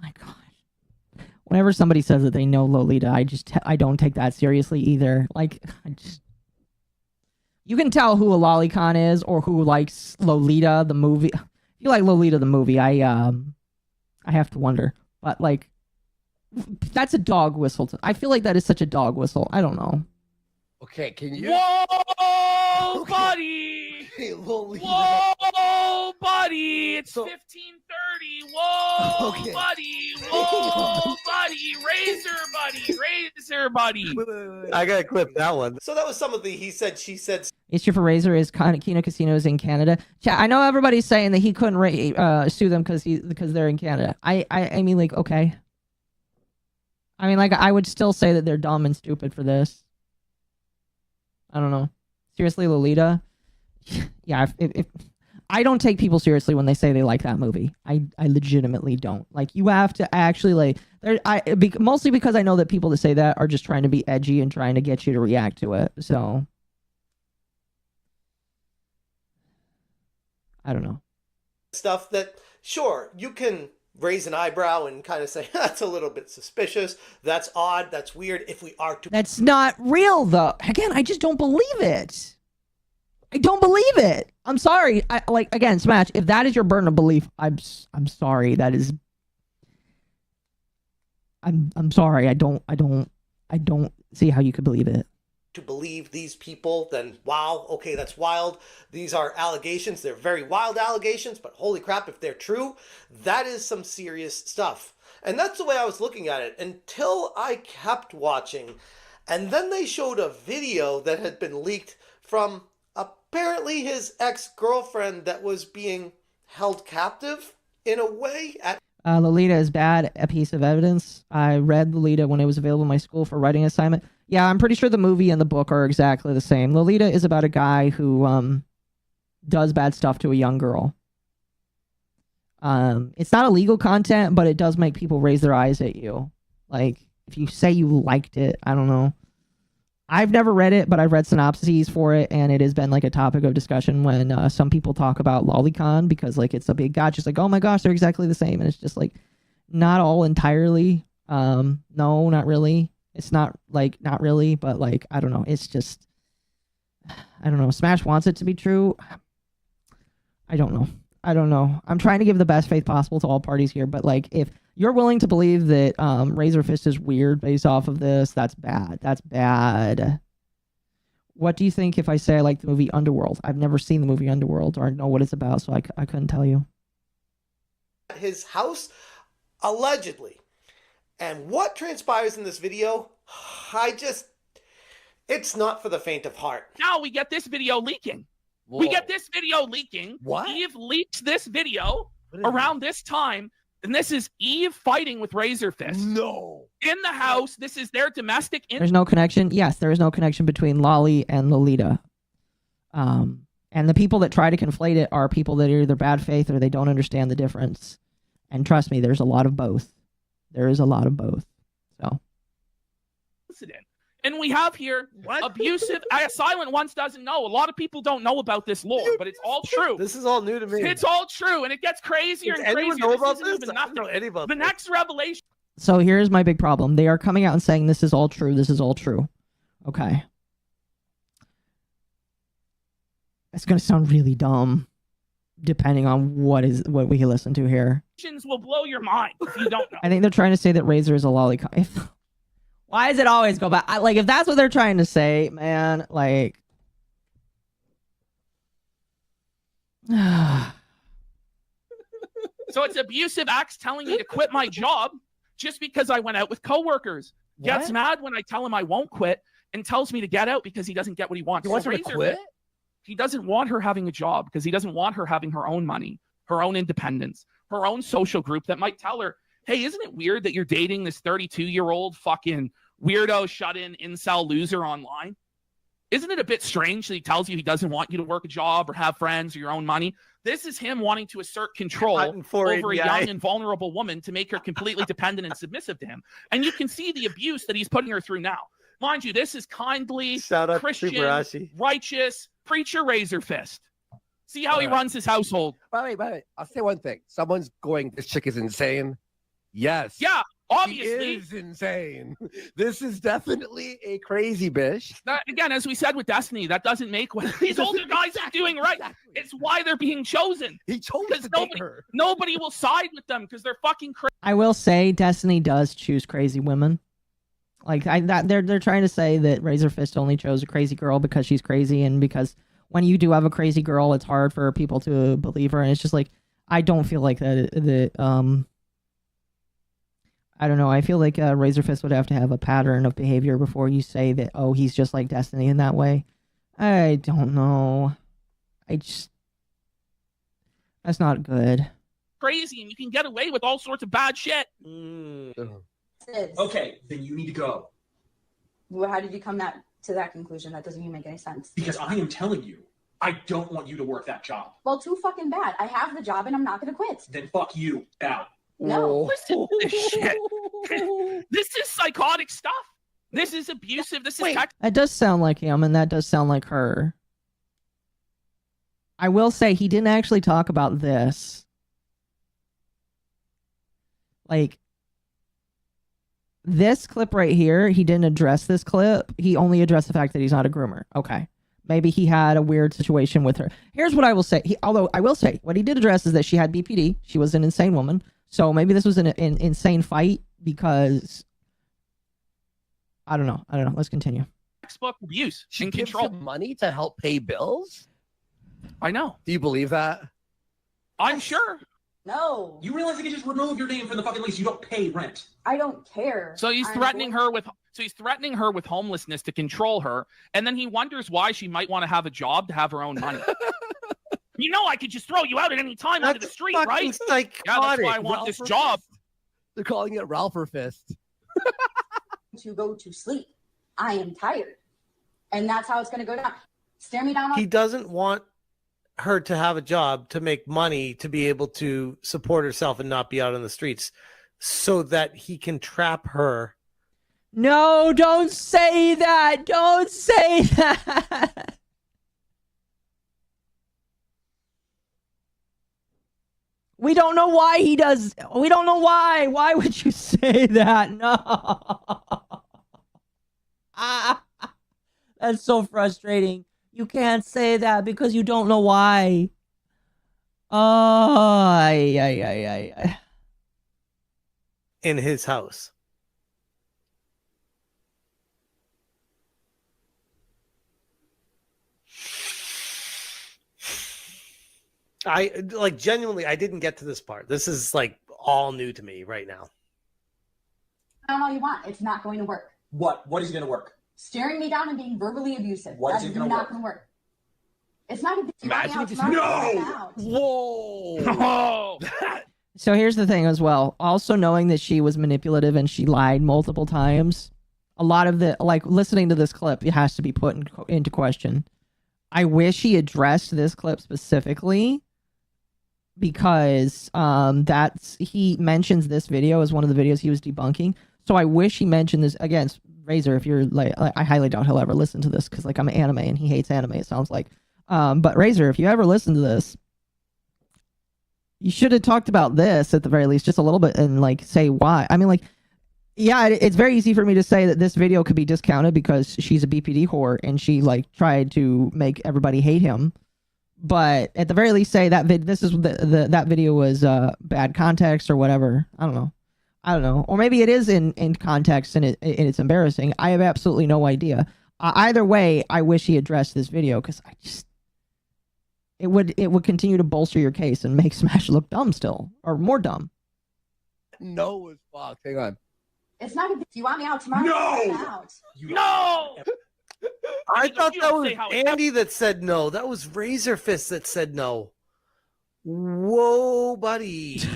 My God. Whenever somebody says that they know Lolita, I don't take that seriously either. Like, you can tell who a lolicon is or who likes Lolita the movie. If you like Lolita the movie, I have to wonder. But like, that's a dog whistle. I feel like that is such a dog whistle. I don't know. Okay, can you? Whoa, buddy! Whoa, buddy! It's 15:30. Whoa, buddy! Whoa, buddy! Razor, buddy! I gotta clip that one. So that was some of the he said, she said. Issue for Razor is Kino Casinos in Canada. I know everybody's saying that he couldn't sue them because they're in Canada. I mean, like, okay. I mean, like, I would still say that they're dumb and stupid for this. I don't know. Seriously, Lolita? Yeah, if I don't take people seriously when they say they like that movie. I legitimately don't. Like, you have to actually, like... mostly because I know that people that say that are just trying to be edgy and trying to get you to react to it. So... I don't know. Stuff that, sure, you can raise an eyebrow and kind of say, that's a little bit suspicious, that's odd, that's weird, if we are to... That's not real, though. Again, I just don't believe it. I don't believe it. I'm sorry. I like, again, Smash, if that is your burden of belief, I'm sorry. That is, I'm sorry. I don't see how you could believe it. To believe these people, then wow, okay, that's wild. These are allegations. They're very wild allegations, but holy crap, if they're true, that is some serious stuff. And that's the way I was looking at it until I kept watching. And then they showed a video that had been leaked from apparently his ex-girlfriend that was being held captive in a way at Lolita is bad, a piece of evidence. I read Lolita when it was available in my school for writing assignment. Yeah, I'm pretty sure the movie and the book are exactly the same. Lolita is about a guy who does bad stuff to a young girl. It's not illegal content, but it does make people raise their eyes at you. Like, if you say you liked it, I don't know. I've never read it, but I've read synopses for it, and it has been like a topic of discussion when some people talk about Lolicon, because like it's a big gotcha. It's like, oh my gosh, they're exactly the same, and it's just like not all entirely. No, not really. It's not really, but like I don't know. It's just I don't know. Smash wants it to be true. I don't know. I'm trying to give the best faith possible to all parties here, but like if you're willing to believe that Razor Fist is weird based off of this, that's bad. That's bad. What do you think if I say I like the movie Underworld? I've never seen the movie Underworld or know what it's about, so I couldn't tell you. his house, allegedly. And what transpires in this video, it's not for the faint of heart. Now we get this video leaking. Whoa. We get this video leaking. What? Eve leaks this video around this time. And this is Eve fighting with Razor Fist. No. In the house. This is their domestic. There's no connection. Yes, there is no connection between Lolly and Lolita. And the people that try to conflate it are people that are either bad faith or they don't understand the difference. And trust me, there's a lot of both. There is a lot of both. So. And we have here abusive. Silent Ones doesn't know. A lot of people don't know about this lore, but it's all true. This is all new to me. It's all true, and it gets crazier and crazier. Know about isn't this? even I don't know any about the this. next revelation. So here's my big problem. They are coming out and saying this is all true. This is all true. Okay. It's going to sound really dumb depending on what we listen to here. Will blow your mind if you don't know. I think they're trying to say that Razor is a lolicon. Why does it always go back? Like, if that's what they're trying to say, man, like... So it's abusive acts telling me to quit my job just because I went out with coworkers. Gets mad when I tell him I won't quit and tells me to get out because he doesn't get what he wants. He wants her to quit? He doesn't want her having a job because he doesn't want her having her own money, her own independence, her own social group that might tell her, hey, isn't it weird that you're dating this 32-year-old fucking weirdo, shut-in, incel loser online? Isn't it a bit strange that he tells you he doesn't want you to work a job or have friends or your own money? This is him wanting to assert control over a young and vulnerable woman to make her completely dependent and submissive to him. And you can see the abuse that he's putting her through now. Mind you, this is kindly, Christian, righteous, preacher Razor Fist. See how he runs his household. Wait. I'll say one thing. Someone's going, this chick is insane. Yes. Yeah, obviously. She is insane. This is definitely a crazy bitch. Again, as we said with Destiny, that doesn't make what these older guys are doing right. It's why they're being chosen. He chose to date her. Nobody will side with them because they're fucking crazy. I will say Destiny does choose crazy women. Like they're trying to say that Razor Fist only chose a crazy girl because she's crazy, and because when you do have a crazy girl, it's hard for people to believe her. And it's just like, I don't feel like that. I don't know. I feel like Razor Fist would have to have a pattern of behavior before you say that, oh, he's just like Destiny in that way. I don't know. That's not good. Crazy, and you can get away with all sorts of bad shit. Okay, then you need to go. Well, how did you come to that conclusion? That doesn't even make any sense. Because I am telling you, I don't want you to work that job. Well, too fucking bad. I have the job and I'm not going to quit. Then fuck you. Out. No. Listen to this shit. This is psychotic stuff. This is abusive. This is That does sound like him, and that does sound like her. I will say he didn't actually talk about this. Like, this clip right here, he didn't address this clip. He only addressed the fact that he's not a groomer. Okay. Maybe he had a weird situation with her. Here's what I will say. Although I will say, what he did address is that she had BPD. She was an insane woman. So maybe this was an insane fight because... I don't know. Let's continue. Textbook abuse She and gives control. him money to help pay bills? I know. Do you believe that? I'm sure. No. You realize they can just remove your name from the fucking lease. You don't pay rent. I don't care. So he's threatening her with homelessness to control her, and then he wonders why she might want to have a job to have her own money. You know, I could just throw you out at any time onto the street, right? Psychotic. Yeah, that's why I want this job. They're calling it Ralph or Fist. To go to sleep. I am tired. And that's how it's going to go down. Stare me down on... He doesn't want her to have a job to make money to be able to support herself and not be out on the streets so that he can trap her. No, don't say that. Don't say that. We don't know why he does. We don't know why. Why would you say that? No. That's so frustrating. You can't say that because you don't know why. Oh, In his house. Genuinely, I didn't get to this part. This is like all new to me right now. all you want. It's not going to work. What? What is going to work? Staring me down and being verbally abusive. What is That's it gonna not work? going to work. It's not going to Imagine out. if It's you- not No! out. Whoa! So here's the thing as well. Also knowing that she was manipulative and she lied multiple times, a lot of the, like, listening to this clip, it has to be put into question. I wish he addressed this clip specifically because he mentions this video as one of the videos he was debunking. So I wish he mentioned this again. Razor, if you're like, I highly doubt he'll ever listen to this because like I'm an anime and he hates anime. It sounds like, but Razor, if you ever listen to this, you should have talked about this at the very least, just a little bit, and like say why. I mean, like, yeah, it's very easy for me to say that this video could be discounted because she's a BPD whore and she like tried to make everybody hate him. But at the very least, say that that video was bad context or whatever. I don't know. Or maybe it is in context and it's embarrassing. I have absolutely no idea. Either way, I wish he addressed this video because it would continue to bolster your case and make Smash look dumb still, or more dumb. No as fuck. Hang on. It's not. If you want me out tomorrow, No! I'm out. No! I thought that was Andy that said no. That was Razor Fist that said no. Whoa, buddy. So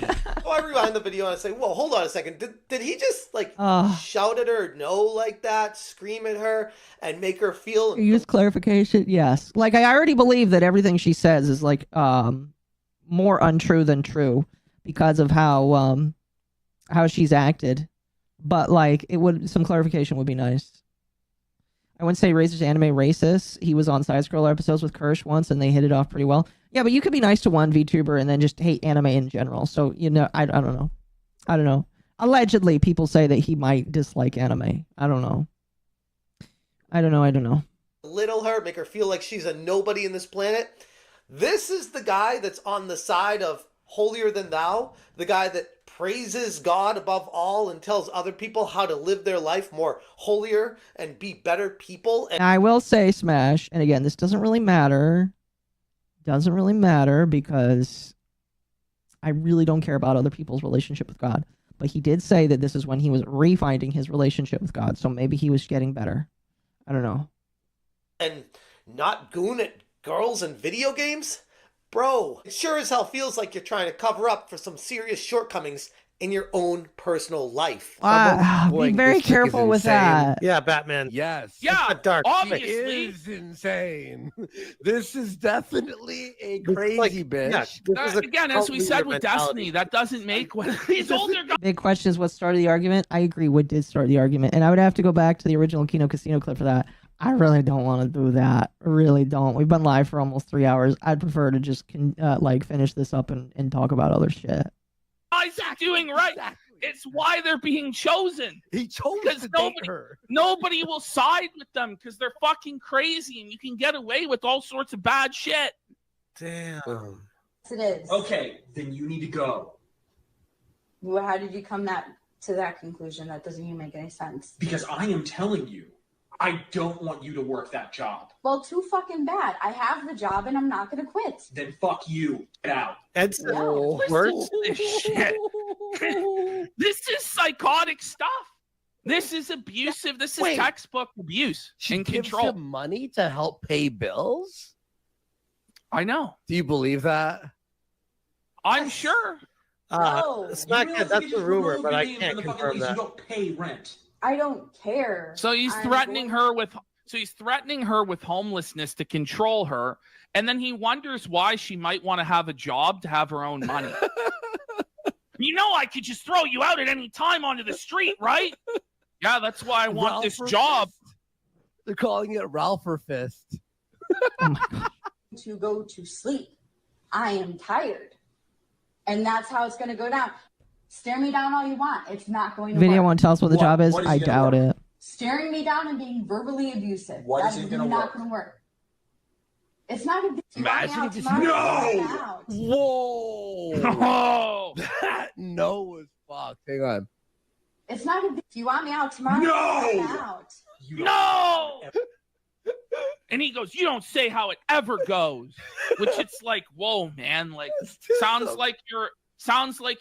I rewind the video and I say, whoa, hold on a second. Did he just like shout at her no like that, scream at her, and make her feel... Use clarification? Yes. Like, I already believe that everything she says is like more untrue than true because of how she's acted. But like, some clarification would be nice. I wouldn't say Razor's anime racist. He was on side scroller episodes with Kirsch once and they hit it off pretty well. Yeah, but you could be nice to one VTuber and then just hate anime in general. So, you know, I don't know. I don't know. Allegedly, people say that he might dislike anime. I don't know. I don't know. Belittle her, make her feel like she's a nobody in this planet. This is the guy that's on the side of holier than thou. The guy that praises God above all and tells other people how to live their life more holier and be better people. And I will say, Smash, and again, this doesn't really matter. Doesn't really matter because I really don't care about other people's relationship with God. But he did say that this is when he was refinding his relationship with God. So maybe he was getting better. I don't know. And not goon at girls and video games? Bro, it sure as hell feels like you're trying to cover up for some serious shortcomings in your own personal life. Be very careful with that. Yeah, Batman. Yes. Yeah, dark. obviously. It is insane. This is definitely a crazy bitch. Again, as we said with Destiny, that doesn't make what these older guys. Big question is what started the argument. I agree what did start the argument. And I would have to go back to the original Kino Casino clip for that. I really don't want to do that. Really don't. We've been live for almost 3 hours. I'd prefer to just like finish this up and talk about other shit. guys are doing right. It's why they're being chosen. He chose because nobody will side with them because they're fucking crazy and you can get away with all sorts of bad shit. Damn. Yes, it is. Okay, then you need to go. Well, how did you come to that conclusion? That doesn't even make any sense. Because I am telling you, I don't want you to work that job. Well, too fucking bad. I have the job and I'm not going to quit. Then fuck you. Get out. Ed's No. words. This shit. This is psychotic stuff. This is abusive. This is textbook abuse and Gives control. him money to help pay bills? I know. Do you believe that? I'm sure. Smackhead, that's a rumor, but I can't confirm that. You don't pay rent. I don't care. So he's threatening her with homelessness to control her, and then he wonders why she might want to have a job to have her own money. You know, I could just throw you out at any time onto the street, right? Yeah, that's why I want this job. They're calling it Ralpher Fist. To go to sleep. I am tired. And that's how it's going to go down. Stare me down all you want. It's not going to Video work. won't tell us what the job is. I doubt it. Staring me down and being verbally abusive. What That is it is gonna not work? going to work. It's not going to be. Imagine if No! Whoa! That no was fucked. Hang on. It's not going to be. If you want me out tomorrow, No! I'm out. No! And he goes, you don't say how it ever goes. Which it's like, whoa, man. Like, sounds like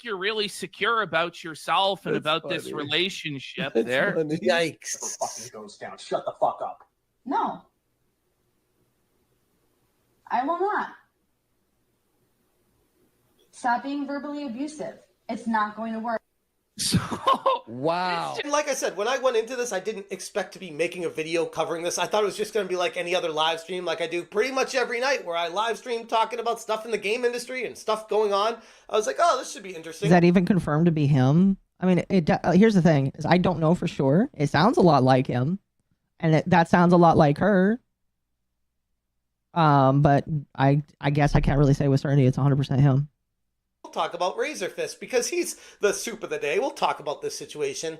you're really secure about yourself and about this relationship there. Yikes. The fucking goes down. Shut the fuck up. No. I will not. Stop being verbally abusive. It's not going to work. Wow. And like I said, when I went into this, I didn't expect to be making a video covering this. I thought it was just going to be like any other live stream like I do pretty much every night where I live stream talking about stuff in the game industry and stuff going on. I was like, oh, this should be interesting. Is that even confirmed to be him? I mean, here's the thing: is I don't know for sure. It sounds a lot like him, and that sounds a lot like her. But I guess I can't really say with certainty it's 100% him. We'll talk about Razor Fist because he's the soup of the day. We'll talk about this situation.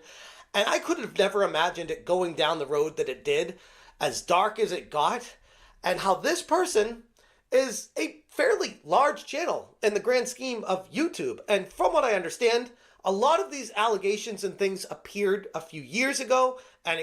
And I could have never imagined it going down the road that it did, as dark as it got, and how this person is a fairly large channel in the grand scheme of YouTube. And from what I understand, a lot of these allegations and things appeared a few years ago, and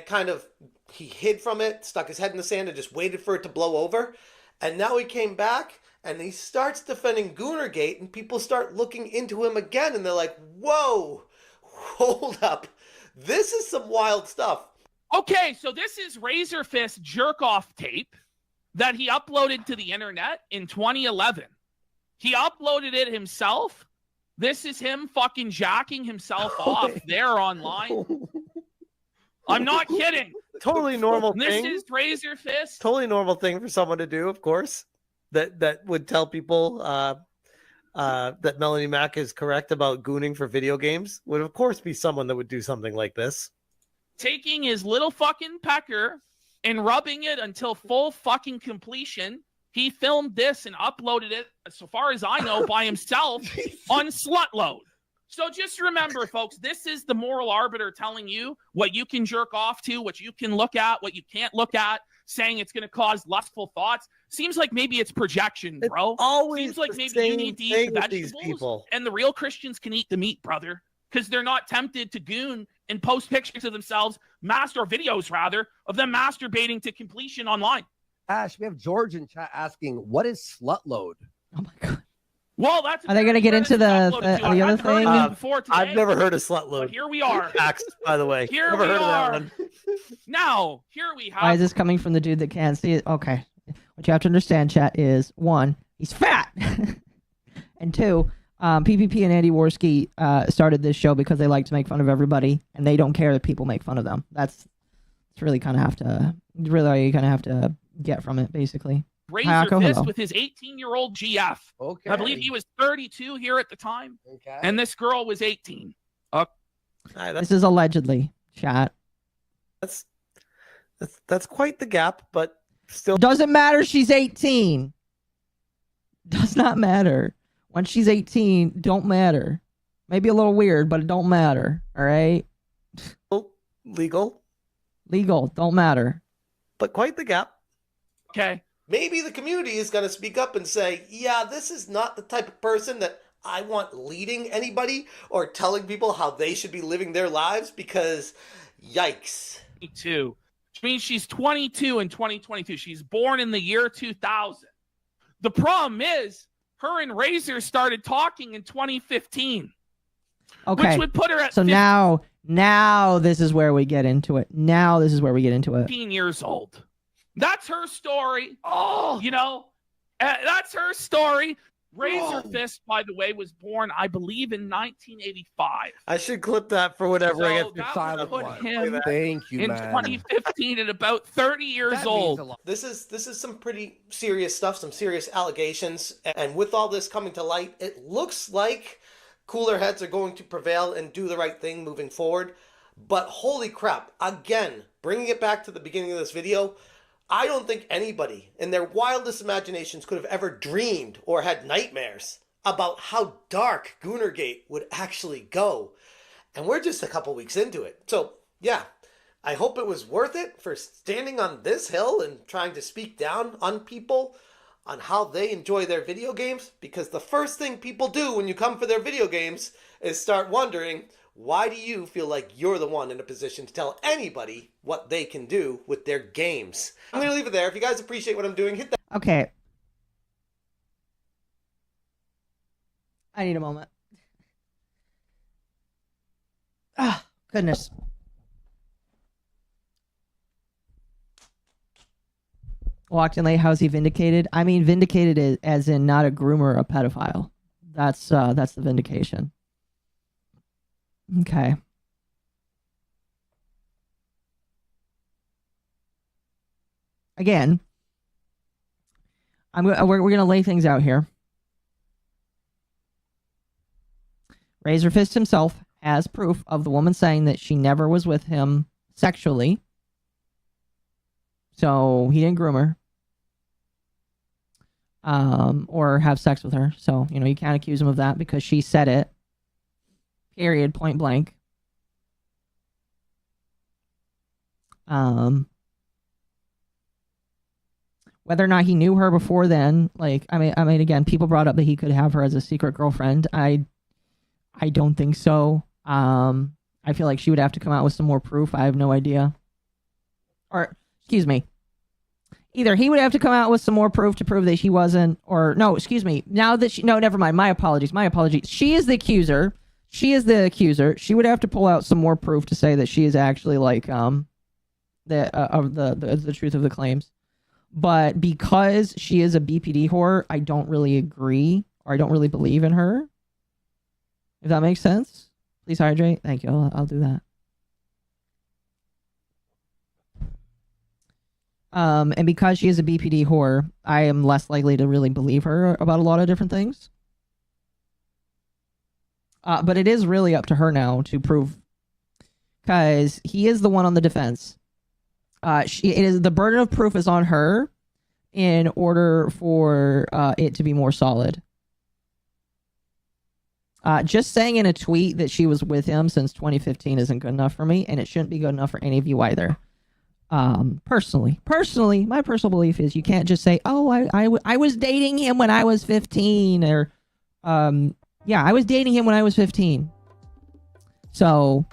he hid from it, stuck his head in the sand, and just waited for it to blow over. And now he came back, and he starts defending Goonergate, and people start looking into him again, and they're like, whoa, hold up. This is some wild stuff. Okay, so this is Razor Fist jerk-off tape that he uploaded to the internet in 2011. He uploaded it himself. This is him fucking jacking himself off there online. I'm not kidding. Totally normal thing. This is Razor Fist. Totally normal thing for someone to do, of course. That would tell people that Melanie Mack is correct about gooning for video games. Would of course be someone that would do something like this. Taking his little fucking pecker and rubbing it until full fucking completion. He filmed this and uploaded it, so far as I know, by himself on Slutload. So just remember, folks, this is the moral arbiter telling you what you can jerk off to, what you can look at, what you can't look at, saying it's going to cause lustful thoughts. Seems like maybe it's projection, bro. Seems like maybe you need to eat the vegetables and the real Christians can eat the meat, brother, because they're not tempted to goon and post pictures of themselves, videos rather, of them masturbating to completion online. Ash, we have George in chat asking, what is Slutload? Oh my god. Well, that's. Are they going to get into the other thing? I've never heard of Slutload. But here we are. By the way, Here never we heard are. of that one. Now, here we have. Why is this coming from the dude that can't see it? Okay. What you have to understand, chat, is 1, he's fat. And 2, PPP and Andy Worski started this show because they like to make fun of everybody, and they don't care that people make fun of them. That's really kind of have to get from it, basically. Razor Fist with his 18-year-old GF. Okay. I believe he was 32 here at the time. Okay. And this girl was 18. This is allegedly, chat. That's quite the gap, but still doesn't matter. She's 18. Does not matter. When she's 18, don't matter. Maybe a little weird, but it don't matter. All right. Legal. Legal. Don't matter. But quite the gap. Okay. Maybe the community is going to speak up and say, yeah, this is not the type of person that I want leading anybody or telling people how they should be living their lives because, yikes. 22. Which means she's 22 in 2022. She's born in the year 2000. The problem is, her and Razor started talking in 2015. Okay. Which would put her at so now this is where we get into it. Now this is where we get into it. 15 years old. That's her story. Oh, you know, that's her story. Razor Fist, by the way, was born, I believe, in 1985. I should clip that for whatever I So get that silent would one. put him Thank you, in man. 2015 at about 30 years old. This is some pretty serious stuff, some serious allegations. And with all this coming to light, it looks like cooler heads are going to prevail and do the right thing moving forward. But holy crap, again, bringing it back to the beginning of this video, I don't think anybody in their wildest imaginations could have ever dreamed or had nightmares about how dark Goonergate would actually go. And we're just a couple weeks into it. So, yeah, I hope it was worth it for standing on this hill and trying to speak down on people on how they enjoy their video games. Because the first thing people do when you come for their video games is start wondering, why do you feel like you're the one in a position to tell anybody what they can do with their games? I'm going to leave it there. If you guys appreciate what I'm doing, hit that. Okay. I need a moment. Ah, goodness. Walked in late. How's he vindicated? I mean, vindicated as in not a groomer, a pedophile. That's the vindication. Okay. Again, we're gonna lay things out here. Razor Fist himself has proof of the woman saying that she never was with him sexually. So he didn't groom her. Or have sex with her. So, you know, you can't accuse him of that because she said it. Period, point blank. Whether or not he knew her before then, like, I mean, again, people brought up that he could have her as a secret girlfriend. I don't think so. I feel like she would have to come out with some more proof. I have no idea. Or, excuse me. Either he would have to come out with some more proof to prove that she wasn't, or, no, excuse me. Now that no, never mind. My apologies. She is the accuser. She would have to pull out some more proof to say that she is actually like, of the truth of the claims. But because she is a BPD whore, I don't really agree, or I don't really believe in her. If that makes sense. Please hydrate. Thank you. I'll do that. And because she is a BPD whore, I am less likely to really believe her about a lot of different things. But it is really up to her now to prove, because he is the one on the defense. The burden of proof is on her in order for it to be more solid. Just saying in a tweet that she was with him since 2015 isn't good enough for me, and it shouldn't be good enough for any of you either. Personally, my personal belief is you can't just say, oh, I was dating him when I was 15, or, yeah, I was dating him when I was 15. So,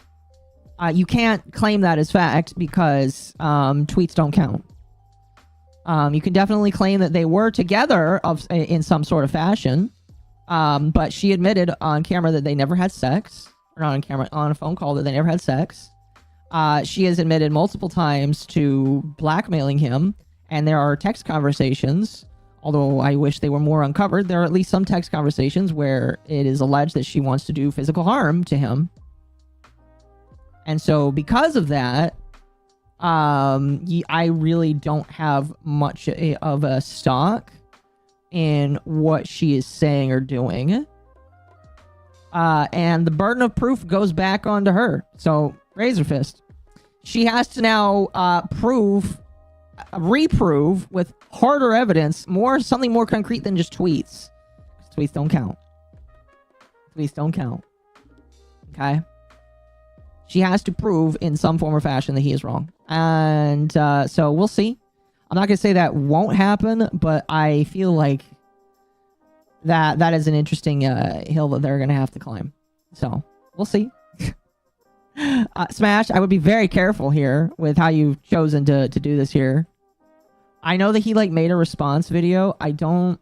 you can't claim that as fact because, tweets don't count. You can definitely claim that they were together in some sort of fashion. But she admitted on camera that they never had sex, or not on camera, on a phone call that they never had sex. She has admitted multiple times to blackmailing him, and there are text conversations, although I wish they were more uncovered. There are at least some text conversations where it is alleged that she wants to do physical harm to him. And so because of that, I really don't have much of a stock in what she is saying or doing. And the burden of proof goes back onto her. So, Razor Fist. She has to now reprove with harder evidence, something more concrete than just tweets. Tweets don't count. Tweets don't count. Okay? She has to prove in some form or fashion that he is wrong. And so we'll see. I'm not going to say that won't happen, but I feel like that is an interesting hill that they're going to have to climb. So we'll see. Smash, I would be very careful here with how you've chosen to do this here. I know that he like made a response video. I don't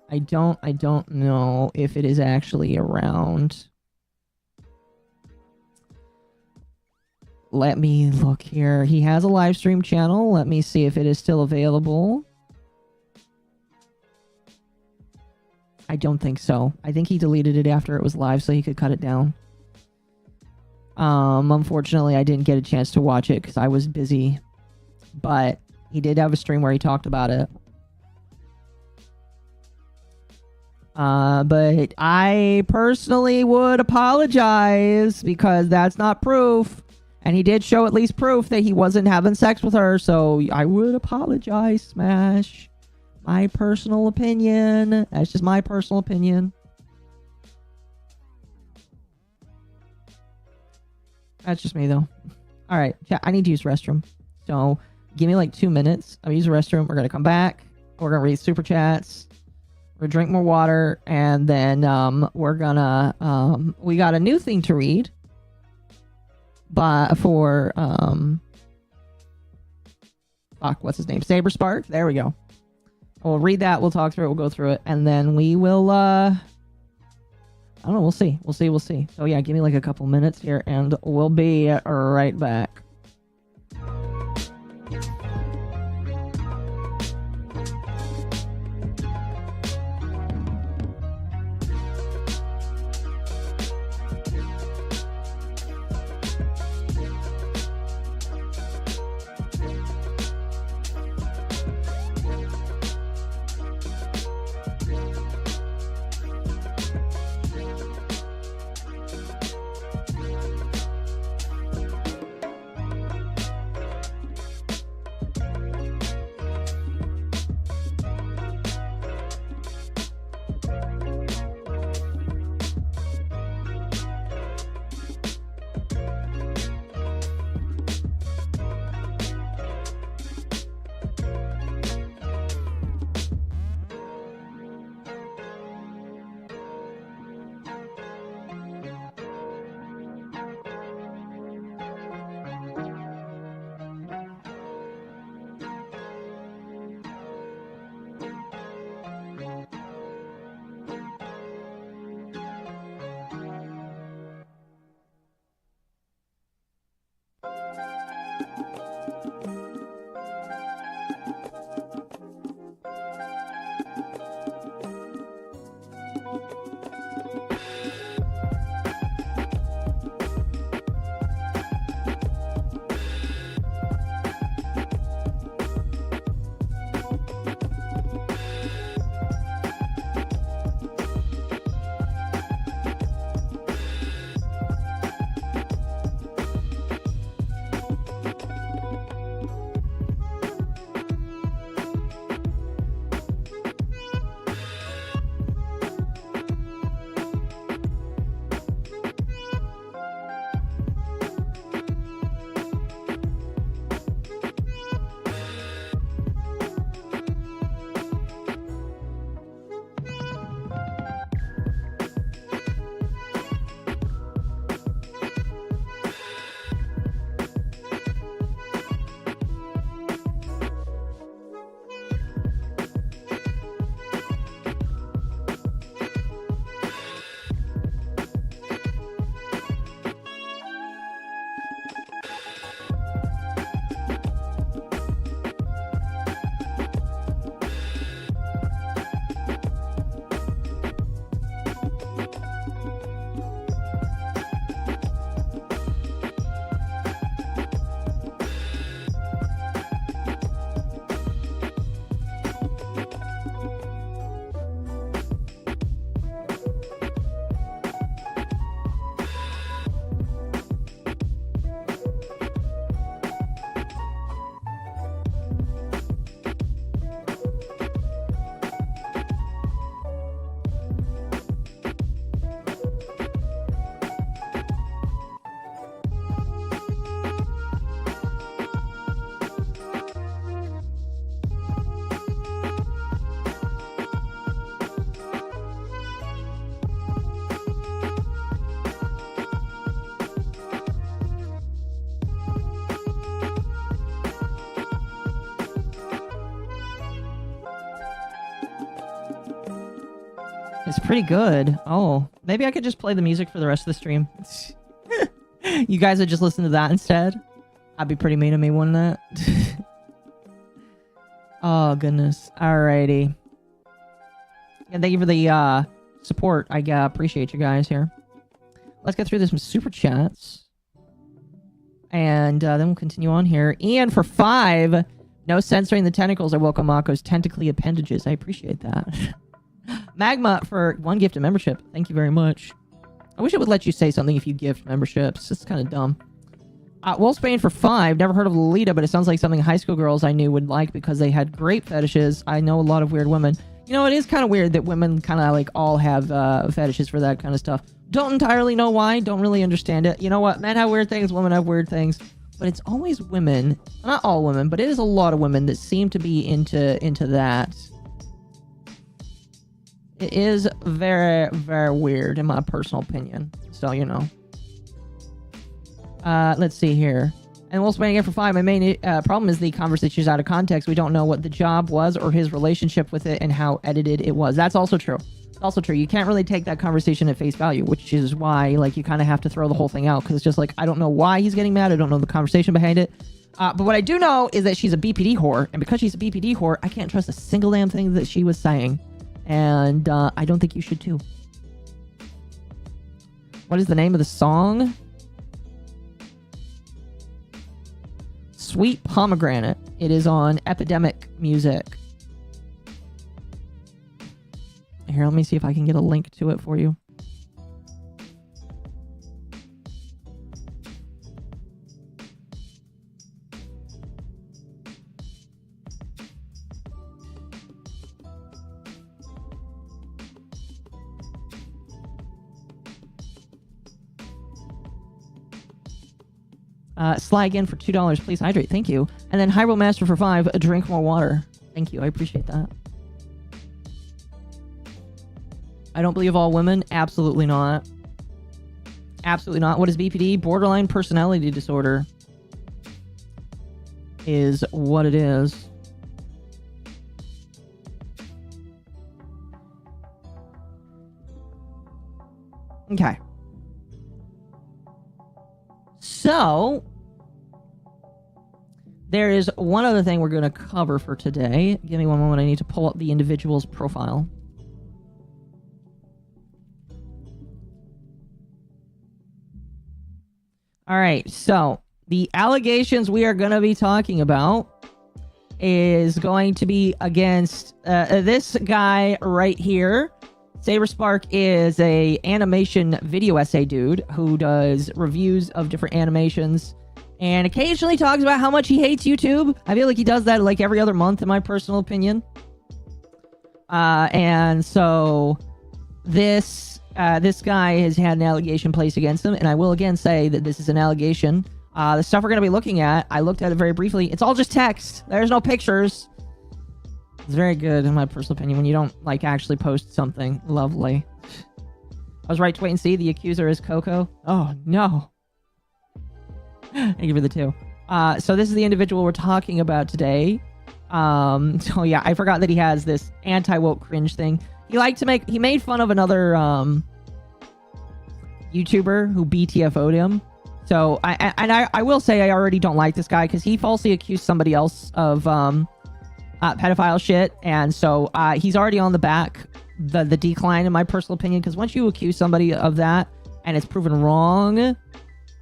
know if it is actually around. Let me look here. He has a live stream channel. Let me see if it is still available. I don't think so. I think he deleted it after it was live so he could cut it down. Unfortunately, I didn't get a chance to watch it because I was busy. But he did have a stream where he talked about it. But I personally would apologize because that's not proof. And he did show at least proof that he wasn't having sex with her, so I would apologize, Smash. My personal opinion. That's just my personal opinion. That's just me, though. Alright, chat, I need to use the restroom. So, give me like 2 minutes. I'll use the restroom. We're going to come back. We're going to read super chats. We're going to drink more water. And then we're going to... we got a new thing to read. But for... fuck, what's his name? Saber Spark? There we go. We'll read that. We'll talk through it. We'll go through it. And then we will... I don't know. We'll see. We'll see. So yeah, give me like a couple minutes here. And we'll be right back. It's pretty good. Oh, maybe I could just play the music for the rest of the stream. You guys would just listen to that instead? I'd be pretty mean of me, wouldn't it? Oh, goodness. Alrighty. And thank you for the support. I appreciate you guys here. Let's get through this some super chats. And then we'll continue on here. Ian for 5. No censoring the tentacles or MommaOcco's tentacly appendages. I appreciate that. Magma for 1 gift of membership. Thank you very much. I wish it would let you say something if you gift memberships. It's kind of dumb. Wolfsbane for 5. Never heard of Lolita, but it sounds like something high school girls I knew would like because they had great fetishes. I know a lot of weird women. You know, it is kind of weird that women kind of like all have fetishes for that kind of stuff. Don't entirely know why. Don't really understand it. You know what? Men have weird things. Women have weird things. But it's always women. Not all women, but it is a lot of women that seem to be into that. It is very, very weird in my personal opinion. So, you know. Let's see here. And Wolfsbane again for 5. My main problem is the conversation is out of context. We don't know what the job was or his relationship with it and how edited it was. That's also true. Also true. You can't really take that conversation at face value, which is why, like, you kind of have to throw the whole thing out because it's just like, I don't know why he's getting mad. I don't know the conversation behind it. But what I do know is that she's a BPD whore, and because she's a BPD whore, I can't trust a single damn thing that she was saying. And I don't think you should too. What is the name of the song? Sweet Pomegranate. It is on Epidemic Music. Here, let me see if I can get a link to it for you. Sly again for $2. Please hydrate. Thank you. And then Hyrule Master for 5. Drink more water. Thank you. I appreciate that. I don't believe all women. Absolutely not. Absolutely not. What is BPD? Borderline personality disorder. Is what it is. Okay. So, there is one other thing we're going to cover for today. Give me one moment. I need to pull up the individual's profile. All right. So, the allegations we are going to be talking about is going to be against this guy right here. SaberSpark is a animation video essay dude who does reviews of different animations and occasionally talks about how much he hates YouTube. I feel like he does that like every other month in my personal opinion. And so this guy has had an allegation placed against him, and I will again say that this is an allegation. The stuff we're going to be looking at, I looked at it very briefly. It's all just text. There's no pictures. It's very good, in my personal opinion, when you don't, like, actually post something lovely. I was right to wait and see. The accuser is Coco. Oh, no. Thank you for the 2. So this is the individual we're talking about today. So yeah, I forgot that he has this anti-woke cringe thing. He made fun of another, YouTuber who BTFO'd him. So, I will say I already don't like this guy, because he falsely accused somebody else of, pedophile shit, and so he's already on the decline in my personal opinion, because once you accuse somebody of that and it's proven wrong,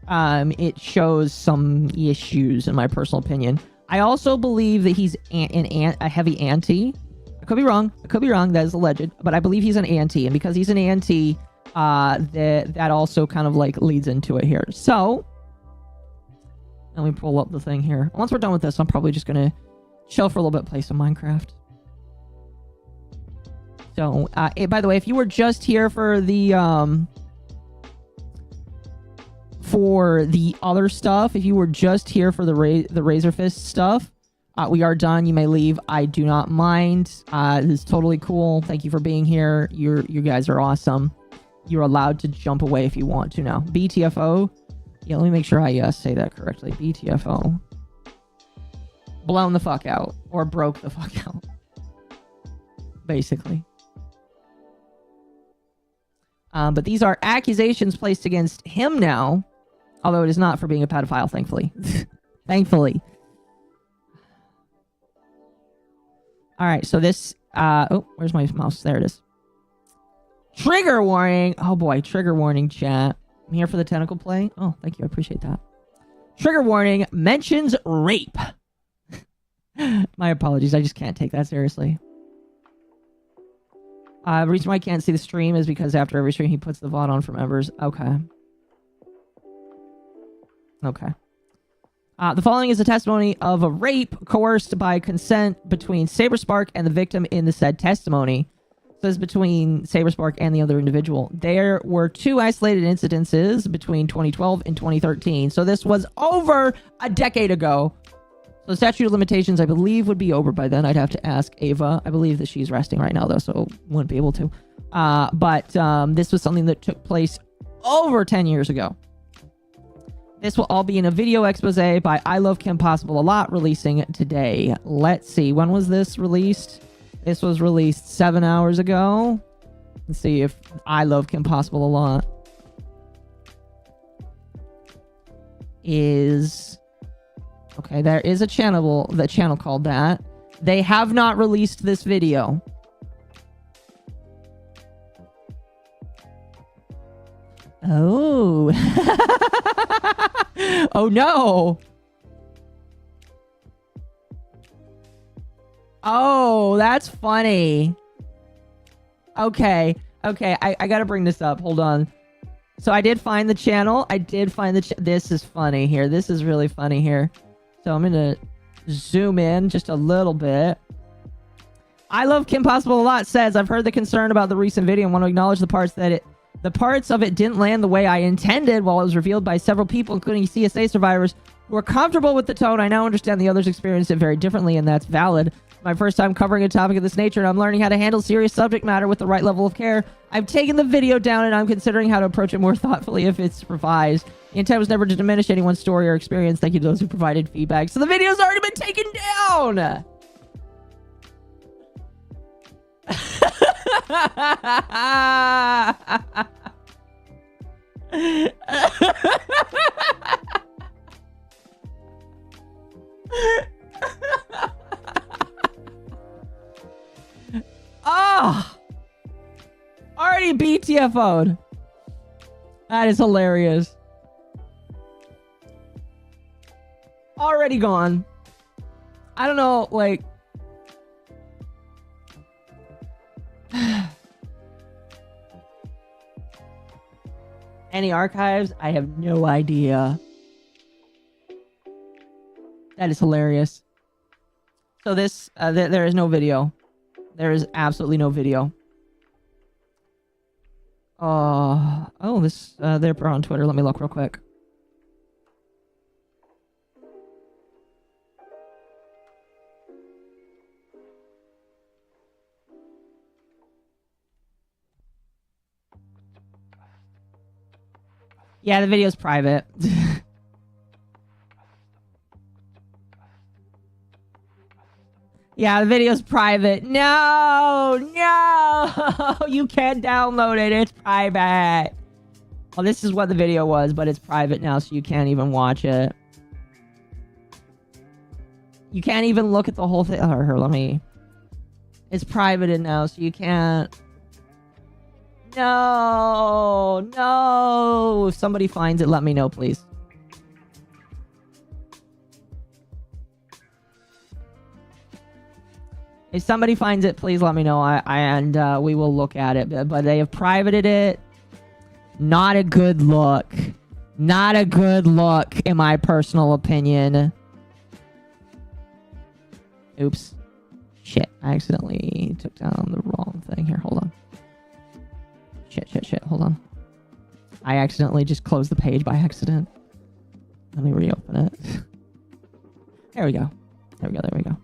it shows some issues in my personal opinion. I also believe that he's a heavy anti. I could be wrong. That is alleged, but I believe he's an anti, and because he's an anti, that also kind of like leads into it here. So let me pull up the thing here. Once we're done with this, I'm probably just gonna chill for a little bit, play some Minecraft. So, by the way, if you were just here for the other stuff, if you were just here for the Razor Fist stuff, we are done. You may leave. I do not mind. This is totally cool. Thank you for being here. You guys are awesome. You're allowed to jump away if you want to now. BTFO. Yeah, let me make sure I say that correctly. BTFO. Blown the fuck out, or broke the fuck out, basically. But these are accusations placed against him now, although it is not for being a pedophile, thankfully. Thankfully. All right, so this... oh, where's my mouse? There it is. Trigger warning! Oh boy, trigger warning, chat. I'm here for the tentacle play. Oh, thank you, I appreciate that. Trigger warning mentions rape. My apologies, I just can't take that seriously. The reason why I can't see the stream is because after every stream he puts the VOD on for members. Okay. Okay. The following is a testimony of a rape coerced by consent between Saberspark and the victim in the said testimony. It says between Saberspark and the other individual. There were 2 isolated incidences between 2012 and 2013. So this was over a decade ago. So the statute of limitations, I believe, would be over by then. I'd have to ask Ava. I believe that she's resting right now, though, so wouldn't be able to. But this was something that took place over 10 years ago. This will all be in a video expose by I Love Kim Possible a Lot, releasing today. Let's see. When was this released? This was released 7 hours ago. Let's see if I Love Kim Possible a Lot is... Okay, there is a channel called that. They have not released this video. Oh. Oh no. Oh, that's funny. Okay. Okay, I gotta bring this up. Hold on. So I did find the channel. This is funny here. This is really funny here. So I'm gonna zoom in just a little bit. I Love Kim Possible a Lot says, I've heard the concern about the recent video and want to acknowledge the parts of it didn't land the way I intended. While it was revealed by several people, including CSA survivors, who are comfortable with the tone, I now understand the others experienced it very differently, and that's valid. My first time covering a topic of this nature, and I'm learning how to handle serious subject matter with the right level of care. I've taken the video down, and I'm considering how to approach it more thoughtfully if it's revised. The intent was never to diminish anyone's story or experience. Thank you to those who provided feedback. So the video's already been taken down! Oh! Already BTFO'd. That is hilarious. Already gone. I don't know, like... Any archives? I have no idea. That is hilarious. So this, there is no video. There is absolutely no video. Oh, this, they're on Twitter. Let me look real quick. Yeah, the video's private. Yeah, the video's private. No! No! You can't download it. It's private. Well, this is what the video was, but it's private now, so you can't even watch it. You can't even look at the whole thing. Oh, here, let me... It's privated now, so you can't... No! No! If somebody finds it, let me know, please. If somebody finds it, please let me know, and we will look at it. But they have privated it. Not a good look. Not a good look, in my personal opinion. Oops. Shit, I accidentally took down the wrong thing. Here, hold on. Shit, hold on. I accidentally just closed the page by accident. Let me reopen it. There we go. There we go.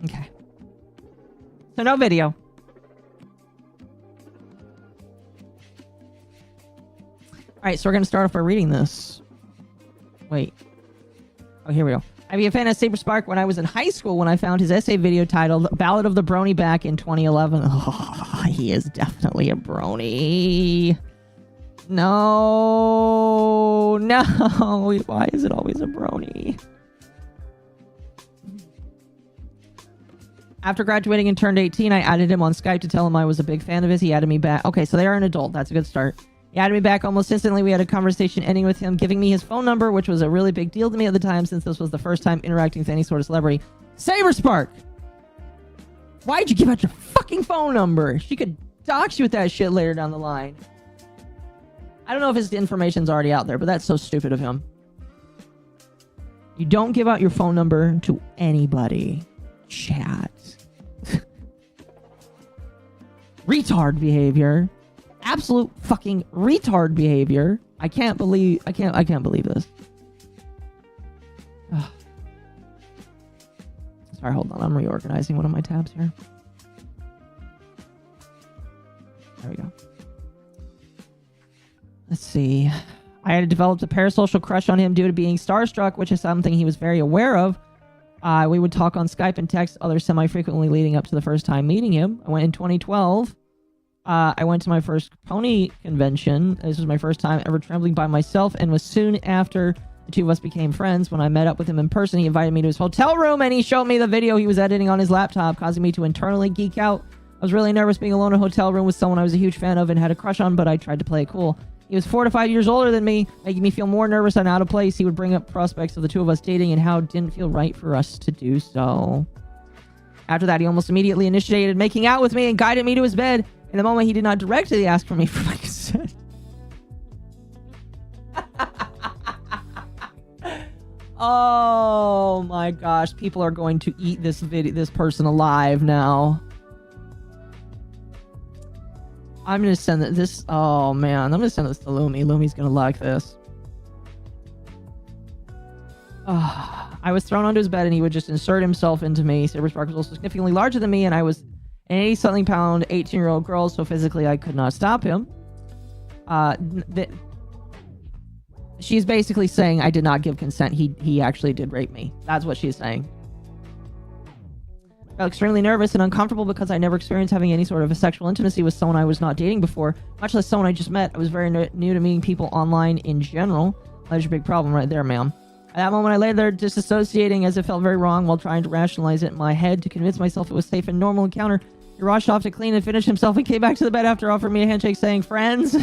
Okay. So no video. Alright, so we're going to start off by reading this. Wait. Oh, here we go. I became a fan of Saberspark when I was in high school when I found his essay video titled Ballad of the Brony back in 2011. Oh, he is definitely a brony. No. Why is it always a brony? After graduating and turned 18, I added him on Skype to tell him I was a big fan of his. He added me back. Okay, so they are an adult. That's a good start. He added me back almost instantly. We had a conversation ending with him giving me his phone number, which was a really big deal to me at the time since this was the first time interacting with any sort of celebrity. Saberspark! Why'd you give out your fucking phone number? She could dox you with that shit later down the line. I don't know if his information's already out there, but that's so stupid of him. You don't give out your phone number to anybody. Chat. Retard behavior. Absolute fucking retard behavior. I can't believe this. Ugh. Sorry, hold on. I'm reorganizing one of my tabs here. There we go. Let's see. I had developed a parasocial crush on him due to being starstruck, which is something he was very aware of. We would talk on Skype and text others semi-frequently leading up to the first time meeting him. I went in 2012. I went to my first pony convention. This was my first time ever traveling by myself, and was soon after the two of us became friends. When I met up with him in person, he invited me to his hotel room, and he showed me the video he was editing on his laptop, causing me to internally geek out. I was really nervous being alone in a hotel room with someone I was a huge fan of and had a crush on, but I tried to play it cool. He was 4 to 5 years older than me, making me feel more nervous and out of place. He would bring up prospects of the two of us dating and how it didn't feel right for us to do so. After that, he almost immediately initiated making out with me and guided me to his bed. In the moment, he did not directly ask for me for my consent. Oh my gosh, people are going to eat this person alive now. I'm gonna send this. Oh man, I'm gonna send this to Lumi. Lumi's gonna like this. I was thrown onto his bed and he would just insert himself into me. Saberspark was also significantly larger than me, and I was an 80-something pound, 18-year-old girl, so physically I could not stop him. She's basically saying I did not give consent. He actually did rape me. That's what she's saying. I felt extremely nervous and uncomfortable because I never experienced having any sort of a sexual intimacy with someone I was not dating before, much less someone I just met. I was very new to meeting people online in general. That's your big problem right there, ma'am. At that moment, I lay there disassociating as it felt very wrong while trying to rationalize it in my head to convince myself it was safe and normal encounter. He rushed off to clean and finish himself and came back to the bed after offering me a handshake saying, "Friends?"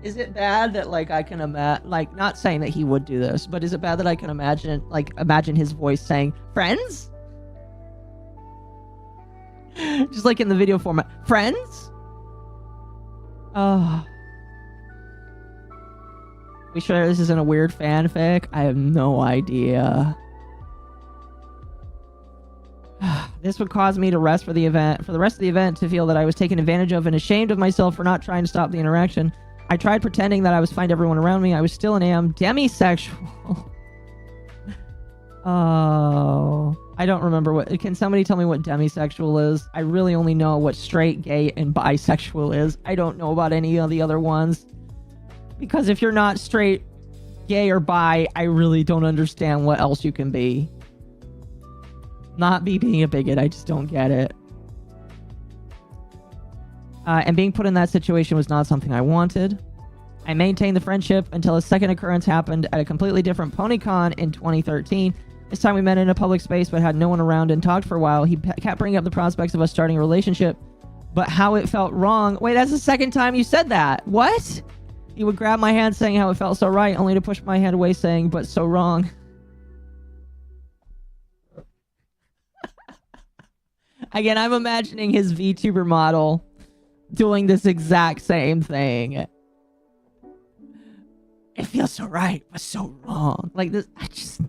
Is it bad that, like, I can imagine, like, not saying that he would do this, but is it bad that I can imagine his voice saying, "Friends?" Just like in the video format. "Friends?" Oh. We sure this isn't a weird fanfic? I have no idea. This would cause me to rest for the rest of the event, to feel that I was taken advantage of and ashamed of myself for not trying to stop the interaction. I tried pretending that I was fine to everyone around me. I was still and am demisexual. Oh, I don't remember what. Can somebody tell me what demisexual is? I really only know what straight, gay, and bisexual is. I don't know about any of the other ones. Because if you're not straight, gay, or bi, I really don't understand what else you can be. Not me being a bigot, I just don't get it. And being put in that situation was not something I wanted. I maintained the friendship until a second occurrence happened at a completely different PonyCon in 2013. This time we met in a public space but had no one around and talked for a while. He kept bringing up the prospects of us starting a relationship, but how it felt wrong. Wait, that's the second time you said that. What? He would grab my hand saying how it felt so right, only to push my hand away saying, "But so wrong." Again, I'm imagining his VTuber model doing this exact same thing. It feels so right, but so wrong. Like this, I just...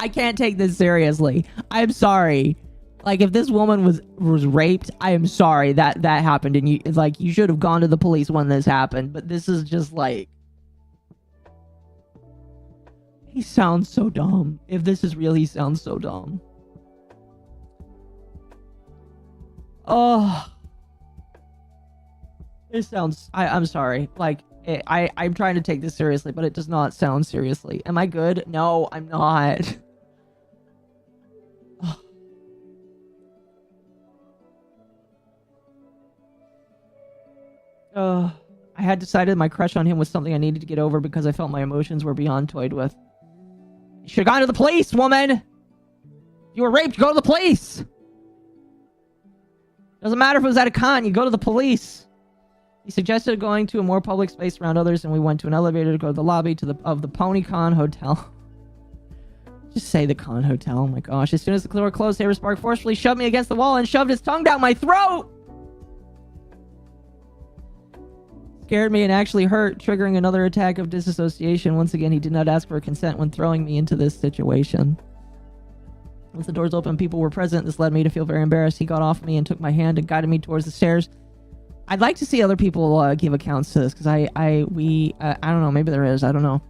I can't take this seriously. I'm sorry. Like, if this woman was raped, I am sorry that happened, and you should have gone to the police when this happened. But this is just like, he sounds so dumb. If this is real, he sounds so dumb. Oh, it sounds. I'm sorry. Like, I'm trying to take this seriously, but it does not sound seriously. Am I good? No, I'm not. I had decided my crush on him was something I needed to get over because I felt my emotions were beyond toyed with. You should have gone to the police, woman! If you were raped, go to the police! Doesn't matter if it was at a con, you go to the police. He suggested going to a more public space around others, and we went to an elevator to go to the lobby of the PonyCon Hotel. Just say the con hotel, oh my gosh. As soon as the door closed, Saberspark forcefully shoved me against the wall and shoved his tongue down my throat! Scared me and actually hurt, triggering another attack of disassociation. Once again, he did not ask for consent when throwing me into this situation. Once the doors opened, people were present. This led me to feel very embarrassed. He got off me and took my hand and guided me towards the stairs. I'd like to see other people give accounts to this, because I don't know, maybe there is, I don't know.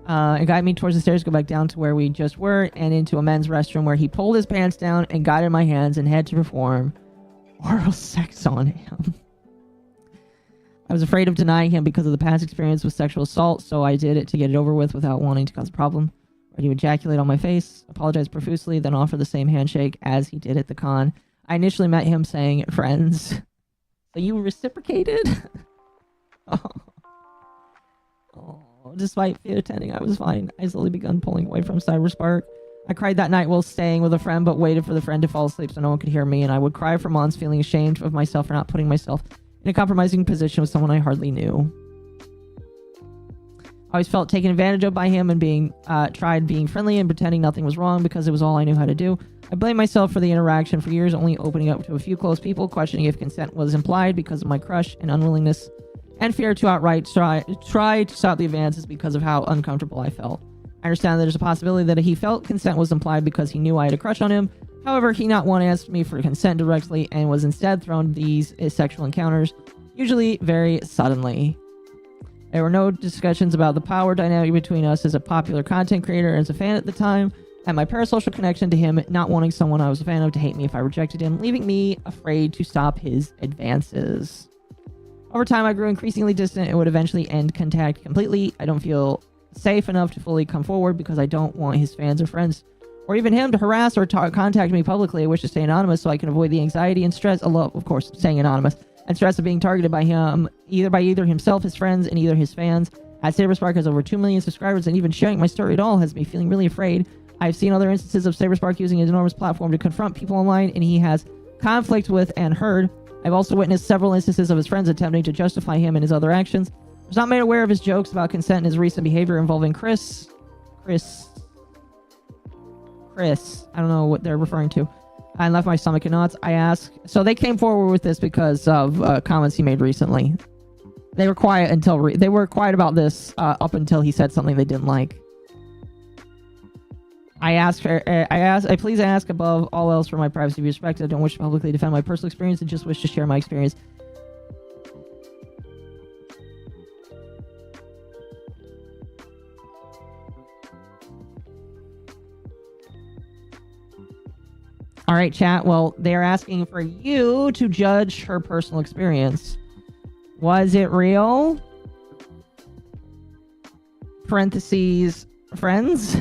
And guided me towards the stairs, go back down to where we just were, and into a men's restroom where he pulled his pants down and guided my hands and had to perform oral sex on him. I was afraid of denying him because of the past experience with sexual assault, so I did it to get it over with without wanting to cause a problem. He would ejaculate on my face, apologize profusely, then offer the same handshake as he did at the con. I initially met him saying, friends. So you reciprocated? Despite fear attending, I was fine. I slowly begun pulling away from Cyberspark. I cried that night while staying with a friend, but waited for the friend to fall asleep so no one could hear me, and I would cry for months, feeling ashamed of myself for not putting myself in a compromising position with someone I hardly knew. I always felt taken advantage of by him and tried being friendly and pretending nothing was wrong because it was all I knew how to do. I blamed myself for the interaction for years, only opening up to a few close people, questioning if consent was implied because of my crush and unwillingness and fear to outright try to stop the advances because of how uncomfortable I felt. I understand that there's a possibility that he felt consent was implied because he knew I had a crush on him. However, he not once asked me for consent directly and was instead thrown these sexual encounters, usually very suddenly. There were no discussions about the power dynamic between us as a popular content creator and as a fan at the time, and my parasocial connection to him not wanting someone I was a fan of to hate me if I rejected him, leaving me afraid to stop his advances. Over time, I grew increasingly distant and would eventually end contact completely. I don't feel safe enough to fully come forward because I don't want his fans or friends, or even him, to harass or contact me publicly. I wish to stay anonymous so I can avoid the anxiety and stress, of course, staying anonymous, and stress of being targeted by him, either himself, his friends, and either his fans. As Saberspark has over 2 million subscribers, and even sharing my story at all has me feeling really afraid. I've seen other instances of Saberspark using his enormous platform to confront people online, and he has conflict with and heard. I've also witnessed several instances of his friends attempting to justify him and his other actions. I was not made aware of his jokes about consent and his recent behavior involving Chris. I don't know what they're referring to. I left my stomach in knots. I asked. So they came forward with this because of comments he made recently. They were quiet until they were quiet about this up until he said something they didn't like. I please ask above all else for my privacy be respected. I don't wish to publicly defend my personal experience and just wish to share my experience. All right, chat. Well, they're asking for you to judge her personal experience. Was it real? Parentheses, friends?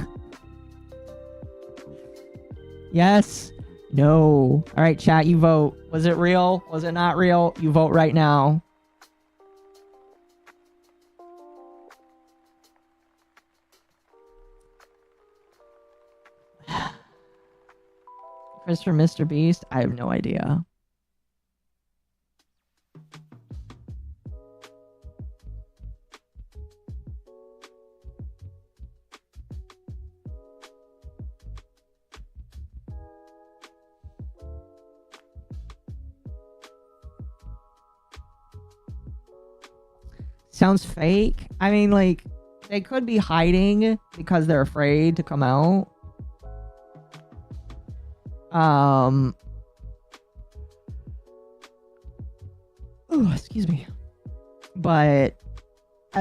Yes. No. All right, chat, you vote. Was it real? Was it not real? You vote right now. Christopher Mr. Beast? I have no idea. Sounds fake. I mean, like, they could be hiding because they're afraid to come out. Excuse me. But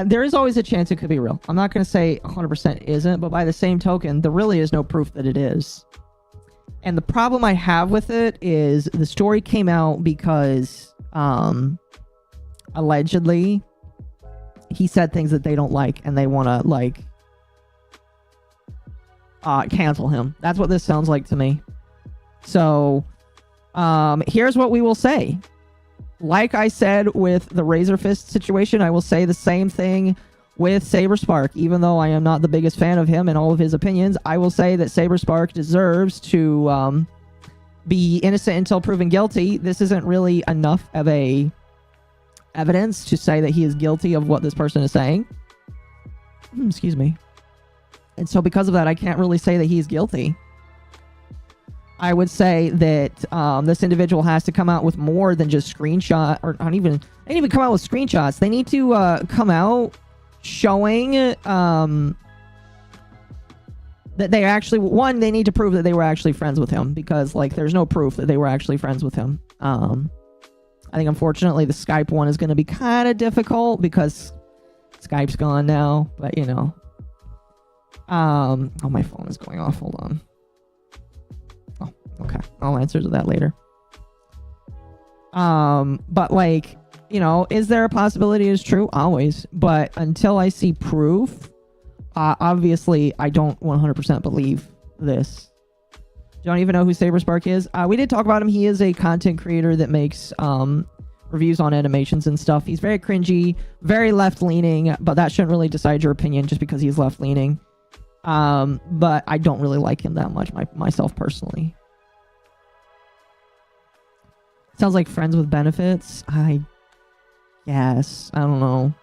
there is always a chance it could be real. I'm not going to say 100% isn't, but by the same token, there really is no proof that it is. And the problem I have with it is the story came out because allegedly he said things that they don't like and they want to like cancel him. That's what this sounds like to me. So here's what we will say. Like I said with the Razor Fist situation, I will say the same thing with SaberSpark. Even though I am not the biggest fan of him and all of his opinions, I will say that SaberSpark deserves to be innocent until proven guilty. This isn't really enough of a evidence to say that he is guilty of what this person is saying. Excuse me. And so because of that, I can't really say that he's guilty. I would say that this individual has to come out with more than just screenshot, or not even, they didn't even come out with screenshots. They need to come out showing that they actually, one, they need to prove that they were actually friends with him, because like there's no proof that they were actually friends with him. I think unfortunately the Skype one is going to be kind of difficult because Skype's gone now, but you know. Oh, my phone is going off. Hold on. Oh, okay. I'll answer to that later. But like, you know, is there a possibility it's true? Always. But until I see proof, obviously I don't 100% believe this. Don't even know who SaberSpark is. We did talk about him. He is a content creator that makes reviews on animations and stuff. He's very cringy, very left-leaning, but that shouldn't really decide your opinion just because he's left-leaning. But I don't really like him that much myself personally. Sounds like friends with benefits. I guess. I don't know.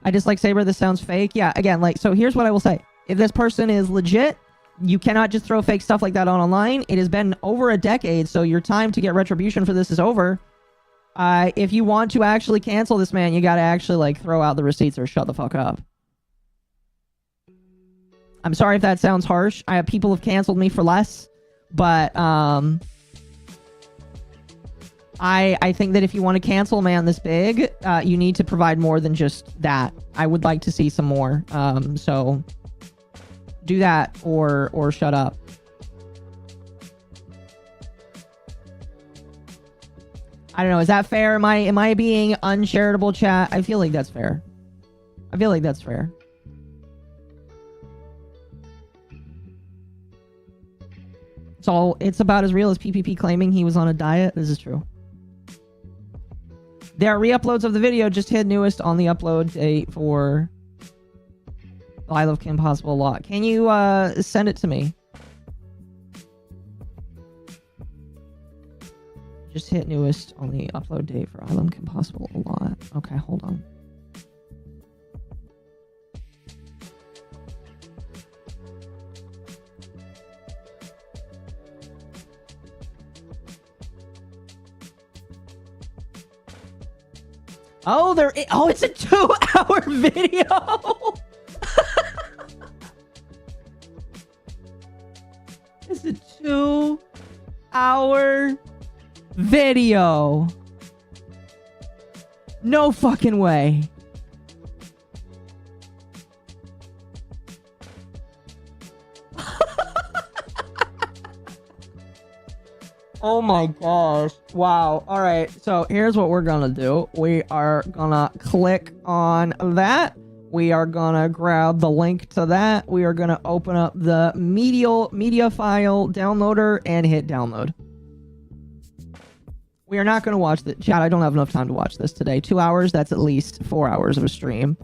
I dislike Saber. This sounds fake. Yeah, again, like, so here's what I will say. If this person is legit, you cannot just throw fake stuff like that on online. It has been over a decade, so your time to get retribution for this is over. If you want to actually cancel this man, you gotta actually, like, throw out the receipts or shut the fuck up. I'm sorry if that sounds harsh. People have canceled me for less, but I think that if you want to cancel a man this big, you need to provide more than just that. I would like to see some more. So do that or shut up. I don't know. Is that fair? Am I being uncharitable, chat? I feel like that's fair. I feel like that's fair. It's about as real as PPP claiming he was on a diet. This is true. There are re-uploads of the video. Just hit newest on the upload date for I Love Kim Possible a lot. Can you send it to me? Just hit newest on the upload date for I Love Kim Possible a lot. Okay, hold on. Oh, it's a 2-hour video. It's a 2-hour video. No fucking way. Oh my gosh. Wow. All right. So here's what we're going to do. We are going to click on that. We are going to grab the link to that. We are going to open up the media file downloader and hit download. We are not going to watch the chat. I don't have enough time to watch this today. 2 hours. That's at least 4 hours of a stream,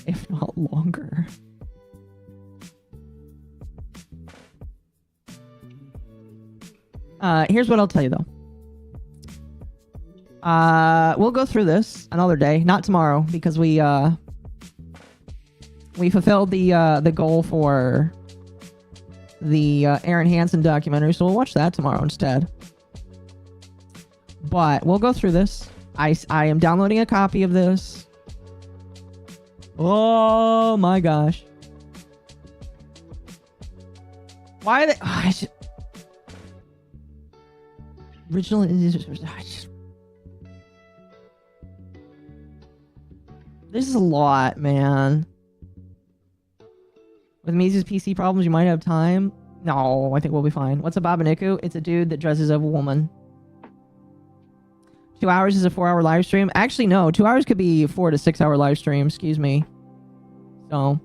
if not longer. Here's what I'll tell you though. We'll go through this another day, not tomorrow, because we fulfilled the goal for the Aaron Hansen documentary, so we'll watch that tomorrow instead. But we'll go through this. I am downloading a copy of this. Oh my gosh. Why are they... Original... This is a lot, man. With Mizu's PC problems, you might have time. No, I think we'll be fine. What's a babaniku? It's a dude that dresses as a woman. 2 hours is a 4-hour live stream? Actually, no. 2 hours could be 4 to 6 hour live stream. Excuse me. So...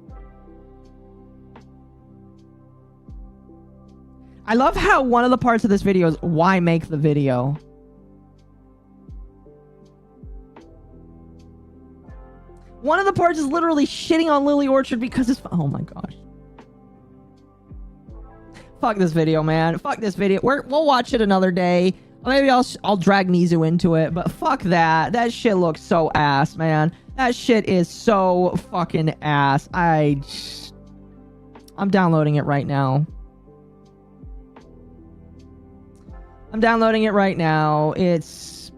I love how one of the parts of this video is why make the video. One of the parts is literally shitting on Lily Orchard because it's... Oh my gosh. Fuck this video, man. Fuck this video. We'll watch it another day. Maybe I'll drag Mizu into it, but fuck that. That shit looks so ass, man. That shit is so fucking ass. I'm downloading it right now. I'm downloading it right now. It's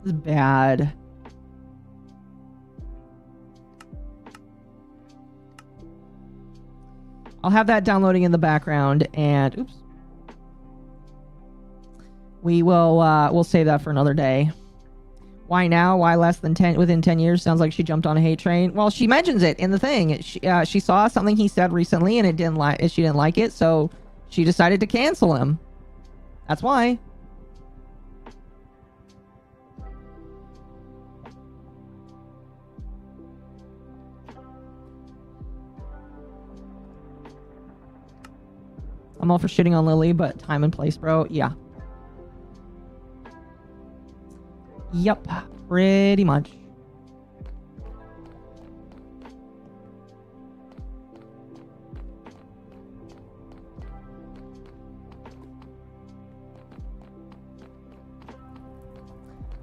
bad. I'll have that downloading in the background, and oops. We'll save that for another day. Why now? Why less than 10 within 10 years? Sounds like she jumped on a hate train. Well, she mentions it in the thing. She saw something he said recently and she didn't like it, so she decided to cancel him. That's why. I'm all for shitting on Lily, but time and place, bro. Yeah. Yep. Pretty much.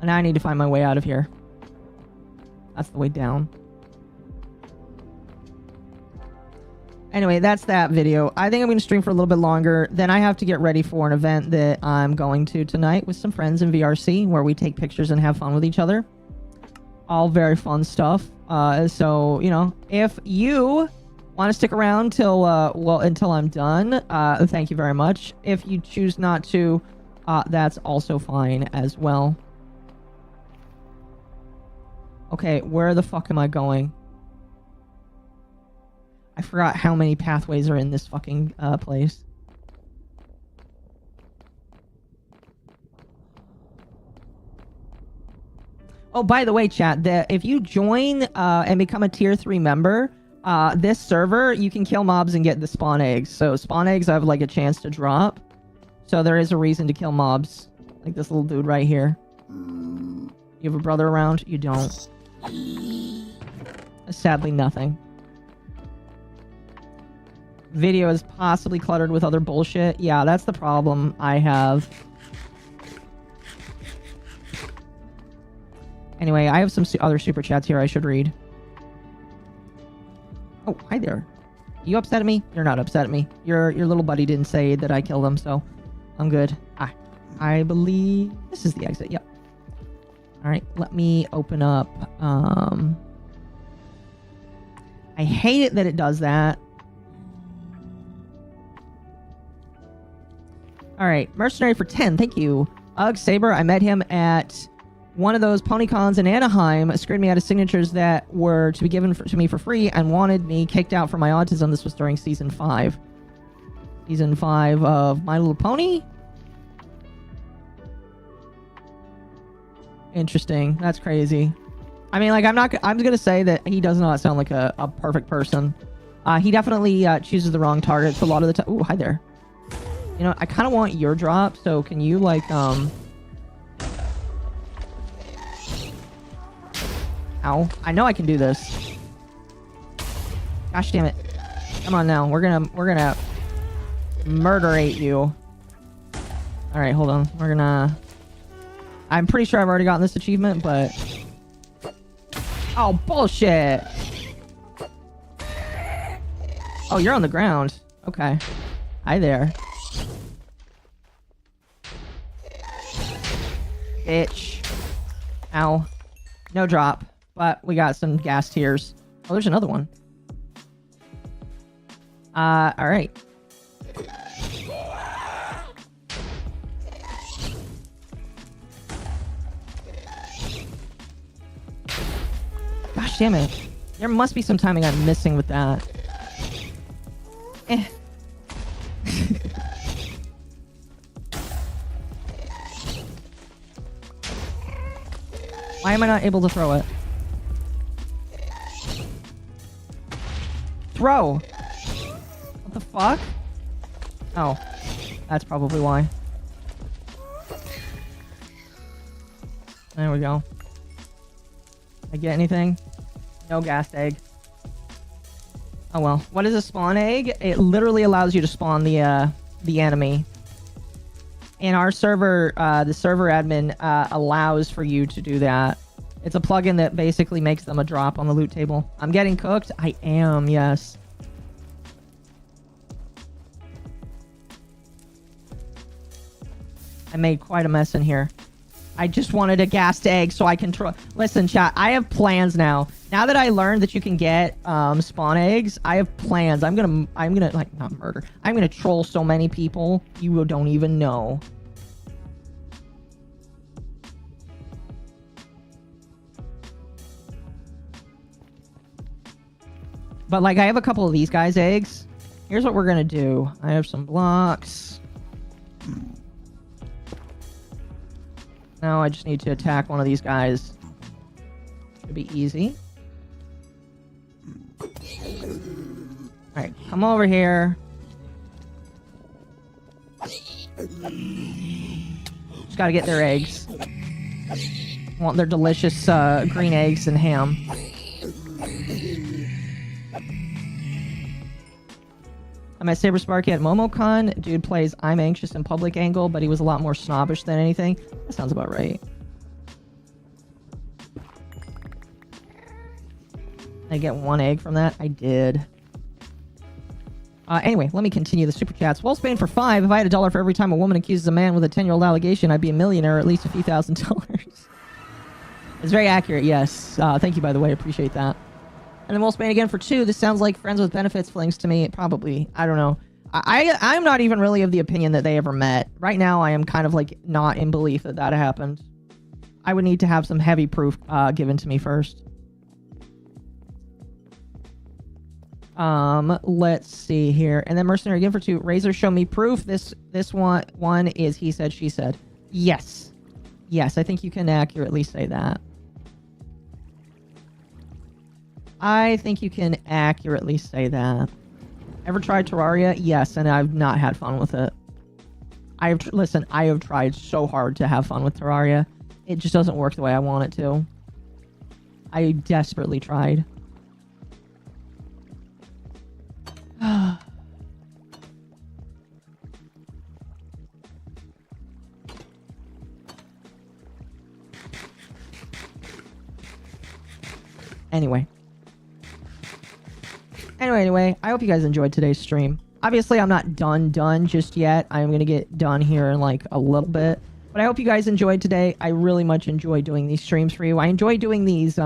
And now I need to find my way out of here. That's the way down. Anyway, that's that video. I think I'm going to stream for a little bit longer. Then I have to get ready for an event that I'm going to tonight with some friends in VRC, where we take pictures and have fun with each other. All very fun stuff. So, you know, if you want to stick around till until I'm done, thank you very much. If you choose not to, that's also fine as well. Okay, where the fuck am I going? I forgot how many pathways are in this fucking place. Oh, by the way, chat, if you join and become a tier 3 member, this server, you can kill mobs and get the spawn eggs. So spawn eggs have like a chance to drop. So there is a reason to kill mobs. Like this little dude right here. You have a brother around? You don't. Sadly, nothing. Video is possibly cluttered with other bullshit. Yeah, that's the problem I have. Anyway, I have some other super chats here I should read. Oh, hi there. You upset at me? You're not upset at me. Your little buddy didn't say that I killed him, so I'm good. I believe this is the exit. Yep. All right, let me open up. I hate it that it does that. All right, Mercenary for 10, thank you. Ugh, Saber, I met him at one of those PonyCons in Anaheim, screwed me out of signatures that were to be given to me for free and wanted me kicked out for my autism. This was during Season 5. Season 5 of My Little Pony? Interesting, that's crazy. I mean, like, I'm gonna say that he does not sound like a perfect person. He definitely chooses the wrong targets a lot of the time. Ooh, hi there. You know, I kind of want your drop, so can you, like, Ow. I know I can do this. Gosh damn it. Come on now. We're gonna murderate you. Alright, hold on. We're gonna... I'm pretty sure I've already gotten this achievement, but... Oh, bullshit! Oh, you're on the ground. Okay. Hi there. Bitch. Ow. No drop. But we got some gas tears. Oh, there's another one. Alright. Gosh damn it. There must be some timing I'm missing with that. Eh. Why am I not able to throw it? Throw! What the fuck? Oh. That's probably why. There we go. I get anything? No gas egg. Oh well. What is a spawn egg? It literally allows you to spawn the enemy. And our server, the server admin, allows for you to do that. It's a plugin that basically makes them a drop on the loot table. I'm getting cooked? I am, yes. I made quite a mess in here. I just wanted a gassed egg so I can listen, chat, I have plans now. Now that I learned that you can get spawn eggs, I have plans. I'm gonna like, not murder. I'm gonna troll so many people you don't even know. But like, I have a couple of these guys' eggs. Here's what we're gonna do. I have some blocks. Now I just need to attack one of these guys. Should be easy. Alright, come over here. Just gotta get their eggs. Want their delicious green eggs and ham. I'm at Sabersparky at MommaOcco. Dude plays I'm Anxious in public angle, but he was a lot more snobbish than anything. That sounds about right. I get one egg from that? I did. Anyway, let me continue the super chats. Wolfsbane for 5. If I had $1 for every time a woman accuses a man with a 10-year-old allegation, I'd be a millionaire, or at least a few $1,000s. It's very accurate, yes. Thank you, by the way. I appreciate that. And then Wolfsbane again for 2. This sounds like friends with benefits flings to me. Probably. I don't know. I'm not even really of the opinion that they ever met. Right now, I am kind of like not in belief that that happened. I would need to have some heavy proof given to me first. Let's see here. And then Mercenary again for 2. Razor, show me proof. This one is he said, she said. Yes. Yes, I think you can accurately say that. I think you can accurately say that. Ever tried Terraria? Yes, and I've not had fun with it. Listen, I have tried so hard to have fun with Terraria. It just doesn't work the way I want it to. I desperately tried. Anyway, I hope you guys enjoyed today's stream. Obviously, I'm not done just yet. I'm going to get done here in like a little bit. But I hope you guys enjoyed today. I really much enjoy doing these streams for you. I enjoy doing these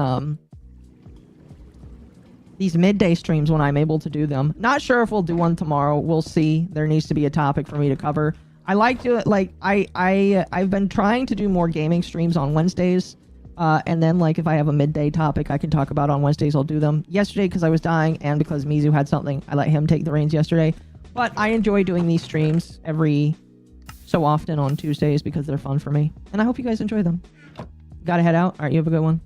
midday streams when I'm able to do them. Not sure if we'll do one tomorrow. We'll see. There needs to be a topic for me to cover. I like to, like, I've been trying to do more gaming streams on Wednesdays. And then, like, if I have a midday topic I can talk about on Wednesdays, I'll do them. Yesterday, because I was dying, and because Mizu had something, I let him take the reins yesterday. But I enjoy doing these streams every so often on Tuesdays because they're fun for me. And I hope you guys enjoy them. Gotta head out. Alright, you have a good one.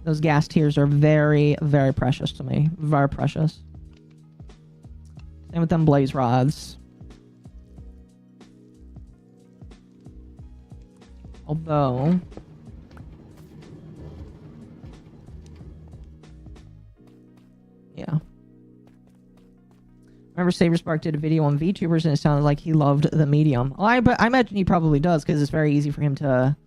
Those gas tiers are very, very precious to me. Very precious. Same with them blaze rods. Although... yeah. Remember Saberspark did a video on VTubers and it sounded like he loved the medium. Well, I imagine he probably does because it's very easy for him to...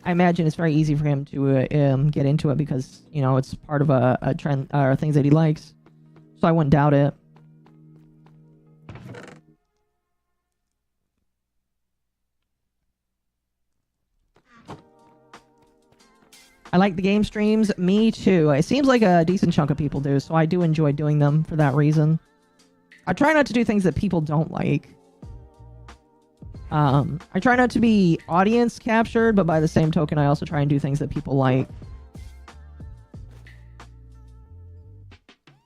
I imagine it's very easy for him to get into it because, you know, it's part of a trend or things that he likes. So I wouldn't doubt it. I like the game streams. Me too. It seems like a decent chunk of people do, so I do enjoy doing them for that reason. I try not to do things that people don't like. I try not to be audience captured, but by the same token, I also try and do things that people like.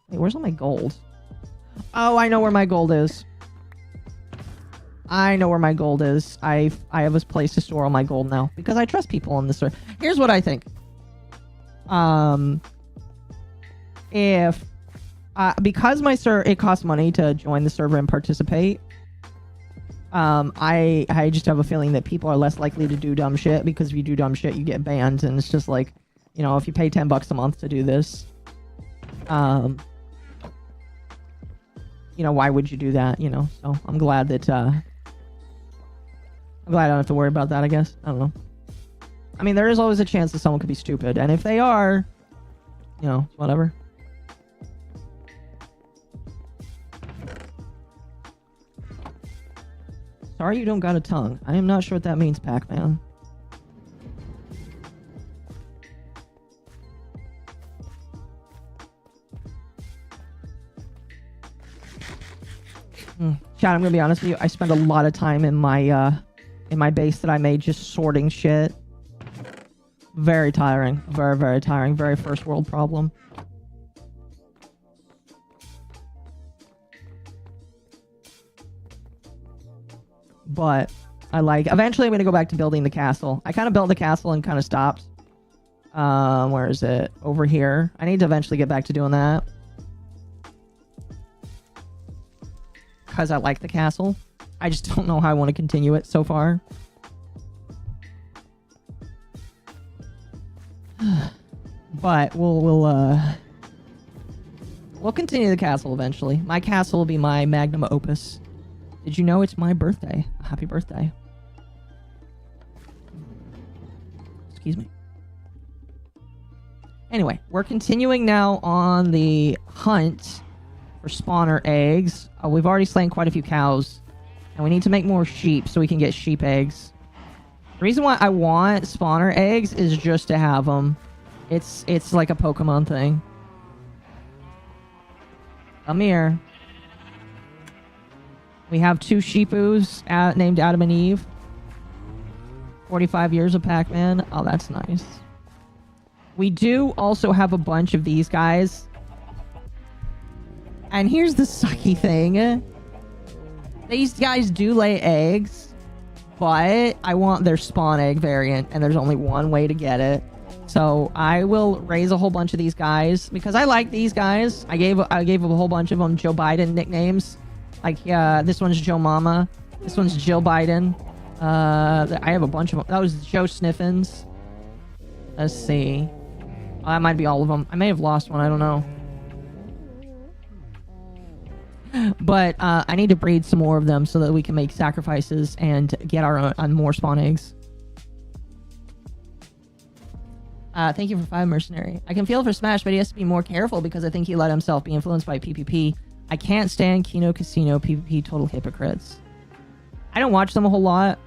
Wait, where's all my gold? Oh, I know where my gold is. I know where my gold is. I have a place to store all my gold now because I trust people on this server. Here's what I think. If because it costs money to join the server and participate, I just have a feeling that people are less likely to do dumb shit because if you do dumb shit, you get banned, and it's just like, you know, if you pay $10 a month to do this, you know, why would you do that? You know, so I'm glad that I don't have to worry about that. I guess I don't know. I mean, there is always a chance that someone could be stupid, and if they are, you know, whatever. Sorry you don't got a tongue. I am not sure what that means, Pac-Man. Chad, I'm gonna be honest with you. I spent a lot of time in my base that I made just sorting shit. Very tiring. Very, very tiring. Very first world problem. But I like... Eventually I'm going to go back to building the castle. I kind of built the castle and kind of stopped. Where is it? Over here. I need to eventually get back to doing that. Because I like the castle. I just don't know how I want to continue it so far. But we'll continue the castle eventually. My castle will be my magnum opus. Did you know it's my birthday? Happy birthday. Excuse me. Anyway, we're continuing now on the hunt for spawner eggs. We've already slain quite a few cows. And we need to make more sheep so we can get sheep eggs. The reason why I want spawner eggs is just to have them. It's like a Pokemon thing. Come here. We have 2 sheepoos named Adam and Eve. 45 years of Pac-Man. Oh, that's nice. We do also have a bunch of these guys. And here's the sucky thing. These guys do lay eggs, but I want their spawn egg variant, and there's only one way to get it. So I will raise a whole bunch of these guys because I like these guys. I gave a whole bunch of them Joe Biden nicknames. Like, this one's Joe Mama. This one's Jill Biden. I have a bunch of them. That was Joe Sniffins. Let's see. Oh, that might be all of them. I may have lost one. I don't know. But I need to breed some more of them so that we can make sacrifices and get our own more spawn eggs. Thank you for 5 mercenary. I can feel for Smash, but he has to be more careful because I think he let himself be influenced by PvP. I can't stand Kino Casino PvP total hypocrites. I don't watch them a whole lot.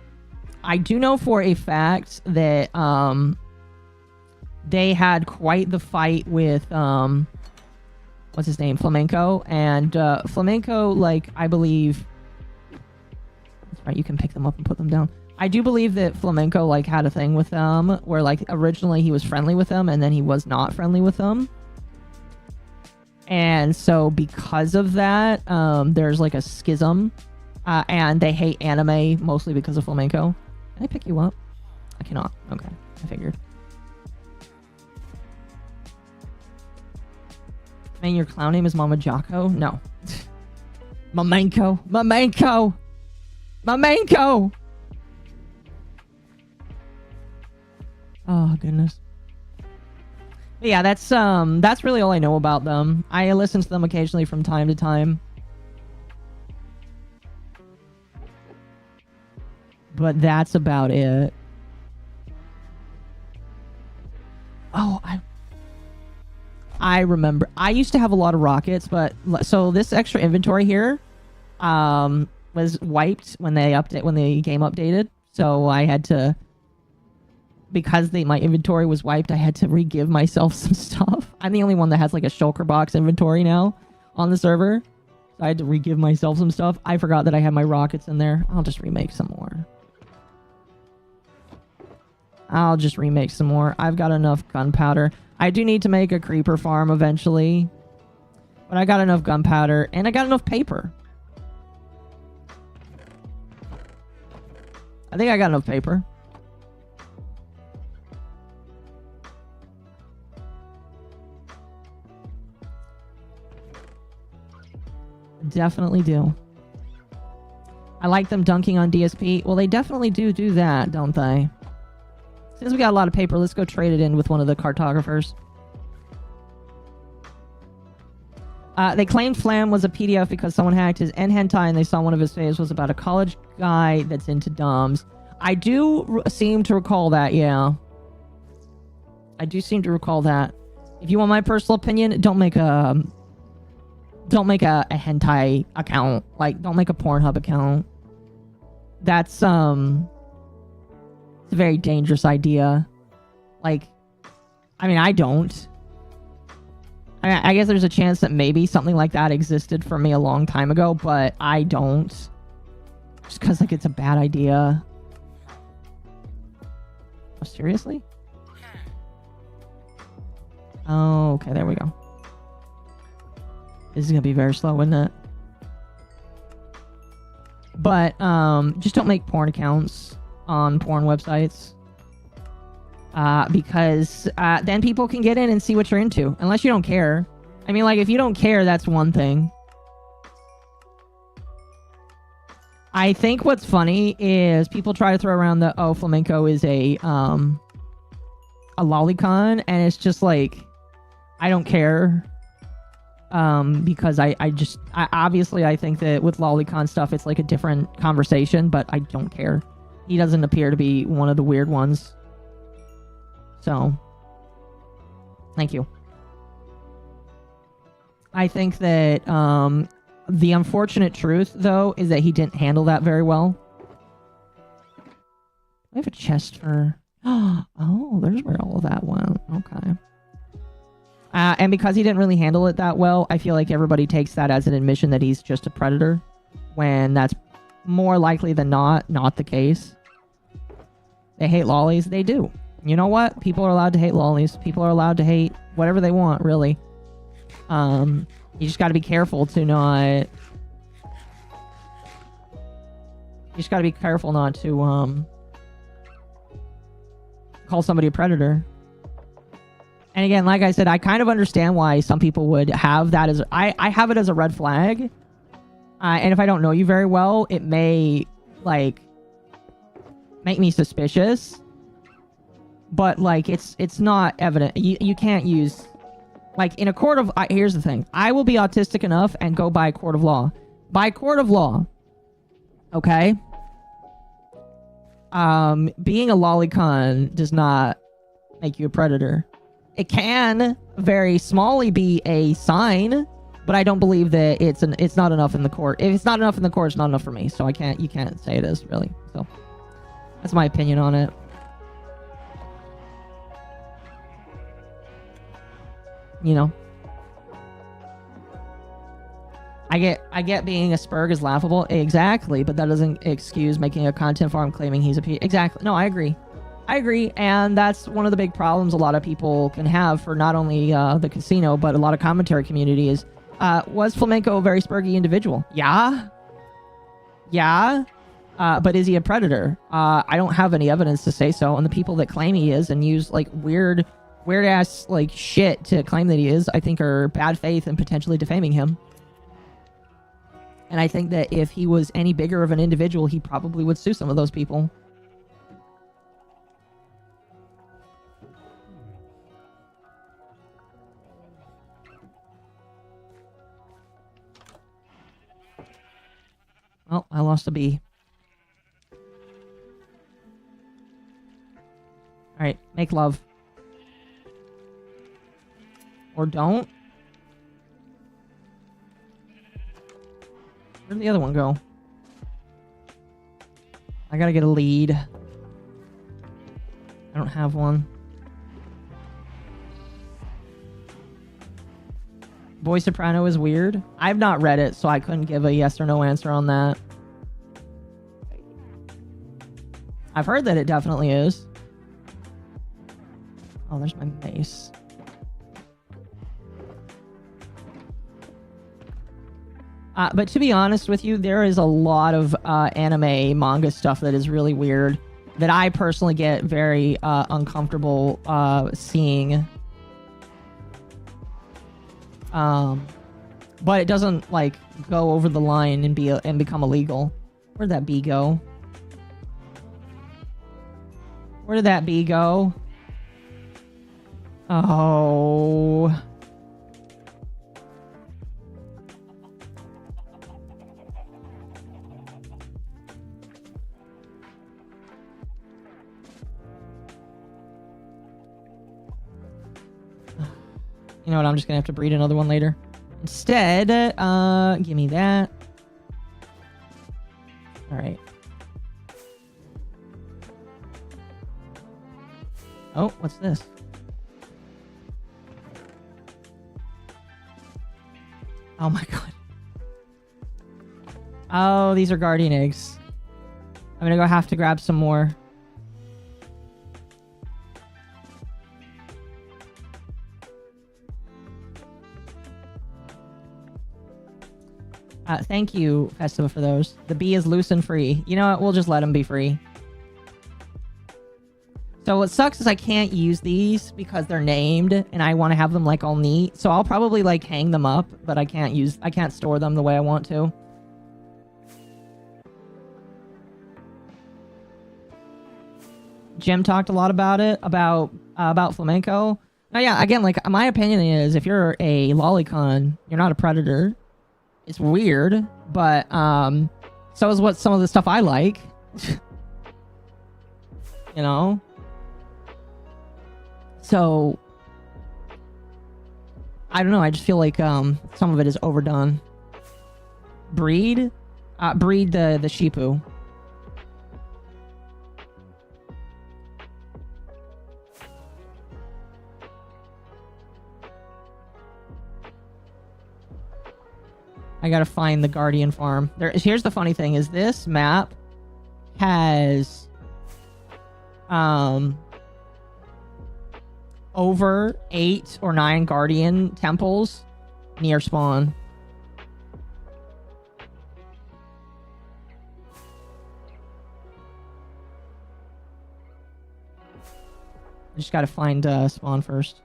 I do know for a fact that they had quite the fight with what's his name? Flamenco. And Flamenco, like, I believe... That's right, you can pick them up and put them down. I do believe that Flamenco, like, had a thing with them where, like, originally he was friendly with them and then he was not friendly with them. And so because of that, there's, like, a schism. And they hate anime mostly because of Flamenco. Can I pick you up? I cannot. Okay, I figured. Man, your clown name is MommaOcco? No. MommaOcco! Oh, goodness. But yeah, that's really all I know about them. I listen to them occasionally from time to time. But that's about it. Oh, I remember. I used to have a lot of rockets, but so this extra inventory here was wiped when the game updated. So I had to because my inventory was wiped, I had to re-give myself some stuff. I'm the only one that has like a shulker box inventory now on the server. So I had to re-give myself some stuff. I forgot that I had my rockets in there. I'll just remake some more. I've got enough gunpowder. I do need to make a creeper farm eventually. But I got enough gunpowder and I got enough paper. I think I got enough paper. Definitely do. I like them dunking on DSP. Well, they definitely do that, don't they? Since we got a lot of paper, let's go trade it in with one of the cartographers. They claimed Flam was a PDF because someone hacked his hentai and they saw one of his faves was about a college guy that's into dumbs. I do seem to recall that, yeah. I do seem to recall that. If you want my personal opinion, don't make a hentai account. Like, don't make a Pornhub account. That's, it's a very dangerous idea. Like, I mean, I don't. I guess there's a chance that maybe something like that existed for me a long time ago, but I don't. Just because, like, it's a bad idea. Oh, seriously? Oh, okay, there we go. This is gonna be very slow, isn't it? But, just don't make porn accounts on porn websites. Because then people can get in and see what you're into. Unless you don't care. I mean, like, if you don't care, that's one thing. I think what's funny is people try to throw around the, oh, flamenco is a lolicon, and it's just like, I don't care. Because I obviously I think that with lolicon stuff, it's like a different conversation, but I don't care. He doesn't appear to be one of the weird ones. So, thank you. I think that the unfortunate truth, though, is that he didn't handle that very well. I have a chest for... Oh, there's where all of that went. Okay. And because he didn't really handle it that well, I feel like everybody takes that as an admission that he's just a predator, when that's more likely than not the case. They hate lollies. They do. You know what? People are allowed to hate lollies. People are allowed to hate whatever they want, really. You just got to be careful to not... You just got to be careful not to, call somebody a predator. And again, like I said, I kind of understand why some people would have that as... I have it as a red flag. And if I don't know you very well, it may, like, make me suspicious. But, like, it's not evident. You can't use... Like, in a court of... here's the thing. I will be autistic enough and go by court of law. By court of law. Okay? Being a lolicon does not make you a predator. It can very smallly be a sign, but I don't believe that it's not enough in the court. If it's not enough in the court, it's not enough for me. So you can't say it is, really. So that's my opinion on it. You know. I get being a spurg is laughable. Exactly, but that doesn't excuse making a content farm claiming he's a P. Exactly. No, I agree. And that's one of the big problems a lot of people can have for not only the casino, but a lot of commentary community is, was Flamenco a very spurgy individual? Yeah. But is he a predator? I don't have any evidence to say so, and the people that claim he is and use, like, weird ass, like, shit to claim that he is, I think are bad faith and potentially defaming him. And I think that if he was any bigger of an individual, he probably would sue some of those people. Oh, I lost a bee. Alright, make love. Or don't. Where'd the other one go? I gotta get a lead. I don't have one. Boy Soprano is weird. I've not read it, so I couldn't give a yes or no answer on that. I've heard that it definitely is. Oh, there's my mace. But to be honest with you, there is a lot of anime, manga stuff that is really weird that I personally get very uncomfortable seeing. But it doesn't like go over the line and become illegal. Where'd that bee go? Where did that bee go? Oh. You know what? I'm just gonna have to breed another one later. Instead, give me that. All right. Oh, what's this? Oh my god. Oh, these are guardian eggs. I'm gonna have to grab some more. Thank you, Festiva, for those. The bee is loose and free. You know what? We'll just let him be free. So what sucks is I can't use these because they're named and I want to have them like all neat. So I'll probably like hang them up, but I can't store them the way I want to. Jim talked a lot about it, about flamenco. Now, yeah, again, like my opinion is if you're a lolicon, you're not a predator. It's weird, but so is what some of the stuff I like. You know? So I don't know, I just feel like some of it is overdone. Breed? Breed the Shipu. I gotta find the Guardian farm. Here's the funny thing, is this map has over 8 or 9 Guardian temples near spawn. I just gotta find spawn first.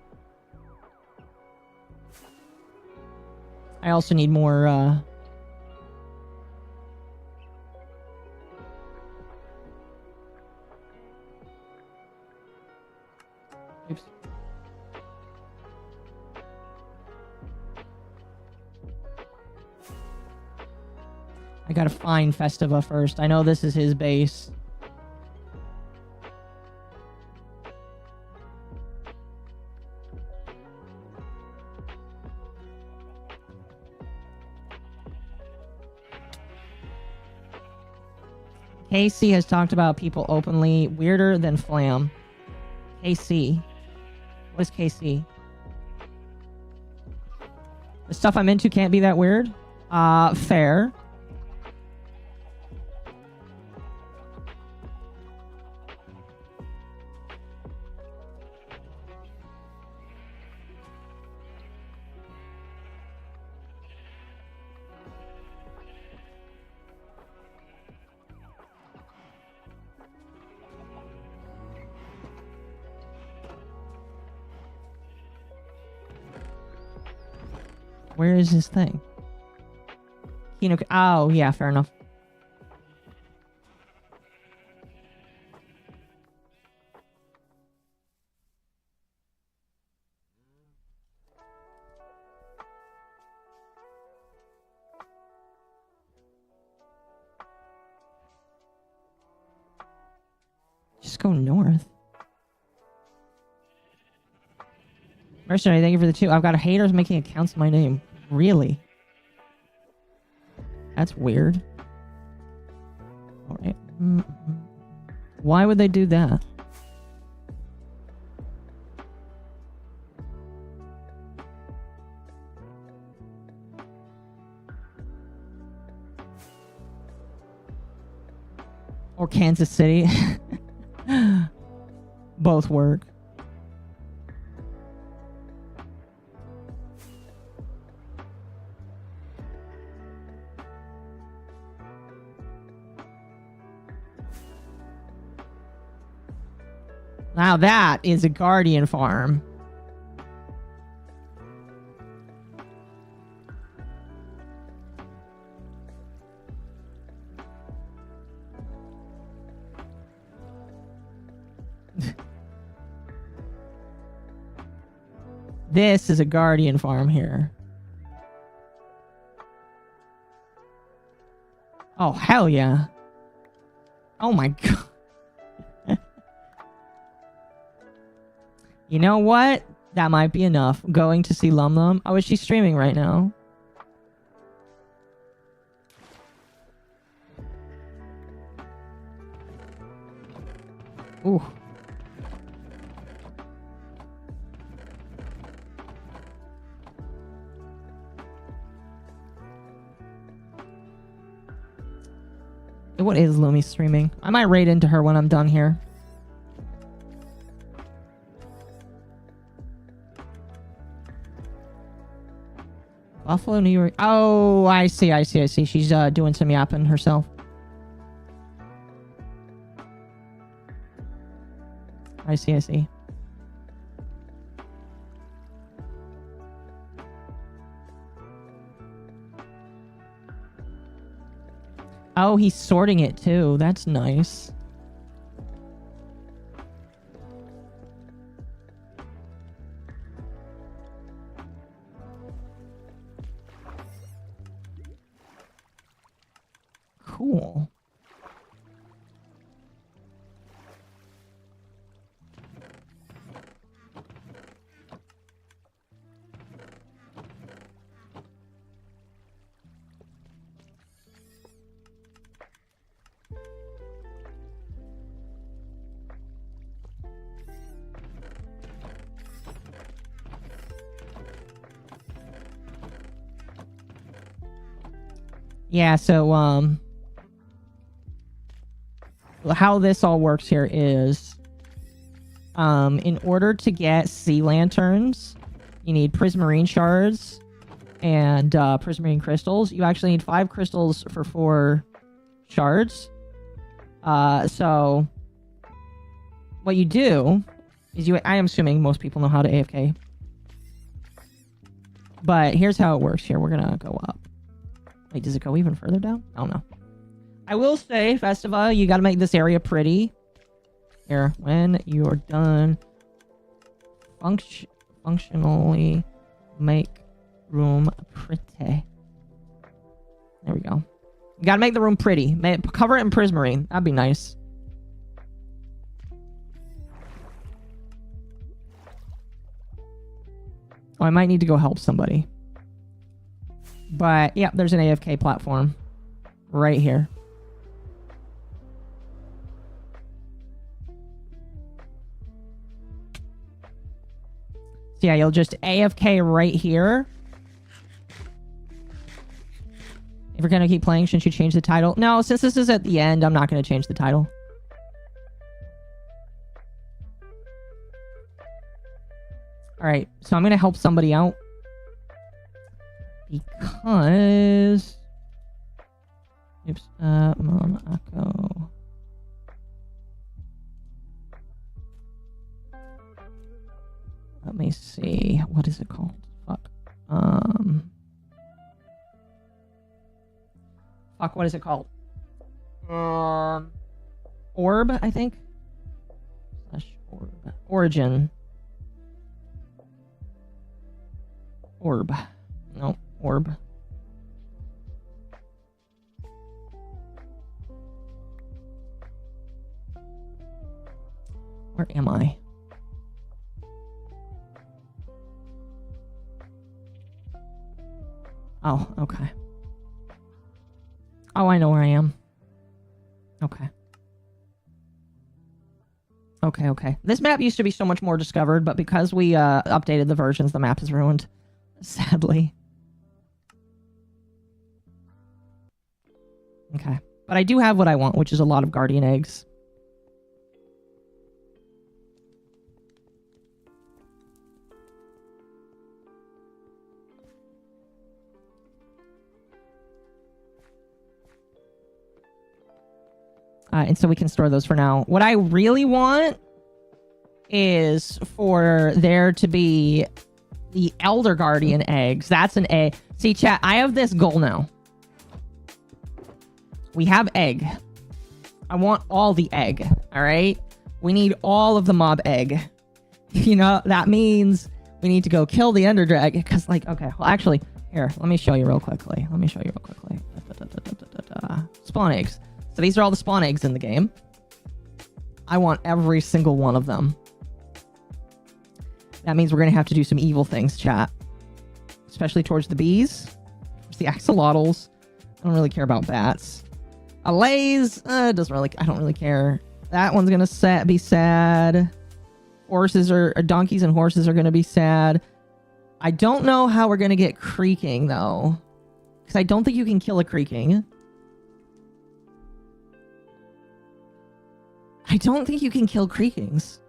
I also need more, oops. I gotta find Festiva first. I know this is his base. KC has talked about people openly weirder than Flam. KC. What is KC? The stuff I'm into can't be that weird? Fair. Where is this thing? Kino. Oh, yeah, fair enough. Just go north. Mercenary, thank you for the 2. I've got haters making accounts in my name. Really? That's weird. Alright. Why would they do that? Or Kansas City. Both work. Now that is a Guardian farm. This is a Guardian farm here. Oh, hell yeah. Oh my god. You know what? That might be enough. Going to see Lum Lum. Oh, is she streaming right now? Ooh. What is Lumi streaming? I might raid into her when I'm done here. Buffalo, New York. Oh, I see. She's doing some yapping herself. I see. Oh, he's sorting it too. That's nice. Cool. Yeah, so, how this all works here is, in order to get sea lanterns, you need prismarine shards and, prismarine crystals. You actually need 5 crystals for 4 shards. So, what you do is I am assuming most people know how to AFK. But here's how it works here. We're gonna go up. Wait, does it go even further down? I don't know. I will say, Festiva, you gotta make this area pretty. Here, when you're done, functionally make room pretty. There we go. You gotta make the room pretty. Cover it in prismarine. That'd be nice. Oh, I might need to go help somebody. But, yeah, there's an AFK platform. Right here. So, yeah, you'll just AFK right here. If you're gonna keep playing, shouldn't you change the title? No, since this is at the end, I'm not gonna change the title. Alright, so I'm gonna help somebody out. Because... Oops, MommaOcco. Let me see. What is it called? Fuck. Fuck, what is it called? Orb, I think? Orb. Origin. Orb. No, orb. Where am I? Oh, okay. Oh, I know where I am. Okay. Okay. This map used to be so much more discovered, but because we updated the versions, the map is ruined. Sadly. Okay. But I do have what I want, which is a lot of guardian eggs. And so we can store those for now. What I really want is for there to be the Elder Guardian eggs. That's an egg. See, chat, I have this goal now. We have egg. I want all the egg, all right? We need all of the mob egg. You know, that means we need to go kill the Ender Dragon. Because, like, okay, well, actually, here, let me show you real quickly. Spawn eggs. So these are all the spawn eggs in the game. I want every single one of them. That means we're going to have to do some evil things, chat. Especially towards the bees. Towards the axolotls. I don't really care about bats. Allays, doesn't really, I don't really care. That one's going to be sad. Horses or donkeys and horses are going to be sad. I don't know how we're going to get creaking, though. Because I don't think you can kill a creaking. I don't think you can kill creakings.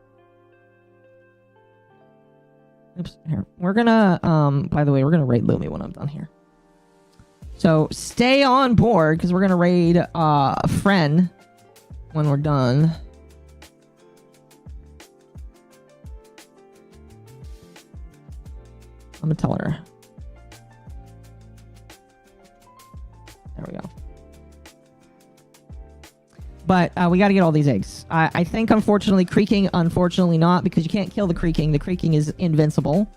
Oops, here. We're gonna, by the way, we're gonna raid Lumi when I'm done here. So, stay on board, because we're gonna raid, Fren when we're done. I'm gonna tell her. There we go. But we got to get all these eggs. I think, unfortunately, creaking, unfortunately not, because you can't kill the creaking. The creaking is invincible.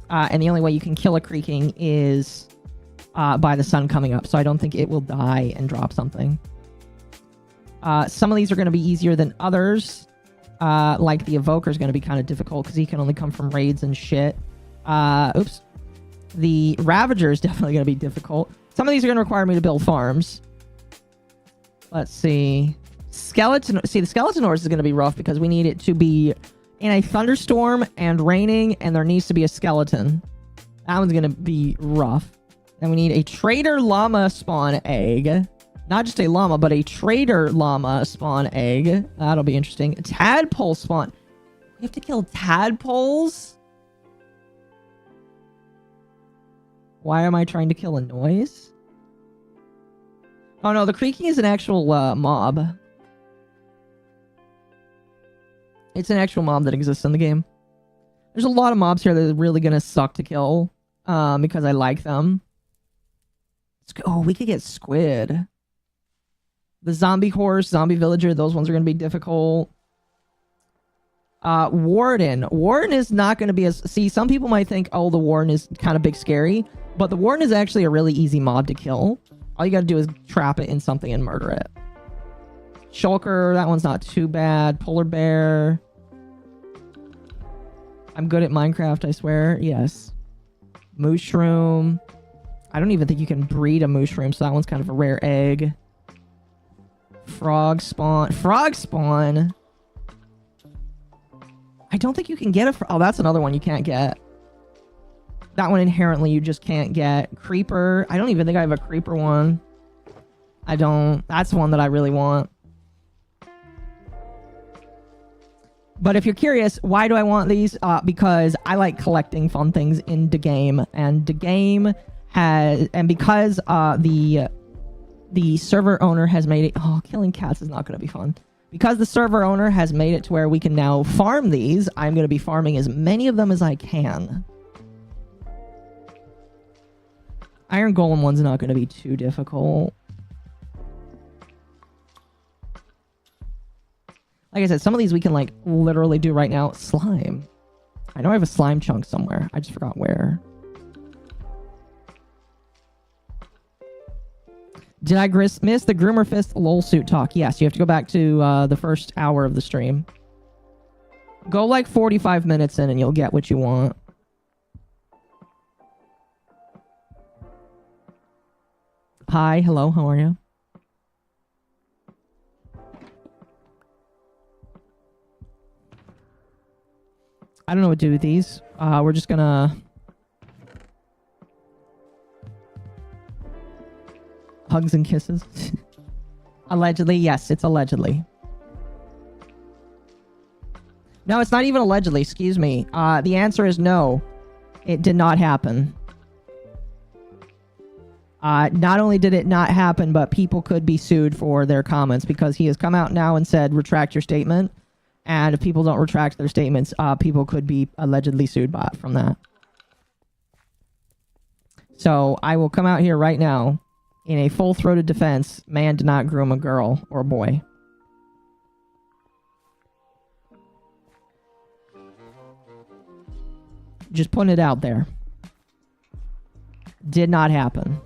And the only way you can kill a creaking is by the sun coming up. So I don't think it will die and drop something. Some of these are going to be easier than others. Like the Evoker is going to be kind of difficult because he can only come from raids and shit. Oops. The Ravager is definitely going to be difficult. Some of these are going to require me to build farms. Let's see. Skeleton. See, the skeleton horse is going to be rough because we need it to be in a thunderstorm and raining, and there needs to be a skeleton. That one's going to be rough. Then we need a trader llama spawn egg. Not just a llama, but a trader llama spawn egg. That'll be interesting. A tadpole spawn. We have to kill tadpoles? Why am I trying to kill a noise? Oh no, the creaking is an actual mob. It's an actual mob that exists in the game. There's a lot of mobs here that are really gonna suck to kill, because I like them. Oh, we could get squid. The zombie horse, zombie villager, those ones are gonna be difficult. Warden. Warden is not gonna be as... See, some people might think, oh, the warden is kind of big scary, but the warden is actually a really easy mob to kill. All you gotta do is trap it in something and murder it. Shulker, that one's not too bad. Polar bear. I'm good at Minecraft, I swear. Yes. Mushroom. I don't even think you can breed a mushroom, so that one's kind of a rare egg. Frog spawn. Frog spawn? I don't think you can get a... Oh, that's another one you can't get. That one inherently you just can't get. Creeper. I don't even think I have a creeper one. I don't. That's one that I really want. But if you're curious, why do I want these? Because I like collecting fun things in the game. And the game has... And because the server owner has made it... Oh, killing cats is not going to be fun. Because the server owner has made it to where we can now farm these, I'm going to be farming as many of them as I can. Iron Golem one's not going to be too difficult. Like I said, some of these we can, like, literally do right now. Slime. I know I have a slime chunk somewhere. I just forgot where. Did I miss the Groomer Fist LOL suit talk? Yes, you have to go back to the first hour of the stream. Go, like, 45 minutes in and you'll get what you want. Hi, hello, how are you? I don't know what to do with these. We're just gonna... Hugs and kisses. Allegedly, yes, it's allegedly. No, it's not even allegedly, excuse me. The answer is no. It did not happen. Not only did it not happen, but people could be sued for their comments because he has come out now and said, retract your statement. And if people don't retract their statements, people could be allegedly sued from that. So I will come out here right now in a full-throated defense. Man did not groom a girl or a boy. Just putting it out there. Did not happen.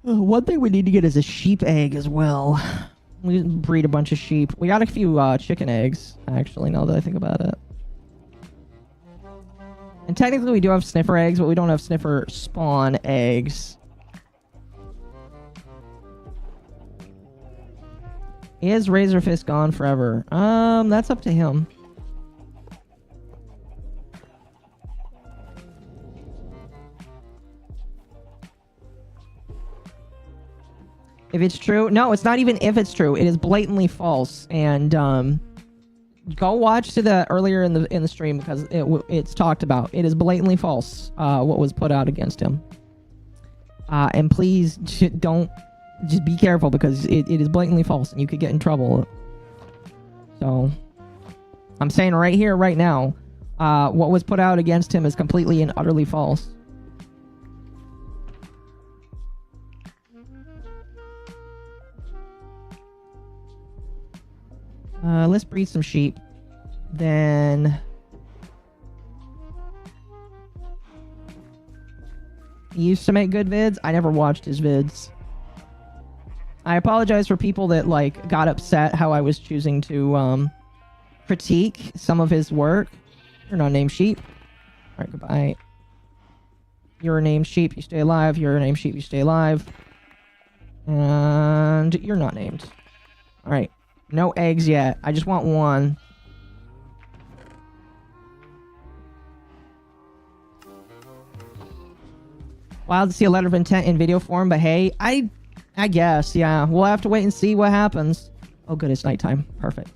One thing we need to get is a sheep egg as well. We breed a bunch of sheep. We got a few chicken eggs, actually, now that I think about it. And technically we do have sniffer eggs, but we don't have sniffer spawn eggs. Is Razorfist gone forever? That's up to him. If it's true, no, it's not even if it's true. It is blatantly false. And go watch to the earlier in the stream because it's talked about. It is blatantly false. What was put out against him. And please don't. Just be careful because it is blatantly false and you could get in trouble. So, I'm saying right here, right now, what was put out against him is completely and utterly false. Let's breed some sheep. Then... he used to make good vids. I never watched his vids. I apologize for people that, like, got upset how I was choosing to, critique some of his work. You're not named sheep. Alright, goodbye. You're a named sheep, you stay alive. You're a named sheep, you stay alive. And you're not named. Alright. No eggs yet. I just want one. Wild to see a letter of intent in video form, but hey, I guess, yeah. We'll have to wait and see what happens. Oh good, it's nighttime. Perfect.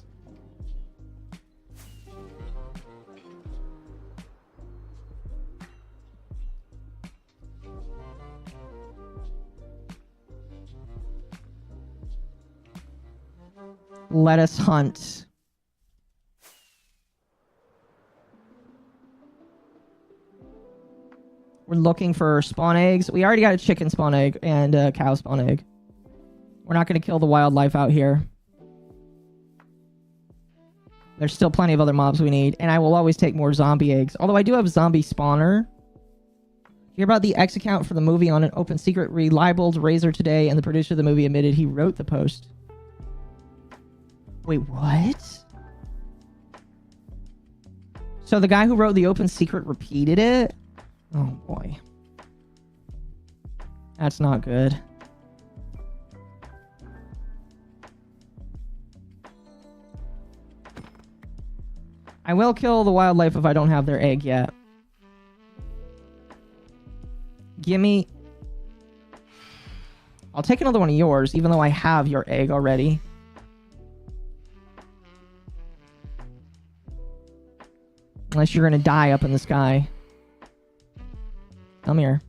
Let us hunt. We're looking for spawn eggs. We already got a chicken spawn egg and a cow spawn egg. We're not going to kill the wildlife out here. There's still plenty of other mobs we need. And I will always take more zombie eggs. Although I do have zombie spawner. Hear about the X account for the movie on an open secret relabeled Razor today, and the producer of the movie admitted he wrote the post. Wait, what? So the guy who wrote the open secret repeated it? Oh boy. That's not good. I will kill the wildlife if I don't have their egg yet. Gimme... I'll take another one of yours, even though I have your egg already. Unless you're gonna die up in the sky. Come here,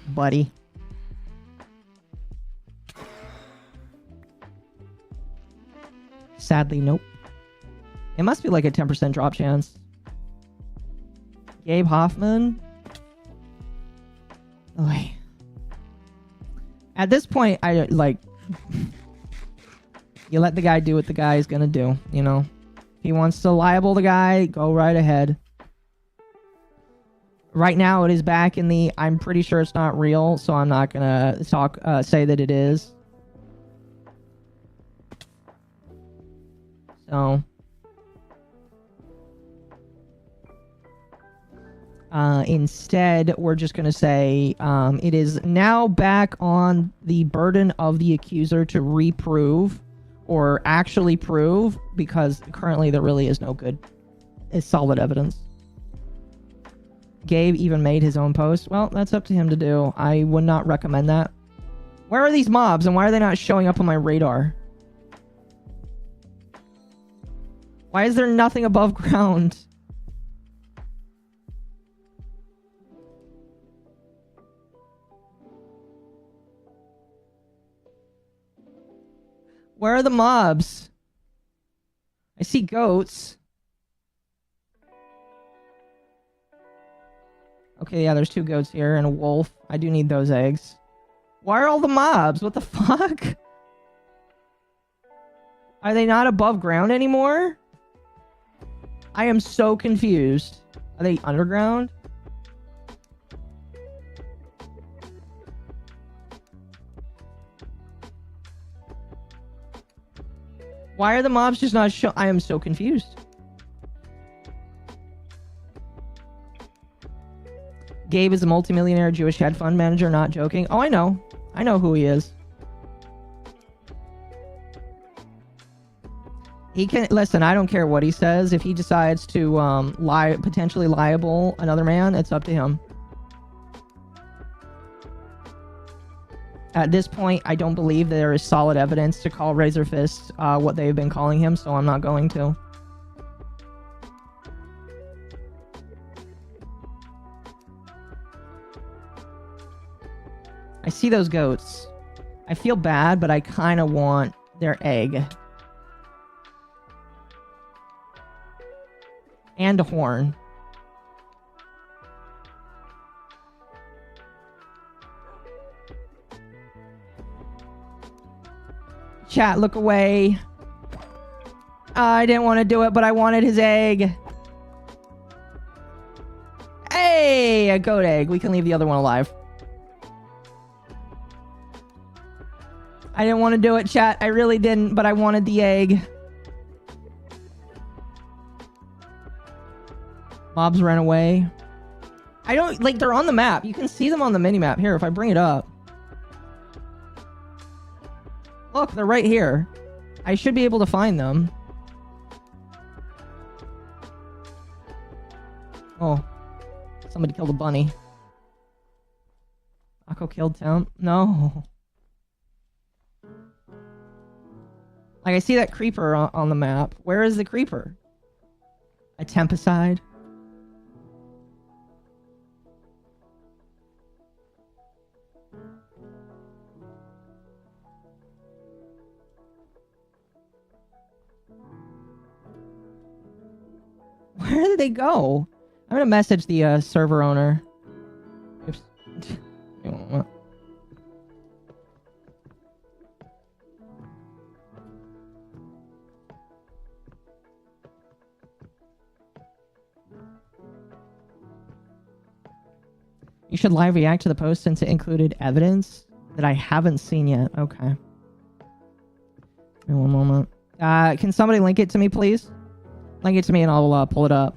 buddy. Sadly, nope. It must be like a 10% drop chance. Gabe Hoffman. Oy. At this point, I like... you let the guy do what the guy is gonna do, you know? If he wants to libel the guy, go right ahead. Right now, it is back in the... I'm pretty sure it's not real, so I'm not gonna say that it is. So... instead, we're just gonna say, it is now back on the burden of the accuser to reprove, or actually prove, because currently there really is no good, solid evidence. Gabe even made his own post. Well, that's up to him to do. I would not recommend that. Where are these mobs and why are they not showing up on my radar? Why is there nothing above ground? Where are the mobs? I see goats. Okay, yeah, there's 2 goats here and a wolf. I do need those eggs. Why are all the mobs? What the fuck? Are they not above ground anymore? I am so confused. Are they underground? Why are the mobs just not show? I am so confused. Gabe is a multimillionaire Jewish hedge fund manager, not joking. Oh, I know. I know who he is. He can listen. I don't care what he says. If he decides to potentially liable another man, it's up to him. At this point, I don't believe there is solid evidence to call Razor Fist what they've been calling him, so I'm not going to. I see those goats. I feel bad, but I kind of want their egg. And a horn. Chat, look away. I didn't want to do it, but I wanted his egg. Hey, a goat egg. We can leave the other one alive. I didn't want to do it, chat. I really didn't, but I wanted the egg. Mobs ran away. I don't... Like, they're on the map. You can see them on the mini-map. Here, if I bring it up. Look, they're right here. I should be able to find them. Oh. Somebody killed a bunny. Akko killed town. No. Like, I see that creeper on the map. Where is the creeper? A Tempeside? Where did they go? I'm gonna message the server owner. Oops. You should live react to the post since it included evidence that I haven't seen yet. Okay. Give me one moment. Can somebody link it to me, please? Link it to me and I'll pull it up.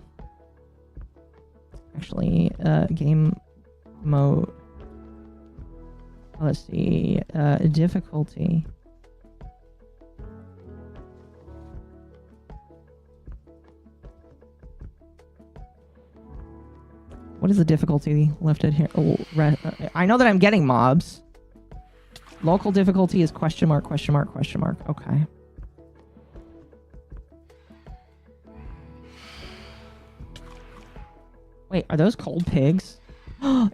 Actually, game mode. Let's see. Difficulty. What is the difficulty lifted here? Oh, I know that I'm getting mobs. Local difficulty is question mark, question mark, question mark. Okay. Wait, are those cold pigs?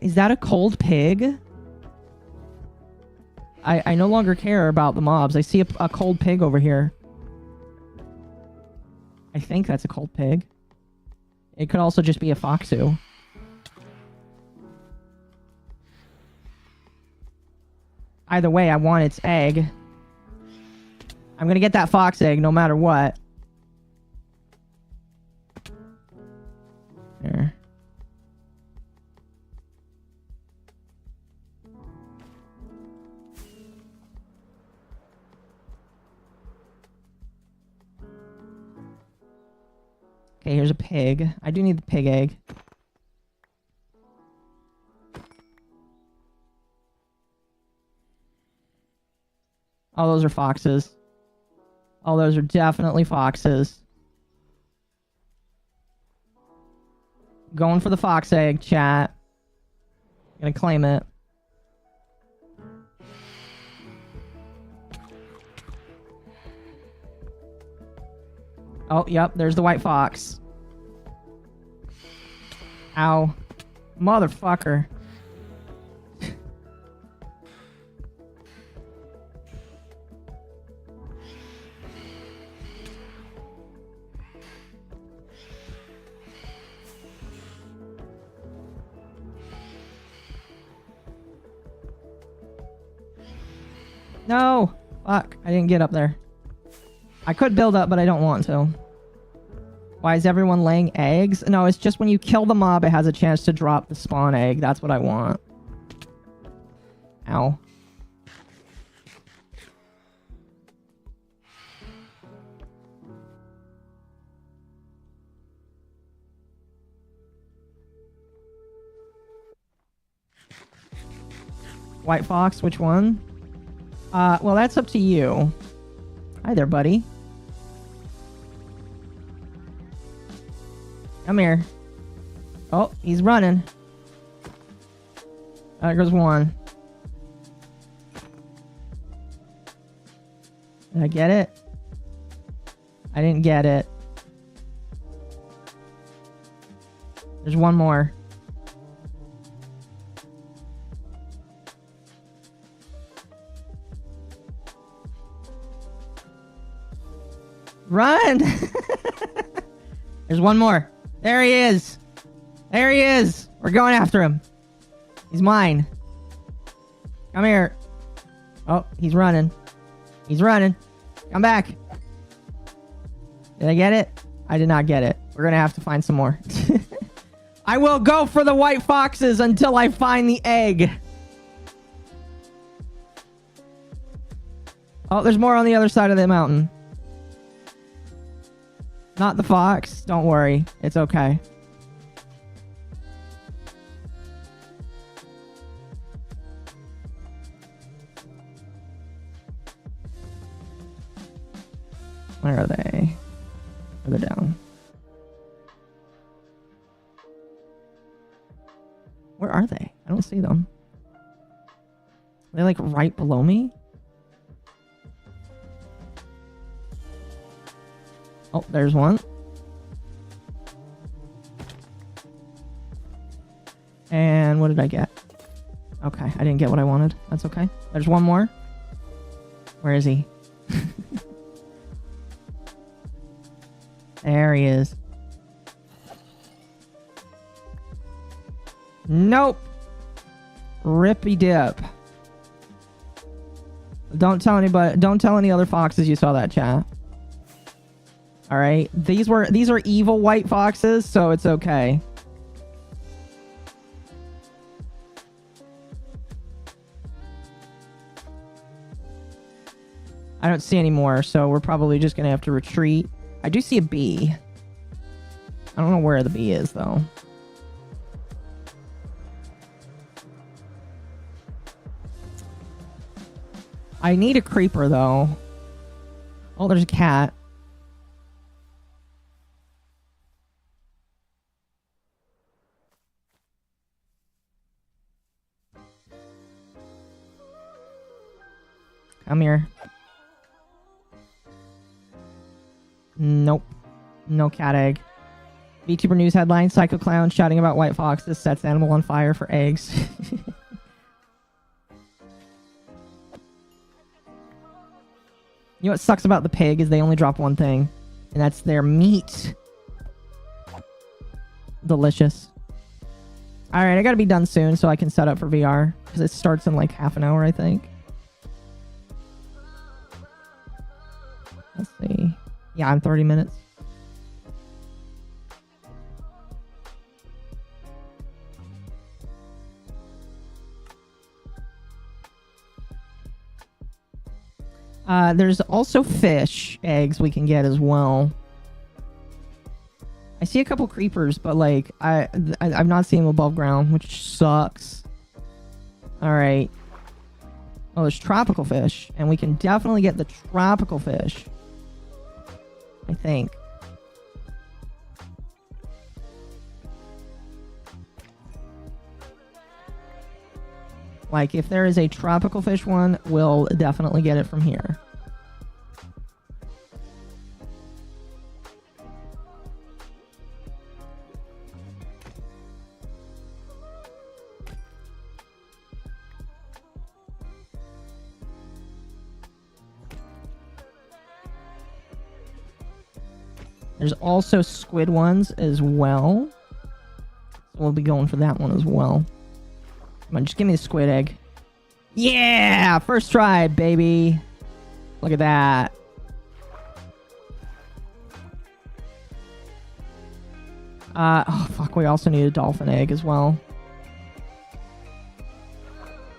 Is that a cold pig? I no longer care about the mobs. I see a cold pig over here. I think that's a cold pig. It could also just be a foxu. Either way, I want its egg. I'm gonna get that fox egg no matter what. Here. Okay, here's a pig. I do need the pig egg. Oh, those are foxes. Oh, those are definitely foxes. Going for the fox egg, chat. Gonna claim it. Oh, yep, there's the white fox. Ow. Motherfucker. No! Fuck, I didn't get up there. I could build up, but I don't want to. Why is everyone laying eggs? No, it's just when you kill the mob, it has a chance to drop the spawn egg. That's what I want. Ow. White fox, which one? Well, that's up to you. Hi there, buddy. Come here. Oh, he's running. There goes one. Did I get it? I didn't get it. There's one more. Run! There's one more. There he is. There he is. We're going after him. He's mine. Come here. Oh, he's running. He's running. Come back. Did I get it? I did not get it. We're going to have to find some more. I will go for the white foxes until I find the egg. Oh, there's more on the other side of the mountain. Not the fox. Don't worry. It's okay. Where are they? They're down. Where are they? I don't see them. Are they like right below me? Oh, there's one. And what did I get? Okay, I didn't get what I wanted. That's okay. There's one more. Where is he? There he is. Nope. Rippy dip. Don't tell anybody. Don't tell any other foxes you saw that, chat. All right. These are evil white foxes, so it's okay. I don't see any more, so we're probably just gonna have to retreat. I do see a bee. I don't know where the bee is, though. I need a creeper, though. Oh, there's a cat. Come here. Nope. No cat egg. VTuber news headline: Psycho clown shouting about white foxes sets animal on fire for eggs. You know what sucks about the pig is they only drop one thing, and that's their meat. Delicious. Alright, I gotta be done soon so I can set up for VR, because it starts in like half an hour, I think. Let's see. Yeah, I'm 30 minutes. There's also fish eggs we can get as well. I see a couple creepers, but like I've not seen them above ground, which sucks. All right. Oh, there's tropical fish, and we can definitely get the tropical fish. I think. Like, if there is a tropical fish one, we'll definitely get it from here. There's also squid ones as well. So we'll be going for that one as well. Come on, just give me the squid egg. Yeah! First try, baby. Look at that. Oh, fuck. We also need a dolphin egg as well.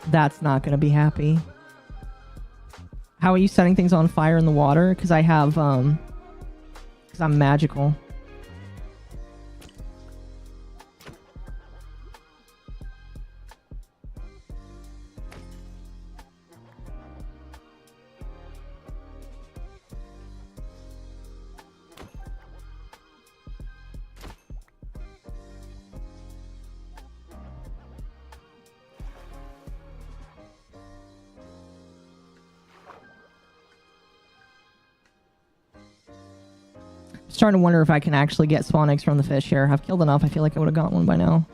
That's not going to be happy. How are you setting things on fire in the water? Because I have, because I'm magical. Starting to wonder if I can actually get spawn eggs from the fish here. I've killed enough. I feel like I would have got one by now.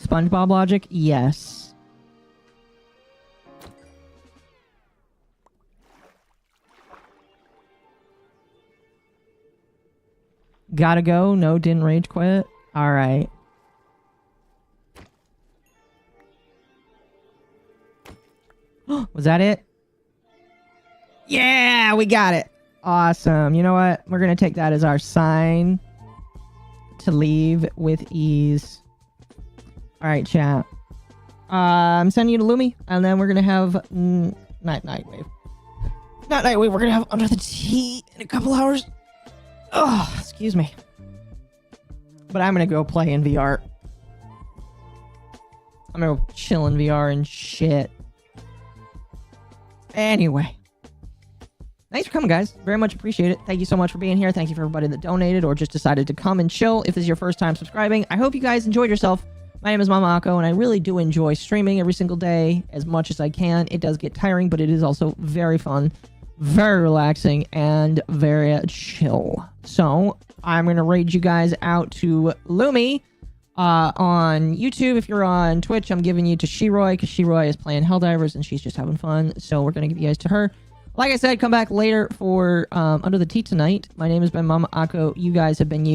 SpongeBob logic? Yes. Gotta go. No, didn't rage quit. Alright. Was that it? Yeah, we got it. Awesome. You know what? We're going to take that as our sign to leave with ease. All right, chat. I'm sending you to Lumi, and then we're going to have Nightwave. Not Nightwave. We're going to have Under the Tea in a couple hours. Oh, excuse me. But I'm going to go play in VR. I'm going to go chill in VR and shit. Anyway. Thanks for coming, guys. Very much appreciate it. Thank you so much for being here. Thank you for everybody that donated or just decided to come and chill. If this is your first time subscribing, I hope you guys enjoyed yourself. My name is MommaOcco, and I really do enjoy streaming every single day as much as I can. It does get tiring, but it is also very fun, very relaxing, and very chill. So, I'm going to raid you guys out to Lumi on YouTube. If you're on Twitch, I'm giving you to Shiroi, because Shiroi is playing Helldivers, and she's just having fun. So, we're going to give you guys to her. Like I said, come back later for Under the Tea tonight. My name has been MommaOcco. You guys have been you.